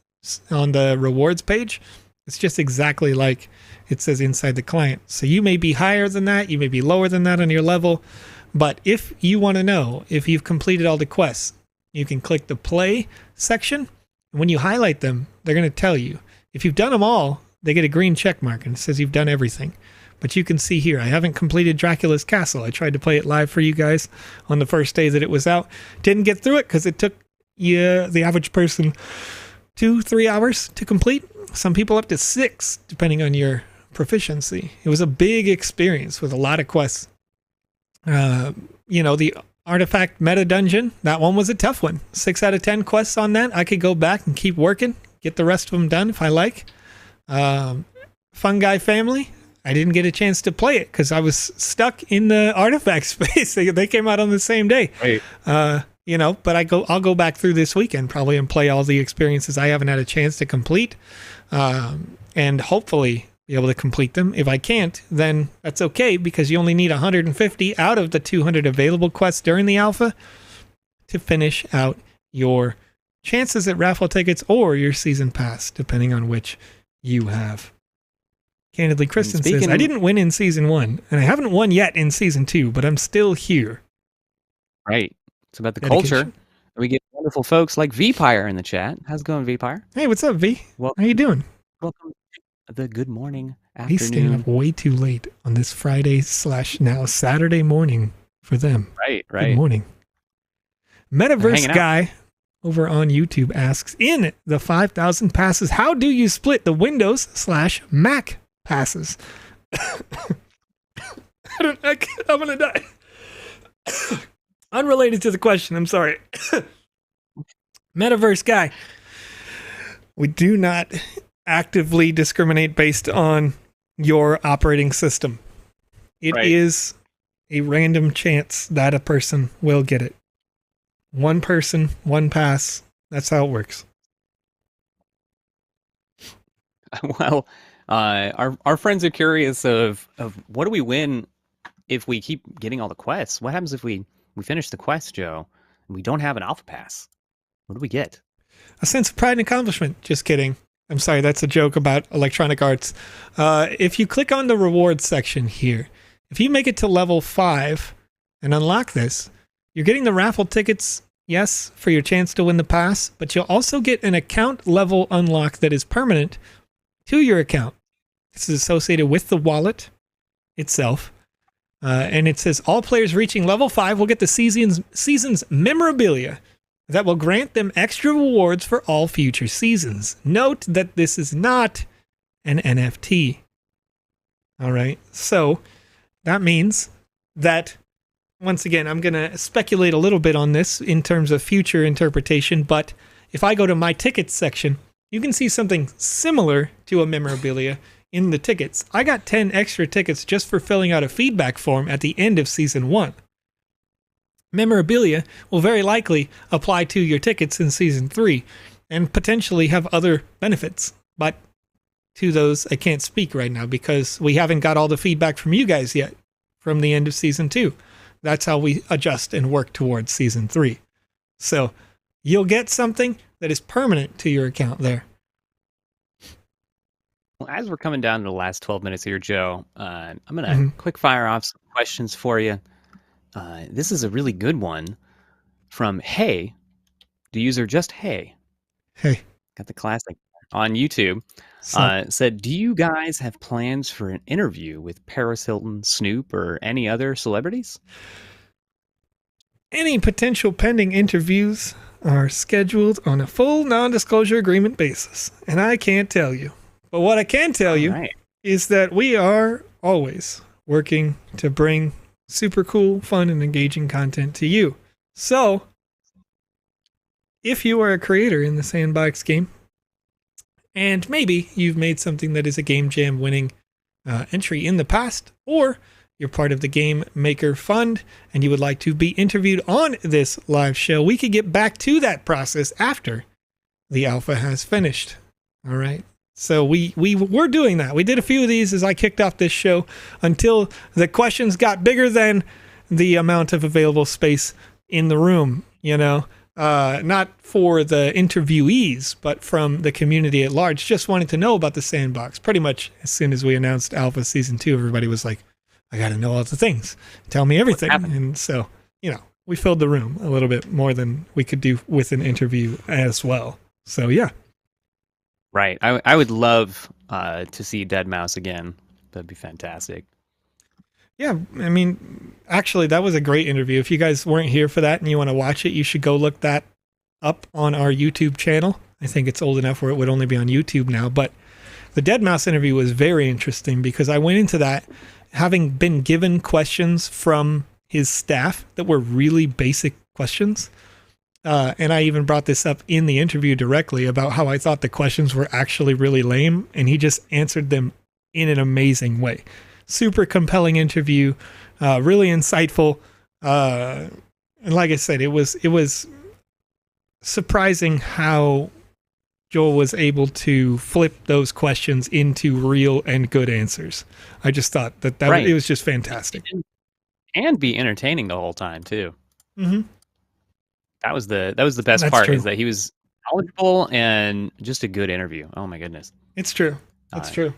on the rewards page. It's just exactly like it says inside the client. So you may be higher than that. You may be lower than that on your level. But if you want to know if you've completed all the quests, you can click the play section. And when you highlight them, they're going to tell you. If you've done them all, they get a green check mark and it says you've done everything. But you can see here, I haven't completed Dracula's Castle. I tried to play it live for you guys on the first day that it was out. Didn't get through it because it took the average person 2-3 hours to complete. Some people up to 6, depending on your proficiency. It was a big experience with a lot of quests. The Artifact Meta Dungeon, that one was a tough one. 6 out of 10 quests on that. I could go back and keep working, get the rest of them done if I like. Fungi Family, I didn't get a chance to play it because I was stuck in the Artifact space. They came out on the same day. Right. But I'll go back through this weekend probably and play all the experiences I haven't had a chance to complete, and hopefully be able to complete them. If I can't, then that's okay, because you only need 150 out of the 200 available quests during the alpha to finish out your chances at raffle tickets or your season pass, depending on which you have. Candidly, Kristen says, I didn't win in season 1, and I haven't won yet in season 2, but I'm still here. Right. It's about the culture. And we get wonderful folks like Vpire in the chat. How's it going, Vpire? Hey, what's up, V? Well, how you doing? Welcome to the good morning afternoon. He's staying up way too late on this Friday / now Saturday morning for them. Right. Good morning. Metaverse guy over on YouTube asks, in the 5,000 passes, how do you split the Windows / Mac passes? I'm gonna die. Unrelated to the question, I'm sorry. Metaverse guy, we do not actively discriminate based on your operating system. It is a random chance that a person will get it. One person, one pass. That's how it works. Well, our friends are curious of what do we win if we keep getting all the quests? What happens if we finish the quest, Joe, and we don't have an alpha pass? What do we get? A sense of pride and accomplishment. Just kidding. I'm sorry, that's a joke about Electronic Arts. If you click on the rewards section here, if you make it to level 5 and unlock this, you're getting the raffle tickets, yes, for your chance to win the pass, but you'll also get an account level unlock that is permanent to your account. This is associated with the wallet itself. And it says all players reaching level 5 will get the season's memorabilia that will grant them extra rewards for all future seasons. Note that this is not an NFT. All right. So that means that, once again, I'm going to speculate a little bit on this in terms of future interpretation, but if I go to my tickets section, you can see something similar to a memorabilia in the tickets. I got 10 extra tickets just for filling out a feedback form at the end of season 1. Memorabilia will very likely apply to your tickets in season 3 and potentially have other benefits, but to those I can't speak right now because we haven't got all the feedback from you guys yet from the end of season 2. That's how we adjust and work towards season 3. So you'll get something that is permanent to your account there. Well, as we're coming down to the last 12 minutes here, Joe, I'm going to quick fire off some questions for you. This is a really good one from Hey, the user just Hey. Hey. Got the classic on YouTube. Said, do you guys have plans for an interview with Paris Hilton, Snoop, or any other celebrities? Any potential pending interviews are scheduled on a full non-disclosure agreement basis, and I can't tell you. But what I can tell you is that we are always working to bring super cool, fun, and engaging content to you. So, if you are a creator in the Sandbox game, and maybe you've made something that is a Game Jam winning entry in the past, or you're part of the Game Maker Fund, and you would like to be interviewed on this live show, we could get back to that process after the alpha has finished. All right. So we're doing that. We did a few of these as I kicked off this show until the questions got bigger than the amount of available space in the room, not for the interviewees, but from the community at large, just wanting to know about the Sandbox. Pretty much as soon as we announced Alpha Season 2, everybody was like, I got to know all the things. Tell me everything. And so, we filled the room a little bit more than we could do with an interview as well. So, yeah. Right. I would love to see Deadmau5 again. That'd be fantastic. Yeah. I mean, actually, that was a great interview. If you guys weren't here for that and you want to watch it, you should go look that up on our YouTube channel. I think it's old enough where it would only be on YouTube now. But the Deadmau5 interview was very interesting because I went into that having been given questions from his staff that were really basic questions. And I even brought this up in the interview directly about how I thought the questions were actually really lame, and he just answered them in an amazing way. Super compelling interview, really insightful. And like I said, it was surprising how Joel was able to flip those questions into real and good answers. I just thought that Right. it was just fantastic. And be entertaining the whole time too. Mm-hmm. That was the best That's part, true. is that he was knowledgeable and just a good interview. Oh my goodness. It's true. That's true.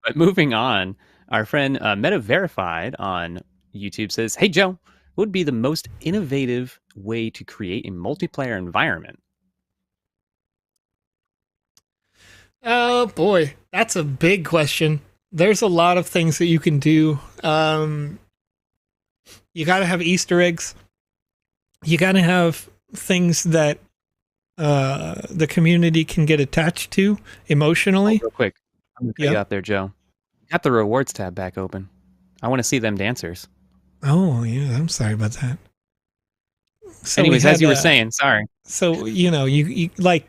But moving on, our friend Meta Verified on YouTube says, "Hey Joe, what would be the most innovative way to create a multiplayer environment?" Oh boy, that's a big question. There's a lot of things that you can do. You got to have Easter eggs. You got to have things that the community can get attached to emotionally. Real quick, I'm gonna cut you out there, Joe. Got the rewards tab back open. I want to see them dancers. Oh yeah, I'm sorry about that. So anyways, as you were saying, sorry. So you like,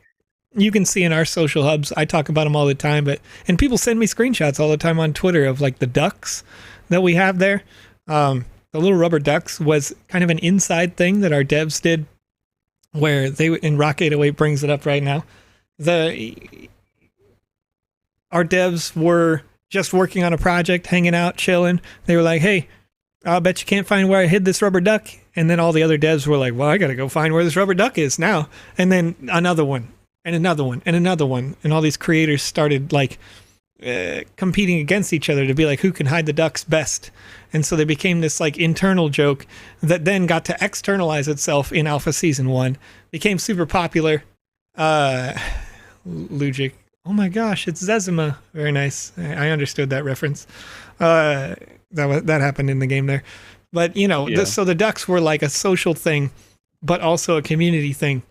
you can see in our social hubs, I talk about them all the time, and people send me screenshots all the time on Twitter of like the ducks that we have there. The little rubber ducks was kind of an inside thing that our devs did, where they, in Rock 808 brings it up right now. Our devs were just working on a project, hanging out, chilling. They were like, hey, I'll bet you can't find where I hid this rubber duck. And then all the other devs were like, well, I got to go find where this rubber duck is now. And then another one, and another one, and another one. And all these creators started like competing against each other to be like, who can hide the ducks best. And so they became this like internal joke that then got to externalize itself in Alpha Season 1. Became super popular. Lugic. Oh my gosh, it's Zezima. Very nice. I understood that reference. That happened in the game there. But, so the ducks were like a social thing, but also a community thing.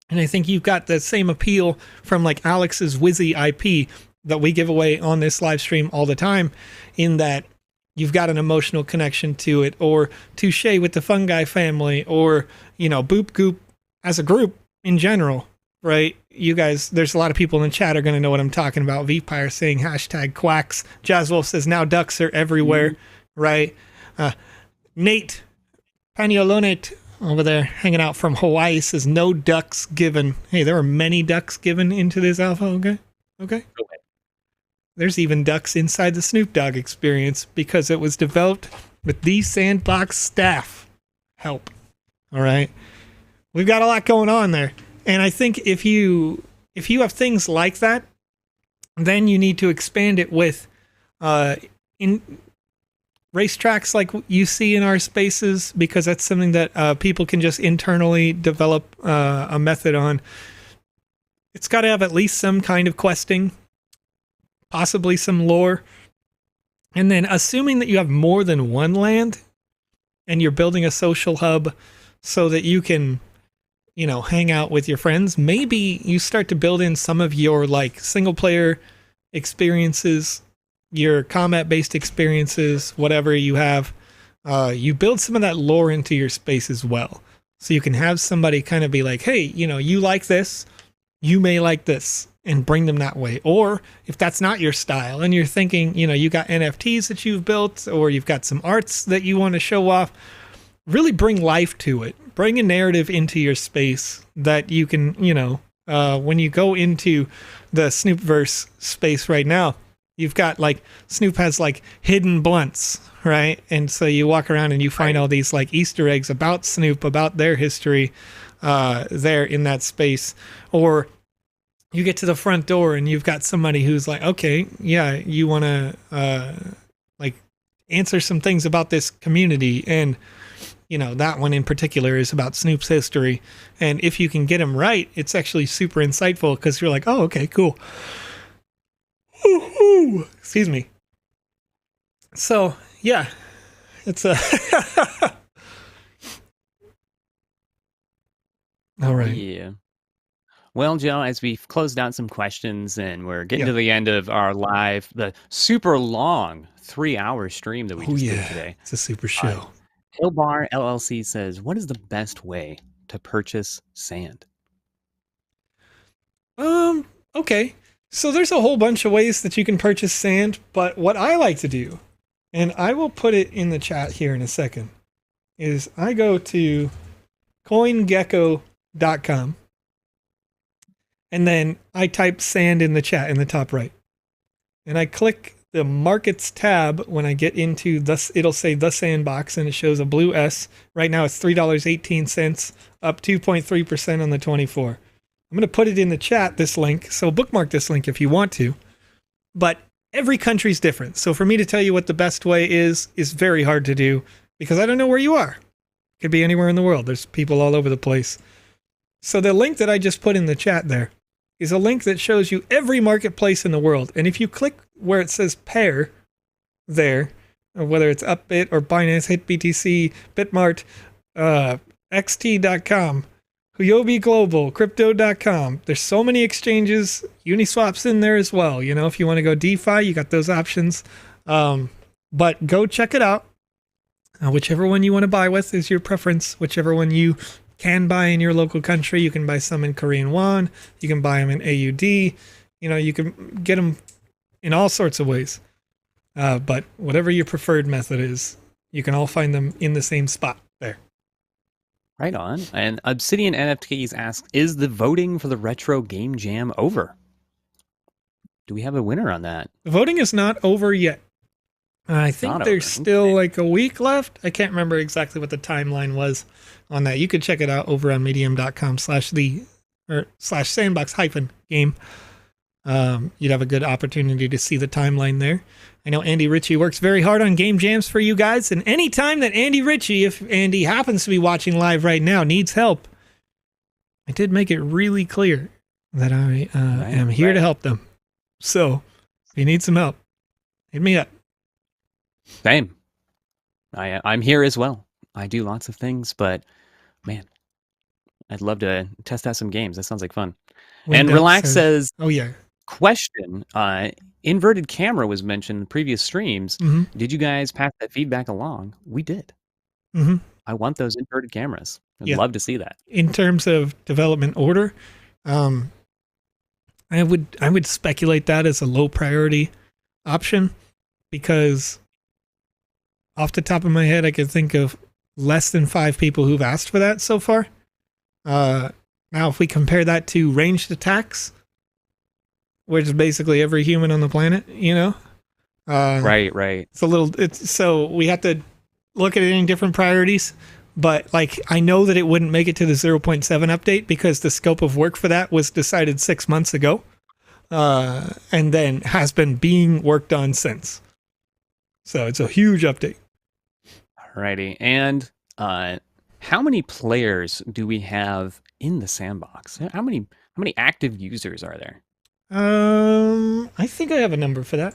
And I think you've got the same appeal from like Alex's Wizzy IP that we give away on this live stream all the time, in that you've got an emotional connection to it, or Touche with the Fungi family, or, Boop Goop as a group in general, right? You guys, there's a lot of people in the chat are going to know what I'm talking about. Vpire saying #quacks. Jazzwolf says now ducks are everywhere, right? Nate Paniolonate over there hanging out from Hawaii says no ducks given. Hey, there were many ducks given into this alpha, okay? There's even ducks inside the Snoop Dogg experience because it was developed with the Sandbox staff help. All right. We've got a lot going on there. And I think if you have things like that, then you need to expand it with in racetracks like you see in our spaces, because that's something that people can just internally develop a method on. It's got to have at least some kind of questing, possibly some lore. And then assuming that you have more than one land and you're building a social hub so that you can, hang out with your friends, maybe you start to build in some of your like single player experiences, your combat-based experiences, whatever you have. You build some of that lore into your space as well. So you can have somebody kind of be like, hey, you like this, you may like this, and bring them that way. Or if that's not your style and you're thinking, you got NFTs that you've built, or you've got some arts that you want to show off, really bring life to it. Bring a narrative into your space that you can, when you go into the Snoopverse space right now, you've got like Snoop has like hidden blunts, right? And so you walk around and you find all these like Easter eggs about Snoop, about their history there in that space. Or you get to the front door and you've got somebody who's like, okay, yeah, you want to like answer some things about this community. And, that one in particular is about Snoop's history. And if you can get him right, it's actually super insightful, because you're like, oh, okay, cool. Excuse me. So, yeah, it's a... All right. Yeah. Well, Joe, as we've closed out some questions and we're getting to the end of our live, the super long 3-hour stream that we just did today. It's a super show. Hillbar LLC says, what is the best way to purchase sand? Okay. So there's a whole bunch of ways that you can purchase sand, but what I like to do, and I will put it in the chat here in a second, is I go to coingecko.com and then I type sand in the chat in the top right. And I click the markets tab when I get into this. It'll say the Sandbox and it shows a blue S. Right now it's $3.18, up 2.3% on the 24. I'm going to put it in the chat, this link. So bookmark this link if you want to. But every country's different. So for me to tell you what the best way is very hard to do because I don't know where you are. It could be anywhere in the world. There's people all over the place. So the link that I just put in the chat there is a link that shows you every marketplace in the world. And if you click where it says pair there, whether it's Upbit or Binance, HitBTC, Bitmart, XT.com, Huobi Global, Crypto.com. There's so many exchanges. Uniswap's in there as well. You know, if you want to go DeFi, you got those options. But go check it out. Whichever one you want to buy with is your preference. Whichever one you can buy in your local country. You can buy some in Korean won. You can buy them in AUD. You know, you can get them in all sorts of ways. But whatever your preferred method is, you can all find them in the same spot there. Right on. And Obsidian NFTs asks, is the voting for the Retro Game Jam over? Do we have a winner on that? The voting is not over yet. I think there's still like a week left. I can't remember exactly what the timeline was on that. You could check it out over on medium.com/sandbox-game. You'd have a good opportunity to see the timeline there. I know Andy Ritchie works very hard on game jams for you guys, and anytime that Andy Ritchie, if Andy happens to be watching live right now, needs help, I did make it really clear that I am here to help them. So, if you need some help, hit me up. Same. I'm here as well. I do lots of things, but man, I'd love to test out some games. That sounds like fun. And Relax says, oh yeah. Question, inverted camera was mentioned in previous streams. Mm-hmm. Did you guys pass that feedback along? We did. Mm-hmm. I want those inverted cameras. I'd love to see that. In terms of development order, I would speculate that as a low priority option because off the top of my head, I could think of less than 5 people who've asked for that so far. Now, if we compare that to ranged attacks, which is basically every human on the planet, you know? Right. So we have to look at it in different priorities. But, like, I know that it wouldn't make it to the 0.7 update because the scope of work for that was decided 6 months ago. And then has been being worked on since. So it's a huge update. Alrighty. And how many players do we have in the sandbox? How many active users are there? I think I have a number for that.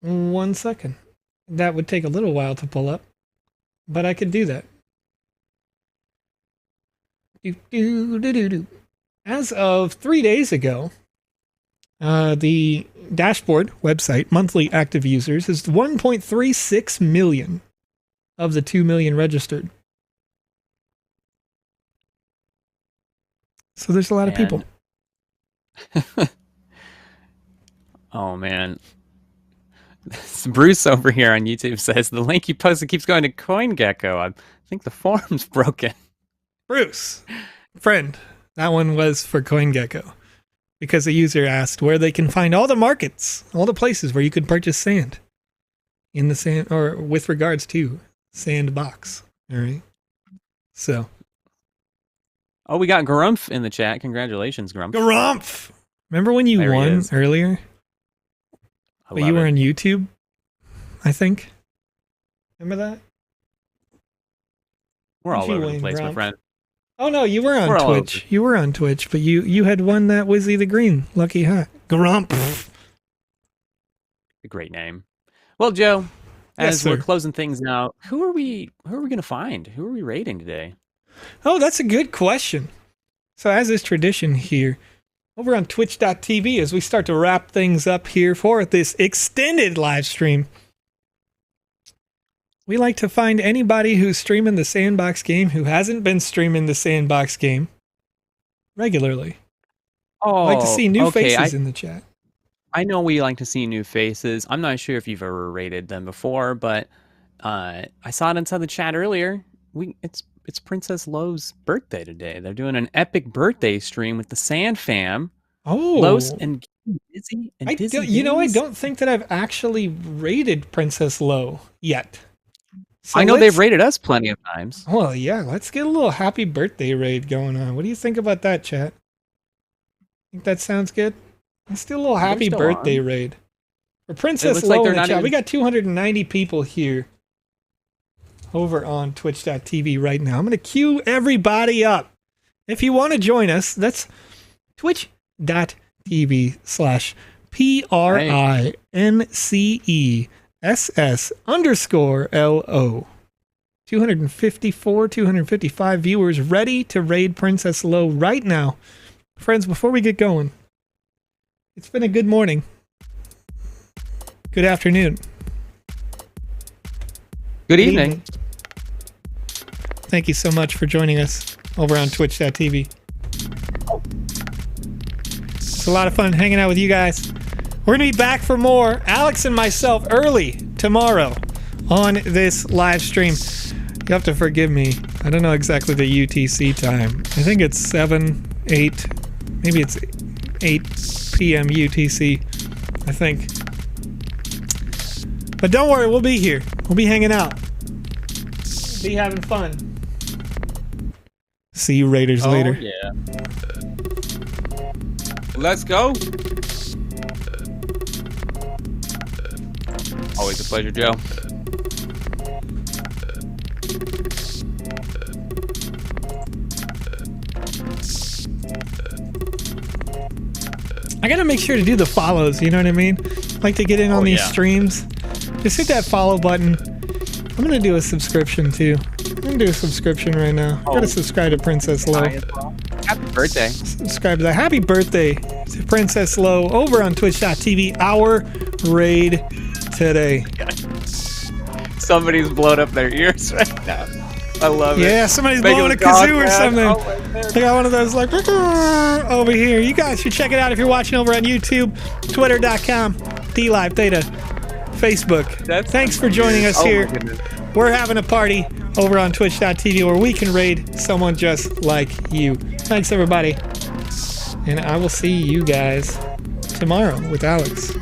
1 second. That would take a little while to pull up, but I could do that. As of 3 days ago, the dashboard website monthly active users is 1.36 million of the 2 million registered. So there's a lot of people. Oh man. Bruce over here on YouTube says the link you posted keeps going to CoinGecko. I think the forum's broken. Bruce, friend, that one was for CoinGecko because a user asked where they can find all the markets, all the places where you could purchase sand in the sand or with regards to Sandbox. All right. So. Oh, we got Grumph in the chat. Congratulations, Grumph. Grumph! Remember when you won earlier? But you were on YouTube, I think. Remember that? We're all over the place, my friend. Oh no, you were on Twitch. You were on Twitch, but you had won that Wizzy the Green lucky hat. Grumph. A great name. Well, Joe, as we're closing things out, who are we going to find? Who are we raiding today? Oh, that's a good question. So as is tradition here, over on twitch.tv, as we start to wrap things up here for this extended live stream, we like to find anybody who's streaming the Sandbox game who hasn't been streaming the Sandbox game regularly. Oh, I like to see new faces in the chat. I know we like to see new faces. I'm not sure if you've ever rated them before, but I saw it inside the chat earlier. It's Princess Lo's birthday today. They're doing an epic birthday stream with the Sand Fam. Oh, Los and Dizzy and I Dizzy don't think that I've actually rated Princess Lo yet. So I know they've rated us plenty of times. Well, yeah, let's get a little happy birthday raid going on. What do you think about that, chat? Think that sounds good? Let's do a little happy birthday raid. For Princess Lo in the chat, we got 290 people here over on twitch.tv right now. I'm going to queue everybody up. If you want to join us, that's twitch.tv/PRINCESS_LO. 254, 255 viewers ready to raid Princess Lo right now. Friends, before we get going, it's been a good morning. Good afternoon. Good evening. Thank you so much for joining us over on twitch.tv. It's a lot of fun hanging out with you guys. We're going to be back for more, Alex and myself, early tomorrow on this live stream. You have to forgive me. I don't know exactly the UTC time. I think it's 7, 8, maybe it's 8 p.m. UTC, I think. But don't worry, we'll be here. We'll be hanging out. We'll be having fun. See you Raiders later. Yeah. Let's go. Always a pleasure, Joe. I gotta make sure to do the follows, you know what I mean? Like to get in on these streams. Just hit that follow button. I'm gonna do a subscription too. I'm gonna do a subscription right now. I gotta subscribe to Princess Lo. Happy birthday. Subscribe to that. Happy birthday to Princess Lo over on twitch.tv. Our raid today. Somebody's blowing up their ears right now. I love it. Yeah, somebody's blowing a kazoo or something. They got one of those like over here. You guys should check it out if you're watching over on YouTube, twitter.com, DLive Theta, Facebook. Thanks for joining us here. We're having a party over on twitch.tv where we can raid someone just like you. Thanks, everybody. And I will see you guys tomorrow with Alex.